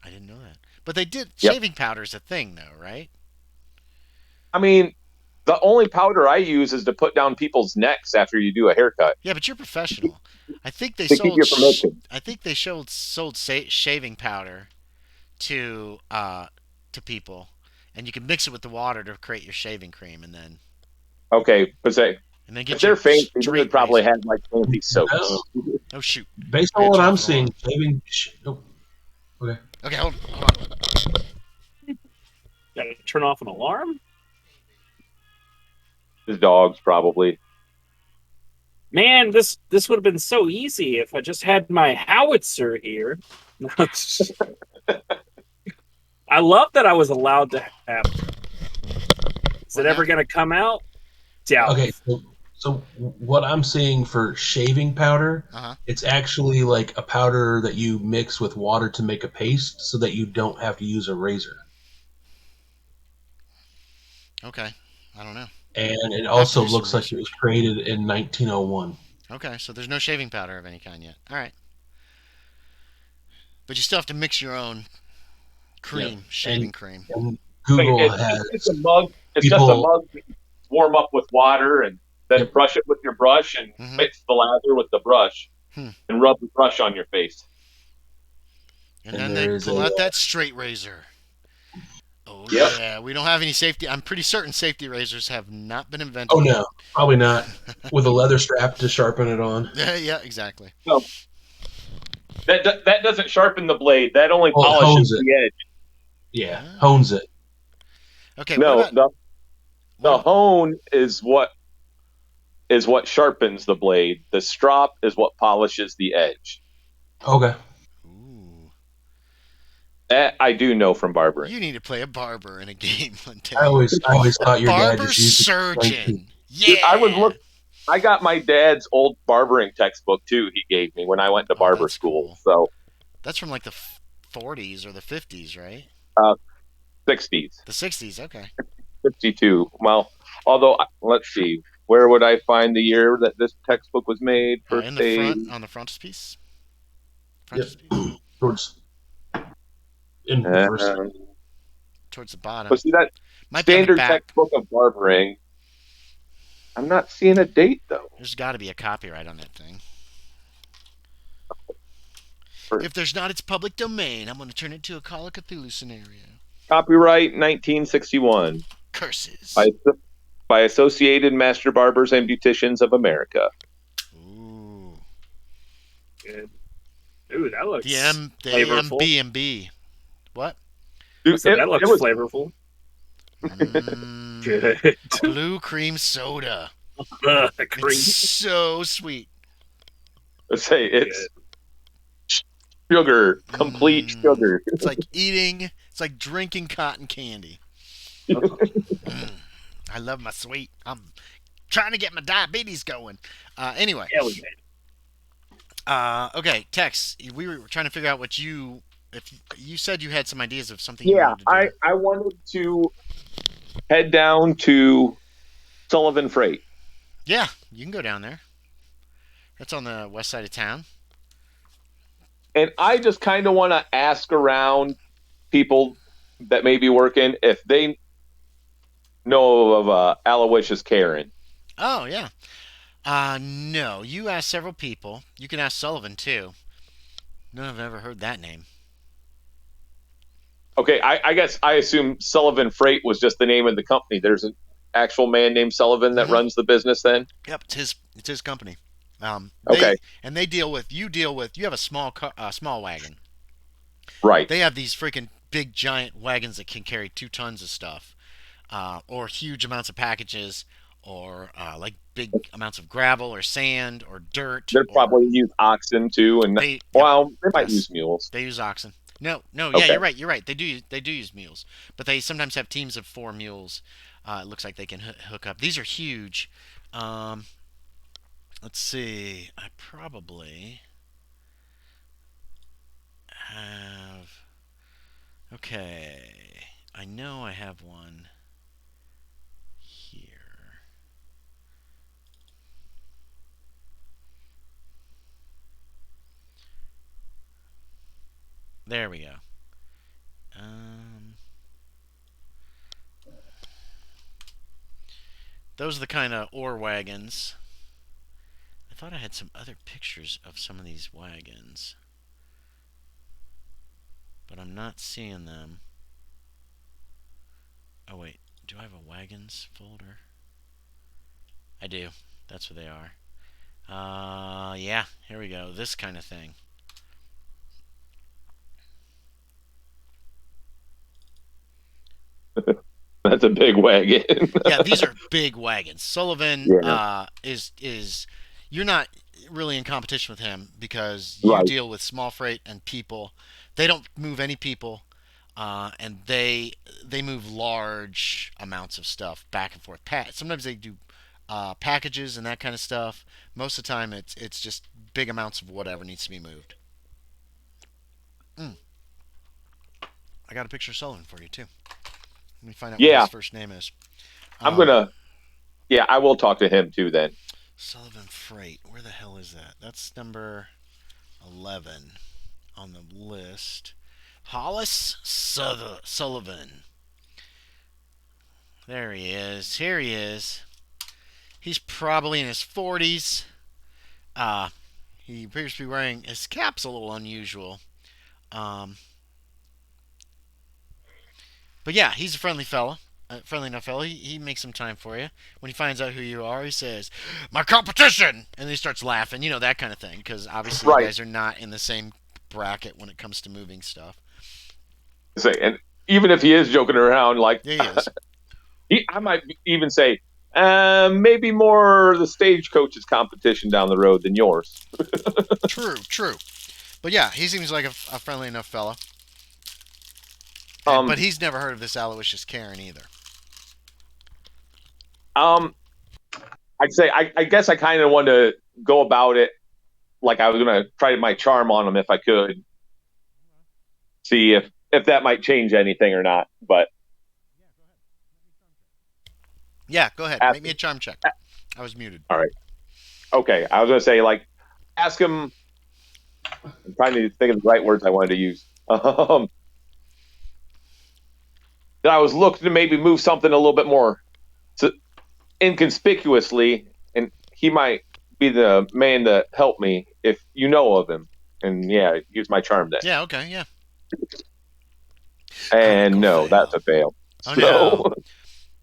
I didn't know that. But they did. Yep. Shaving powder is a thing, though, right? I mean, the only powder I use is to put down people's necks after you do a haircut. Yeah, but you're professional. I think they To keep sold. you from itching. I think they sold shaving powder to people, and you can mix it with the water to create your shaving cream, and then Okay, but say get if they're fancy, they straight would probably razor. have like fancy soaps. Oh shoot! Based I on had what to I'm turn off the seeing, alarm. shaving. Oh, okay. Okay, hold on. Got to turn off an alarm? His dogs probably. Man, this would have been so easy if I just had my howitzer here. I love that I was allowed to have. Is it ever going to come out? Doubt. Okay, so what I'm seeing for shaving powder, it's actually like a powder that you mix with water to make a paste, so that you don't have to use a razor. Okay, I don't know. And it also do some looks like it was created in 1901. Okay, so there's no shaving powder of any kind yet. All right, but you still have to mix your own cream, shaving cream. And Google has It's a mug. It's just a mug that you warm up with water and then brush it with your brush and mix the lather with the brush and rub the brush on your face. And then they pull out that straight razor. Oh Yep. yeah, we don't have any safety. I'm pretty certain safety razors have not been invented. Oh no, probably not. With a leather strap to sharpen it on. Yeah, exactly. No, that doesn't sharpen the blade. That only polishes the edge. Yeah, hones it. Okay. No, the hone is what sharpens the blade. The strop is what polishes the edge. Okay. Ooh. That I do know from barbering. You need to play a barber in a game one day. I always thought your dad barber just used surgeon. Yeah. I got my dad's old barbering textbook too. He gave me when I went to barber school. Cool. So that's from like the 40s or the 50s, right? 60s. The 60s. Okay. 52. Well, although let's see, where would I find the year that this textbook was made? In the front, on the frontispiece. Towards towards the bottom. But see that standard textbook of barbering. I'm not seeing a date though. There's got to be a copyright on that thing. If there's not, it's public domain. I'm going to turn it into a Call of Cthulhu scenario. Copyright 1961. Curses. By Associated Master Barbers and Beauticians of America. Ooh. Good. Ooh, that looks the flavorful. MBMB. What? Dude, that looks flavorful. Good. Blue cream soda. It's so sweet. Let's say it's sugar, complete sugar. It's like drinking cotton candy. I love my sweet. I'm trying to get my diabetes going. Anyway. Okay, Tex, we were trying to figure out if you said you had some ideas of something. Yeah, you wanted to do. I wanted to head down to Sullivan Freight. Yeah, you can go down there. That's on the west side of town. And I just kind of want to ask around people that may be working if they know of Aloysius Karen. Oh, yeah. No, you asked several people. You can ask Sullivan, too. None have ever heard that name. Okay, I guess I assume Sullivan Freight was just the name of the company. There's an actual man named Sullivan that runs the business then? Yep, it's his company. Okay. And you have a small wagon. Right. They have these freaking big giant wagons that can carry 2 tons of stuff, or huge amounts of packages, or like big amounts of gravel or sand or dirt. They'll Or probably use oxen too, and yep, they might yes, use mules. they use oxen. No, no, yeah, Okay. you're right. You're right. They do use mules, but they sometimes have teams of 4 mules. It looks like they can hook up. These are huge. Um, let's see. I probably have. Okay, I know I have one here. There we go. Um, those are the kind of ore wagons. I thought I had some other pictures of some of these wagons, but I'm not seeing them. Oh wait, do I have a wagons folder? I do. That's what they are. Yeah, here we go. This kind of thing. That's a big wagon. Yeah, these are big wagons. Sullivan Yeah. is you're not really in competition with him because you Right. deal with small freight and people. They don't move any people, and they move large amounts of stuff back and forth. Sometimes they do packages and that kind of stuff. Most of the time, it's just big amounts of whatever needs to be moved. Mm, I got a picture of Sullivan for you too. Let me find out what his Yeah. first name is. I'm Um, gonna. Yeah, I will talk to him too then. Sullivan Freight. Where the hell is that? That's number 11 on the list. Hollis Sullivan. There he is. Here he is. He's probably in his 40s. Uh, he appears to be wearing his cap's a little unusual. Um, but yeah, he's a friendly fella. Friendly enough fella. He makes some time for you. When he finds out who you are, he says, "My competition!" And then he starts laughing. You know, that kind of thing. Because obviously you Right. guys are not in the same bracket when it comes to moving stuff. Say, and even if he is joking around, like Yeah, he is. I might even say, maybe more the stagecoach's competition down the road than yours. True, true. But yeah, he seems like a friendly enough fella. But Um, he's never heard of this Aloysius Karen either. um, I'd say I guess I kind of want to go about it like I was gonna try my charm on him if I could, see if that might change anything or not. But Yeah, go ahead. ask, Make me a charm check. I was muted. all right, okay. I was gonna say like ask him. I'm trying to think of the right words I wanted to use. That I was looking to maybe move something a little bit more inconspicuously, and he might be the man to help me if you know of him. And yeah, use my charm then. Yeah, okay, yeah. And Critical no, that's fail. a fail. Oh, So no.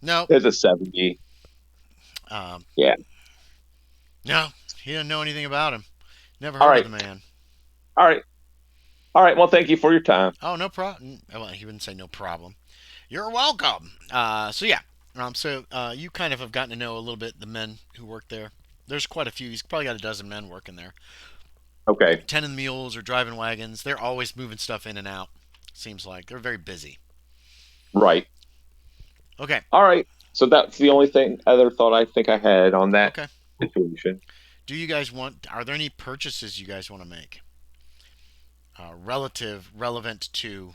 No. there's a 70. Um, Yeah. no, he didn't know anything about him. Never All heard of right. the man. All right. All right. Well, thank you for your time. Oh, no problem. Well, he wouldn't say no problem. You're welcome. So yeah. You kind of have gotten to know a little bit the men who work there. There's quite a few. He's probably got a dozen men working there. Okay. 10 of the mules are driving wagons. They're always moving stuff in and out. Seems like they're very busy. Right. Okay. All right. So that's the only other thought I think I had on that Okay. situation. Do you guys want? Are there any purchases you guys want to make? Relevant to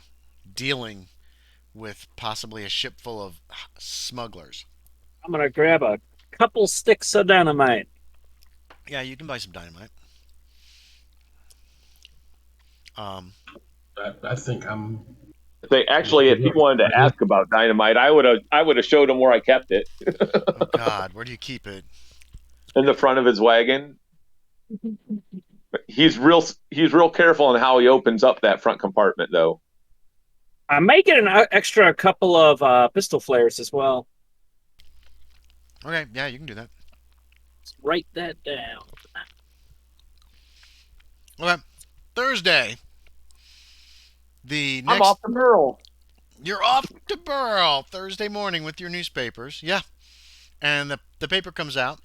dealing with possibly a ship full of smugglers. I'm gonna grab a couple sticks of dynamite. Yeah, you can buy some dynamite. I think I'm. They actually, if he wanted to ask about dynamite, I would have showed him where I kept it Oh God, where do you keep it? in the front of his wagon. He's real careful on how he opens up that front compartment, though. I'm making an extra couple of pistol flares as well. Okay, yeah, you can do that. Let's write that down. Okay, Thursday. The I'm next. off to Merle. You're off to Burl Thursday morning with your newspapers. Yeah. And the paper comes out.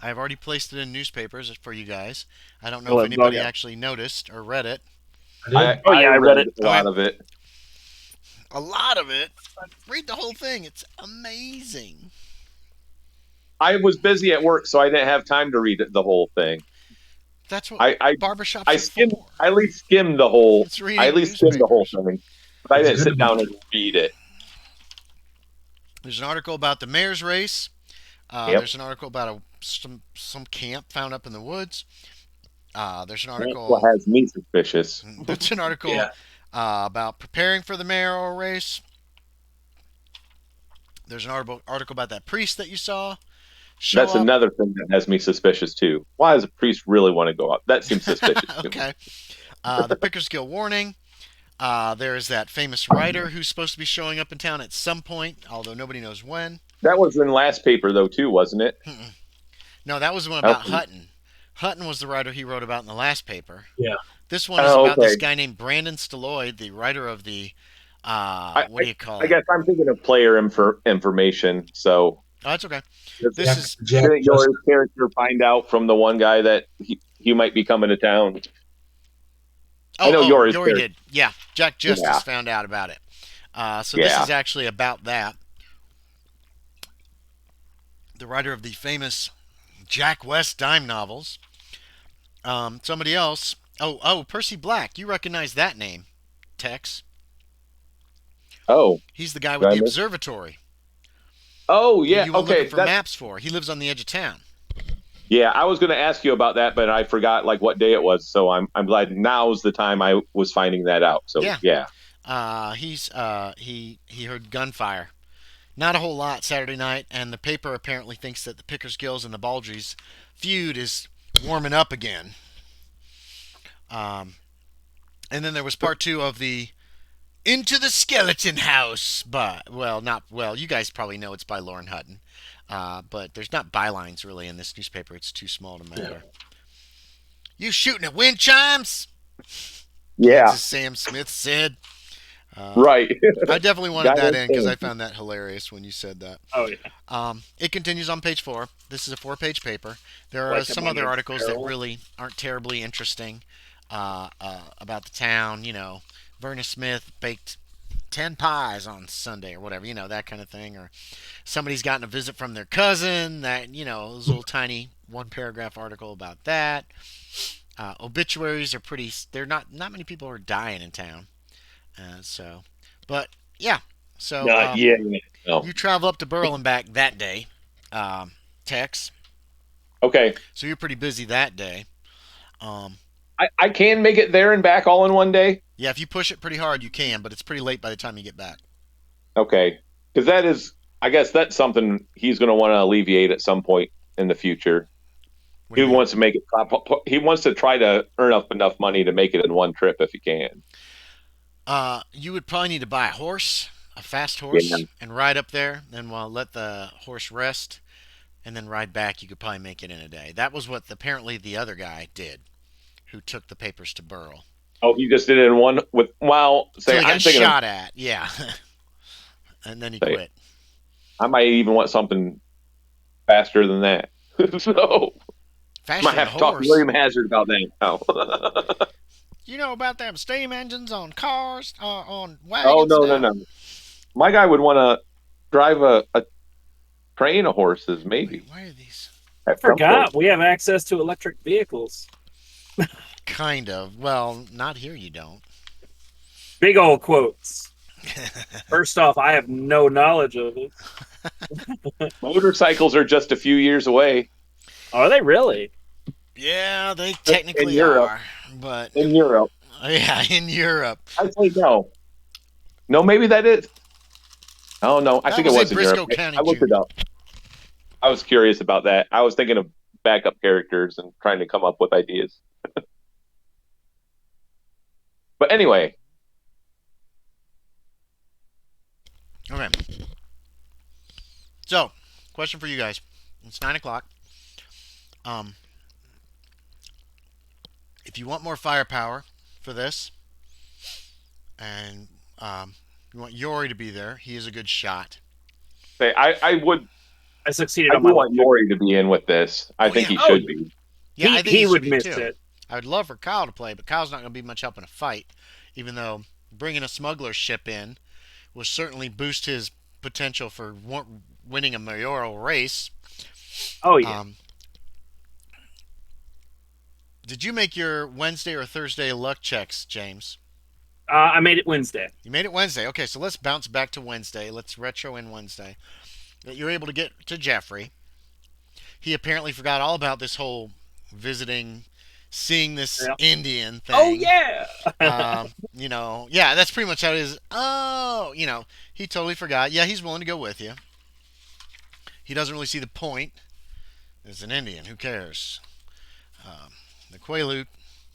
I've already placed it in newspapers for you guys. I don't know Oh, if oh, anybody yeah. actually noticed or read it. I I did. Oh, I yeah, I read read it. a Okay, lot of it. a lot of it. Read the whole thing. It's amazing. I was busy at work, so I didn't have time to read the whole thing. That's what I barbershops I are skimmed. for. I at least skimmed the whole. It's I at reading least skimmed the whole newspapers. thing, but I It's didn't good to sit be. down and read it. There's an article about the mayor's race. Yep, There's an article about some camp found up in the woods. There's an that's what article. has me suspicious. There's an article Yeah. about preparing for the mayoral race. There's an article about that priest that you saw show That's up. another thing that has me suspicious too. Why does a priest really want to go up? That seems suspicious to me. Okay. The Pickersgill warning. There is that famous writer who's supposed to be showing up in town at some point, although nobody knows when. That was in last paper though too, wasn't it? No, that was the one about Okay. Hutton. Hutton was the writer he wrote about in the last paper. Yeah. This one is Oh, about this okay. guy named Brandon Staloid, the writer of the I, what do I you call I it? guess I'm thinking of player information. So Oh, that's okay. didn't This Jack, is Jack just. your character find out from the one guy that he might be coming to town? I know oh, yours Yori character. did. Yeah, Jack Yeah, Justice found out about it. So this yeah. is actually about that. The writer of the famous Jack West dime novels. Somebody else. Oh, Percy Black. You recognize that name, Tex? Oh, He's the guy did with I the miss? observatory Oh, that yeah. you went looking Okay, for that's maps for. He lives on the edge of town. yeah. I was going to ask you about that, but I forgot like what day it was. So I'm glad now's the time I was finding that out. So Yeah. yeah. He heard gunfire. Not a whole lot Saturday night, and the paper apparently thinks that the Pickersgills and the Baldrys feud is warming up again. Um, and then there was part two of the Into the Skeleton House, but not well. You guys probably know it's by Loren Hutton, but there's not bylines really in this newspaper. It's too small to Yeah. matter. You shooting at wind chimes? Yeah. Kansas Sam Smith said. Uh, Right. I definitely wanted Guy that was in because I saying. found that hilarious when you said that. Oh, yeah. It continues on page 4. This is a 4-page paper. There are Like some among other its articles that peril. really aren't terribly interesting about the town. Verna Smith baked 10 pies on Sunday or whatever, that kind of thing. Or somebody's gotten a visit from their cousin. This little tiny one paragraph article about that. Obituaries are pretty. They're not many people are dying in town. But yeah. So Not yet. No. you travel up to Burl and back that day, Tex. Okay. So you're pretty busy that day. Um, I can make it there and back all in one day. yeah, if you push it pretty hard, you can, but it's pretty late by the time you get back. Okay. Because that is, I guess that's something he's going to want to alleviate at some point in the future. What do He you mean? wants to make it. He wants to try to earn up enough money to make it in one trip if he can. You would probably need to buy a horse, a fast Yeah. horse, and ride up there. Then while let the horse rest, and then ride back. You could probably make it in a day. That was what apparently the other guy did, who took the papers to Burl. Oh, he just did it in one with. Well, So say he I'm got thinking of. shot at, yeah, and then he Say, quit. I might even want something faster than that. So Faster might than a have to talk to horse. William Hazard about that now. You know about them steam engines on cars, on Oh wagons no, no, now? no! My guy would want to drive a train of horses, Wait, maybe. why are these? I At some forgot point. we have access to electric vehicles. Kind of. Well, not here. You don't. Big old quotes. First off, I have no knowledge of it. Motorcycles are just a few years away Are they really? Yeah, they in technically Europe. are, but In Europe, yeah, in Europe. I say no. No, maybe that is. Oh no, I That think it was in was in Europe. Briscoe County, I looked it Junior. up. I was curious about that. I was thinking of backup characters and trying to come up with ideas. But anyway, Okay. So, question for you guys. It's 9 o'clock. Um, if you want more firepower for this, and you want Yori to be there, he is a good shot. say I would I succeeded I on do my want luck check. Yori to be in with this. I Oh, think yeah. he Oh, should yeah. be. Yeah, I think He he should would be miss too. it. I would love for Kyle to play, but Kyle's not going to be much help in a fight, even though bringing a smuggler ship in will certainly boost his potential for winning a mayoral race. Oh yeah. Um, did you make your Wednesday or Thursday luck checks, James? I made it Wednesday. You made it Wednesday. Okay, so let's bounce back to Wednesday. Let's retro in Wednesday. That you're able to get to Jeffrey. He apparently forgot all about this whole visiting, seeing this Yeah. Indian Oh thing. yeah. Yeah, that's pretty much how it is. Oh, he totally forgot. Yeah, he's willing to go with you. He doesn't really see the point. It's an Indian. Who cares? The Quaalude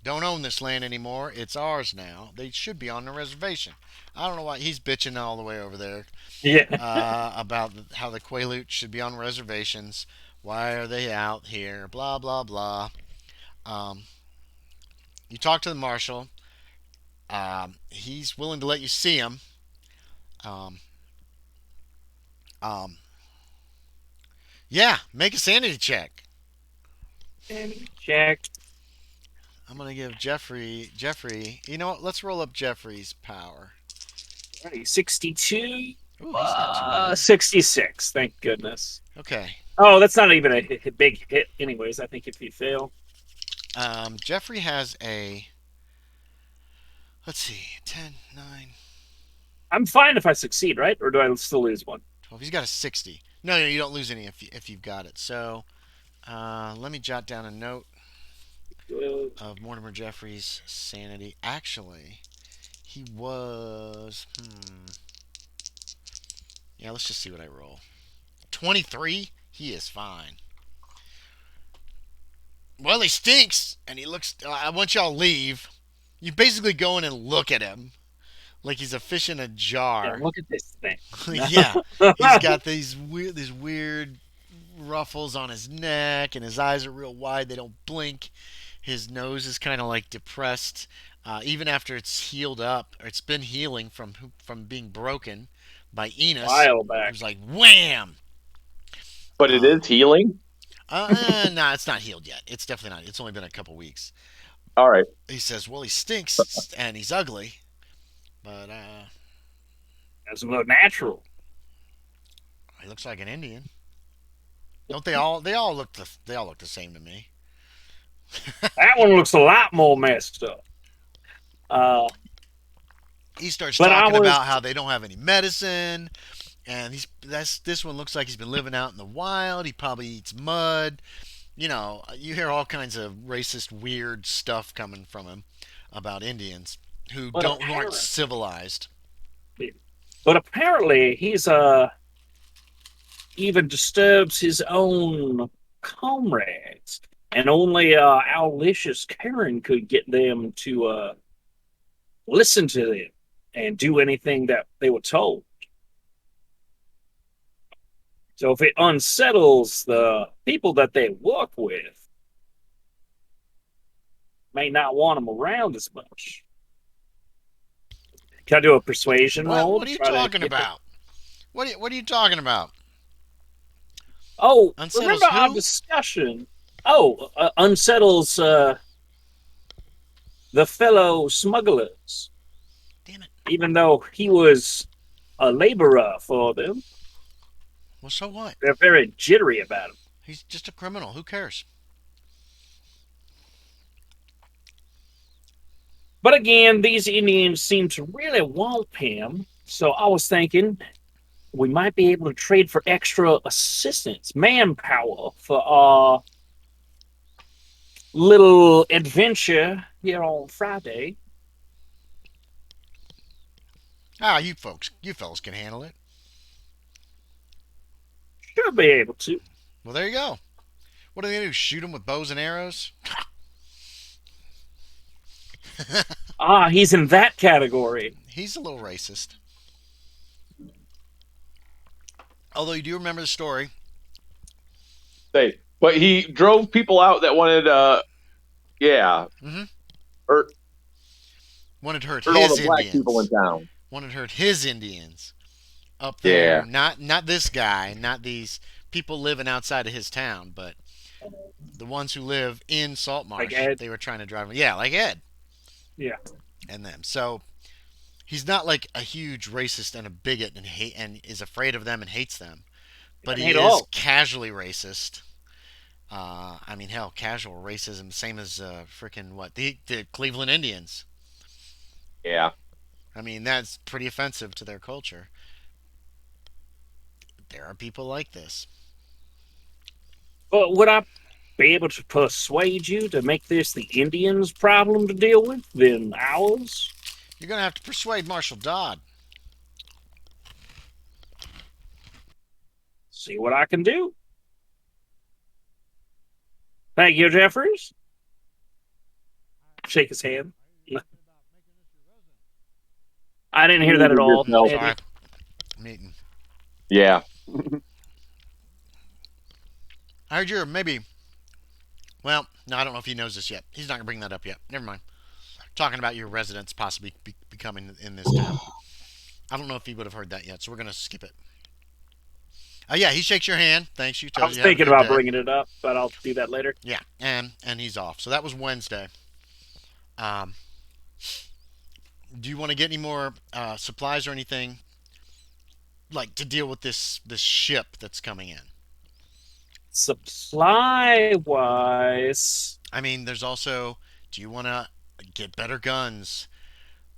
don't own this land anymore. It's ours now. They should be on the reservation. I don't know why he's bitching all the way over there Yeah. about how the Quaalude should be on reservations. Why are they out here? Blah blah blah. Um, you talk to the marshal. He's willing to let you see him. Um, um, yeah, make a sanity check. Check. I'm gonna give Jeffrey. You know what? Let's roll up Jeffrey's power. 62. Ooh, he's not too bad. 66. Thank goodness. Okay. Oh, that's not even a big hit, anyways. I think if you fail. Jeffrey has a. Let's see, 10, 9, I'm fine if I succeed, right? Or do I still lose one? 12. He's got a 60. No, you don't lose any if you've got it. So, let me jot down a note of Mortimer Jeffrey's sanity. Actually, he was. Yeah, let's just see what I roll. 23. He is fine. Well, he stinks, and he looks. I want y'all to leave. You basically go in and look at him like he's a fish in a Yeah, jar. look at this thing. Yeah, he's got these weird ruffles on his neck, and his eyes are real wide. They don't blink. His nose is kind of like depressed, even after it's healed up, or it's been healing from being broken by Enos. While back. It was like wham. But it is healing. No, it's not healed yet. It's definitely not. It's only been a couple weeks. All right. He says, "Well, he stinks and he's ugly, but That's look natural. he looks like an Indian." Don't they all? They all look the same to me. That one looks a lot more messed up. He starts But talking I was- about how they don't have any medicine, and this one looks like he's been living out in the wild. He probably eats mud. You hear all kinds of racist, weird stuff coming from him about Indians who But aren't apparently- civilized. But apparently he's even disturbs his own comrades. And only Owlicious Karen could get them to listen to them and do anything that they were told. So if it unsettles the people that they work with, may not want them around as much. Can I do a persuasion roll? What are you Try to talking get about? What are you talking about? Oh, Unsettles remember our who? discussion? Unsettles the fellow smugglers. Damn it. Even though he was a laborer for them, Well, so what? they're very jittery about him. He's just a criminal. Who cares? But again, these Indians seem to really want him. So I was thinking we might be able to trade for extra assistance, manpower for our little adventure here on Friday. You fellas can handle it. Should be able to. Well, there you go. What are they gonna do? Shoot him with bows and arrows? He's in that category. He's a little racist. Although you do remember the story. But he drove people out that wanted, Mhm. hurt Wanted to hurt all his the black people in Indians. town. Wanted to hurt his Indians up there. Yeah. Not this guy. Not these people living outside of his town, but the ones who live in Like Saltmarsh, Ed? they were trying to drive him. Yeah, like Ed Yeah. and them. So he's not like a huge racist and a bigot and is afraid of them and hates them, but I he hate is all. casually racist. I mean, hell, casual racism, same as freaking what the Cleveland Indians. Yeah. I mean, that's pretty offensive to their culture. There are people like this. But would I be able to persuade you to make this the Indians' problem to deal with than ours? You're gonna have to persuade Marshal Dodd. See what I can do. Thank you, Jeffries. Shake his hand. I didn't hear that at all. No. Eddie. Sorry, meeting. Yeah. I heard you're maybe. Well, no, I don't know if he knows this yet. He's not gonna bring that up yet. Never mind. Talking about your residents possibly becoming in this town. I don't know if he would have heard that yet, so we're gonna skip it. Yeah, he shakes your hand. Thanks. You I tells was you have a thinking good about day. bringing it up, but I'll do that later. Yeah, and he's off. So that was Wednesday. Um, do you want to get any more supplies or anything, like to deal with this ship that's coming in? Supply wise, I mean, there's also. Do you want to get better guns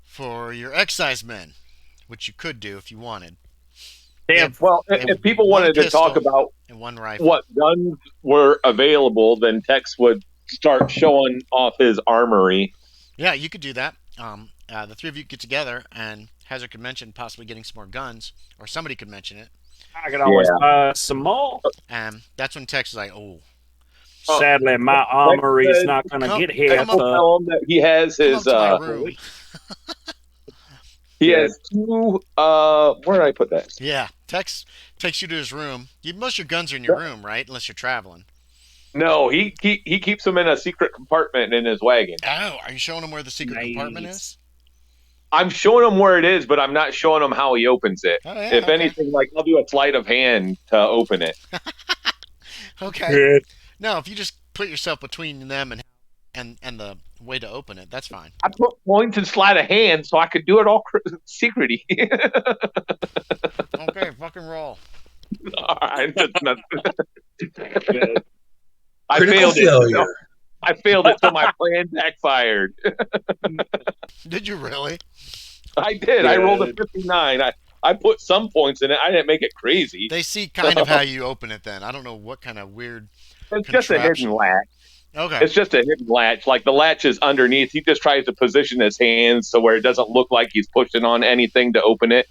for your excise men, which you could do if you wanted, damn. Well, They have if people one wanted to talk pistol. about and one rifle? what guns were available, then Tex would start showing off his armory. Yeah, you could do that. The three of you could get together, and Hazard could mention possibly getting some more guns, or somebody could mention it. I could always buy some more. And that's when Tex is like, "Oh, Sadly, my armory's not going to Come- get here. come up- but Tell him that he has come his up to my room." he has two where did I put that? Yeah, Tex takes you to his room. Most of your guns are in your room, right? Unless you're traveling. No, he keeps them in a secret compartment in his wagon. Oh, are you showing him where the secret compartment is? I'm showing him where it is, but I'm not showing him how he opens it. Oh, yeah, If okay. anything, like I'll do a sleight of hand to open it. Okay. Good. No, if you just put yourself between them and the way to open it, that's fine. I put points and sleight of hand so I could do it all secrety. Okay, fucking roll. All right, that's not- Good. I Critical failed it. failure. I failed it, so my plan backfired. Did you really? I did. I rolled a Good. 59. I put some points in it. I didn't make it crazy. They see kind of how you open it then. I don't know what kind of weird. It's just a contraption. hidden latch. Okay. It's just a hidden latch. Like the latch is underneath. He just tries to position his hands so where it doesn't look like he's pushing on anything to open it.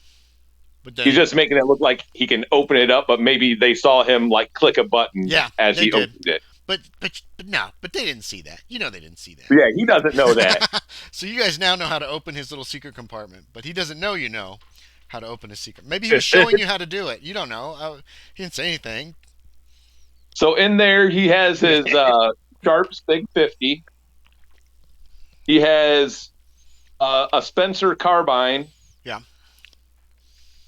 But then, He's just making it look like he can open it up, but maybe they saw him like click a button Yeah, as they he did. opened it. but no, but they didn't see that. You know they didn't see that. Yeah, he doesn't know that. So you guys now know how to open his little secret compartment, but he doesn't know you know how to open his secret. Maybe he was showing you how to do it. You don't know. He didn't say anything. So in there, he has his Sharp Sig 50. He has a Spencer carbine. Yeah.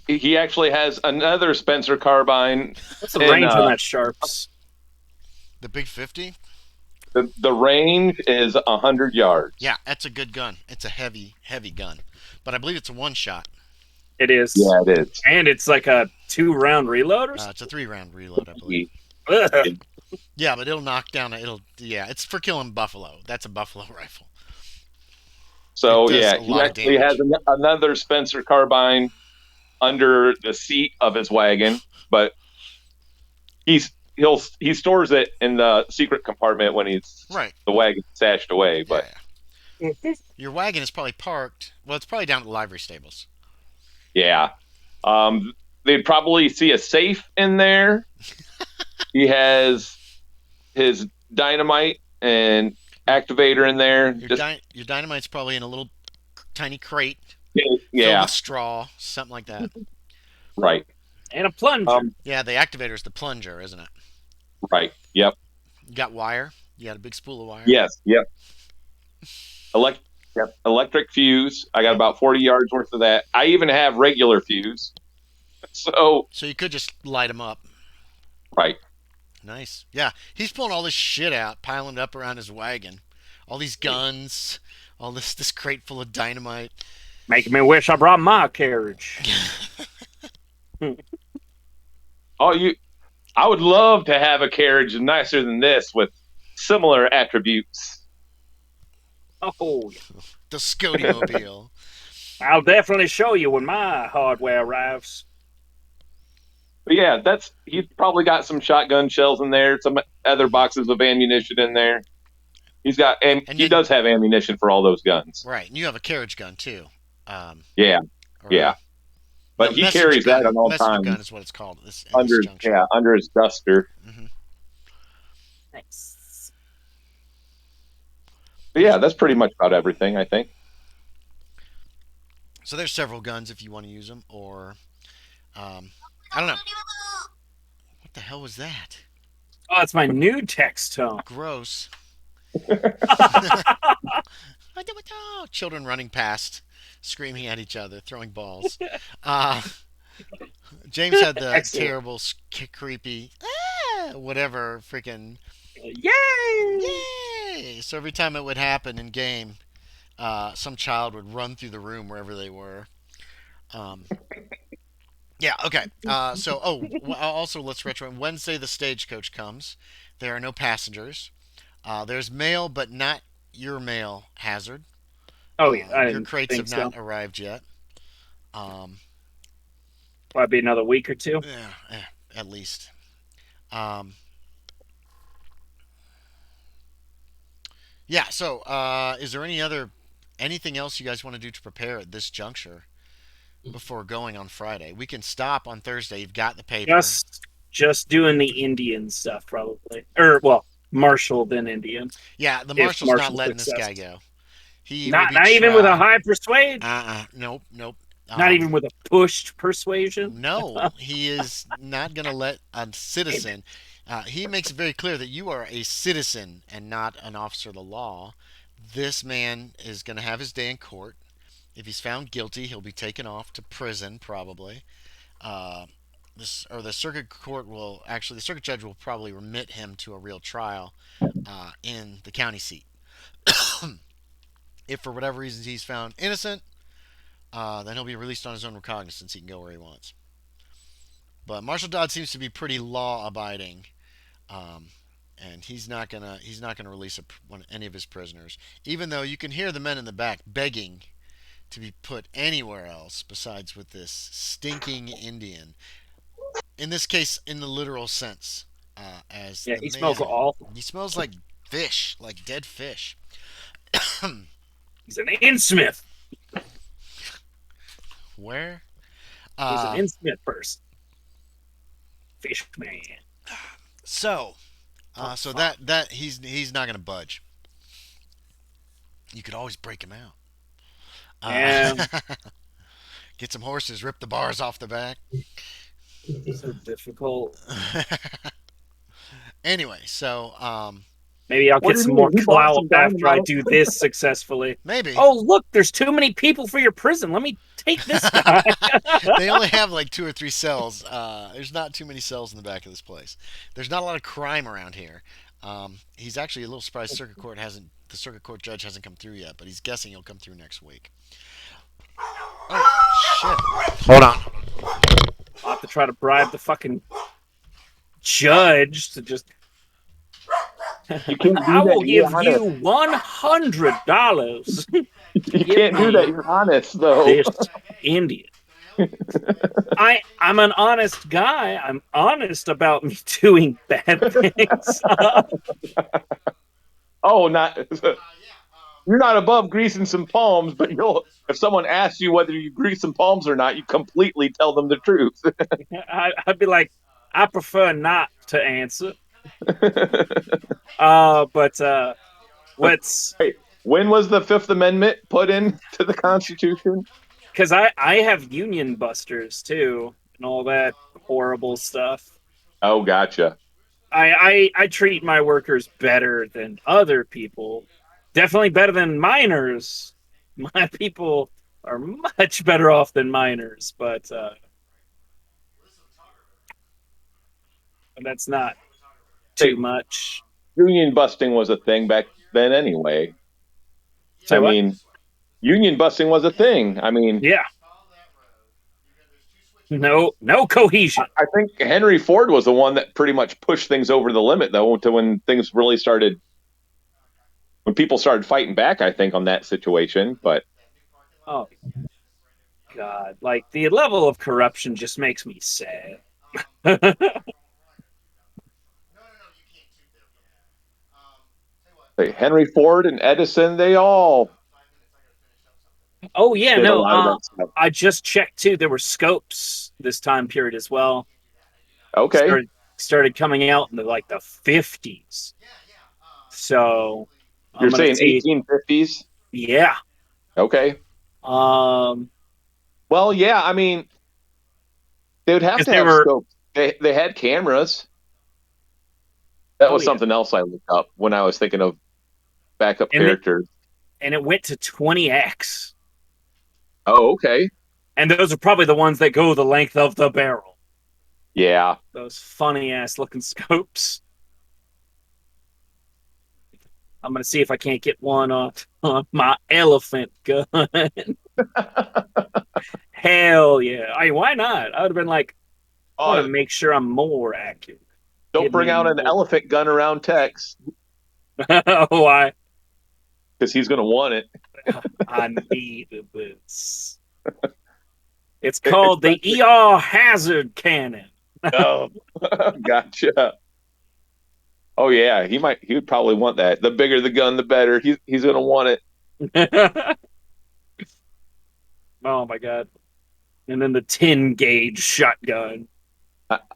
He actually has another Spencer carbine. What's the And, range on that Sharps? The big 50. The range is 100 yards. Yeah, that's a good gun. It's a heavy gun, but I believe it's a one shot. It is. Yeah, it is. And it's like a 2-round reload or It's a 3-round reload, I believe. something? Yeah, but it'll knock down. It's for killing buffalo. That's a buffalo rifle. So It does yeah, a he lot of actually has damage. another Spencer carbine under the seat of his wagon, but he stores it in the secret compartment when he's Right. the wagon stashed away. But Yeah. Your wagon is probably parked. Well, it's probably down at the livery stables. yeah, they'd probably see a safe in there. He has his dynamite and activator in there. Your dynamite's probably in a little tiny crate filled Yeah, with straw, something like that. right. And a plunger. Yeah, the activator's the plunger, isn't it? Right. Yep. You got wire. You got a big spool of wire. Yes. Yep. Electric fuse. I got about 40 yards worth of that. I even have regular fuse. So So you could just light them up. Right. Nice. Yeah, he's pulling all this shit out, piling it up around his wagon. All these guns, all this crate full of dynamite. Making me wish I brought my carriage. Oh, I would love to have a carriage nicer than this with similar attributes. Oh, The Scotty Mobile. I'll definitely show you when my hardware arrives. But yeah, he's probably got some shotgun shells in there, some other boxes of ammunition in there. He's got, and he does have ammunition for all those guns. Right, and you have a carriage gun too. Yeah. But he carries that at all times. Gun is what it's called. Under his duster. Mm-hmm. Nice. But yeah, that's pretty much about everything, I think. So there's several guns if you want to use them, or I don't know. What the hell was that? Oh, it's my new text tone. Gross. Children running past, screaming at each other, throwing balls. James had the terrible, creepy, whatever, freaking, yay! So every time it would happen in game, some child would run through the room wherever they were. Yeah, okay. Also, let's retro. Wednesday, the stagecoach comes. There are no passengers. There's mail, but not your mail hazard. Oh, yeah. Your crates have not arrived yet. Probably be another week or two. Yeah, at least. Yeah, so is there anything else you guys want to do to prepare at this juncture before going on Friday? We can stop on Thursday. You've got the paper. Just doing the Indian stuff, probably. Or, well, Marshall, then Indian. Yeah, the Marshall's not letting this guy go. Not even with a high persuade? Nope. Not even with a pushed persuasion? No, he is not going to let a citizen. He makes it very clear that you are a citizen and not an officer of the law. This man is going to have his day in court. If he's found guilty, he'll be taken off to prison, probably. The circuit judge will probably remit him to a real trial in the county seat. If for whatever reason he's found innocent, then he'll be released on his own recognizance. He can go where he wants. But Marshall Dodd seems to be pretty law-abiding, and he's not gonna release any of his prisoners. Even though you can hear the men in the back begging to be put anywhere else besides with this stinking Indian. In this case, in the literal sense, he smells awful. He smells like fish, like dead fish. He's an Innsmouth. Where? He's an Innsmouth person. Fish man. So that he's not going to budge. You could always break him out. Get some horses, rip the bars off the back. So difficult. Anyway, so maybe I'll get some more clout after I do this successfully. Maybe. Oh, look, there's too many people for your prison. Let me take this guy. They only have like 2 or 3 cells. There's not too many cells in the back of this place. There's not a lot of crime around here. He's actually a little surprised the circuit court judge hasn't come through yet, but he's guessing he'll come through next week. Oh, shit. Hold on. I'll have to try to bribe the fucking judge to just... I will give you $100. You can't do that. You're honest, though. This Indian. I'm an honest guy. I'm honest about me doing bad things. You're not above greasing some palms, but if someone asks you whether you grease some palms or not, you completely tell them the truth. I'd be like, I prefer not to answer. But when was the Fifth Amendment put into the Constitution? Because I have union busters too and all that horrible stuff. Oh, gotcha. I treat my workers better than other people. Definitely better than miners. My people are much better off than miners, but That's not Hey, too much. union busting was a thing back then anyway. Say I what? mean, union busting was a thing. I mean, Yeah. No cohesion. I think Henry Ford was the one that pretty much pushed things over the limit, though, to when things really started, when people started fighting back, I think, on that situation. But Oh God, like the level of corruption just makes me sad. hey, Henry Ford and Edison, they all Oh yeah, did a no. lot of that stuff. I just checked too. There were scopes this time period as well. Okay. Started coming out in the 50s. So I'm You're gonna saying see. 1850s? Yeah. Okay. Um, Well, yeah, I mean, they would have because to they have were. scopes. They had cameras. That Oh was yeah, something else I looked up when I was thinking of backup and it, characters. and it went to 20x, Oh, okay. and those are probably the ones that go the length of the barrel. Yeah. Those funny ass looking scopes. I'm gonna see if I can't get one on my elephant gun. Hell yeah! I mean, why not? I would have been like, I want to Oh, make sure I'm more accurate. don't Getting bring out in an elephant gun around Tex why? because he's going to want it. I need this. It's called the ER hazard cannon. Oh, gotcha. Oh yeah, he would probably want that. The bigger the gun, the better. He's going to want it. Oh my god! And then the 10 gauge shotgun.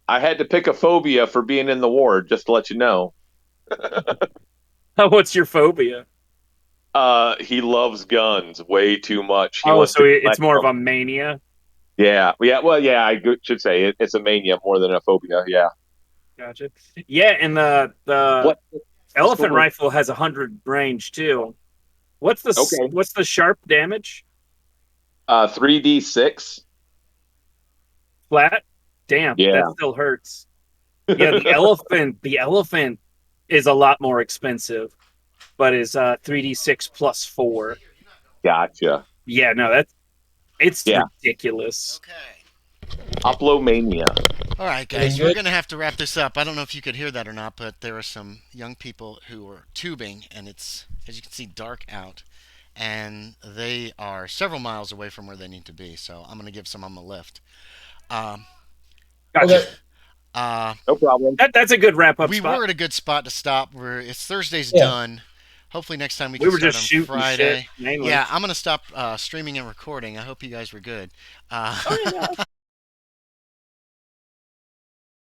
I had to pick a phobia for being in the war, just to let you know. What's your phobia? He loves guns way too much. He Oh, wants so to it's collect more of them. a mania. Yeah, yeah. Well, yeah. Should say it's a mania more than a phobia. Yeah. Gotcha. Yeah, and the What? elephant rifle has 100 range too. Okay. What's the sharp damage? 3d6. Flat? Damn, that Yeah. still hurts. Yeah, the elephant is a lot more expensive, but is 3d6 plus 4. Gotcha. Yeah, no, it's Yeah. ridiculous. Okay. Oplomania. All right, Getting guys, we're good? going to have to wrap this up. I don't know if you could hear that or not, but there are some young people who are tubing, and it's, as you can see, dark out. And they are several miles away from where they need to be, so I'm going to give some of them a lift. Um, Gotcha. Okay. No problem. That's a good wrap up we spot. were at a good spot to stop. It's Thursday's Yeah. done. Hopefully next time we We can were start just on shooting shit Friday. mainly. Yeah, I'm going to stop streaming and recording. I hope you guys were good. Oh yeah,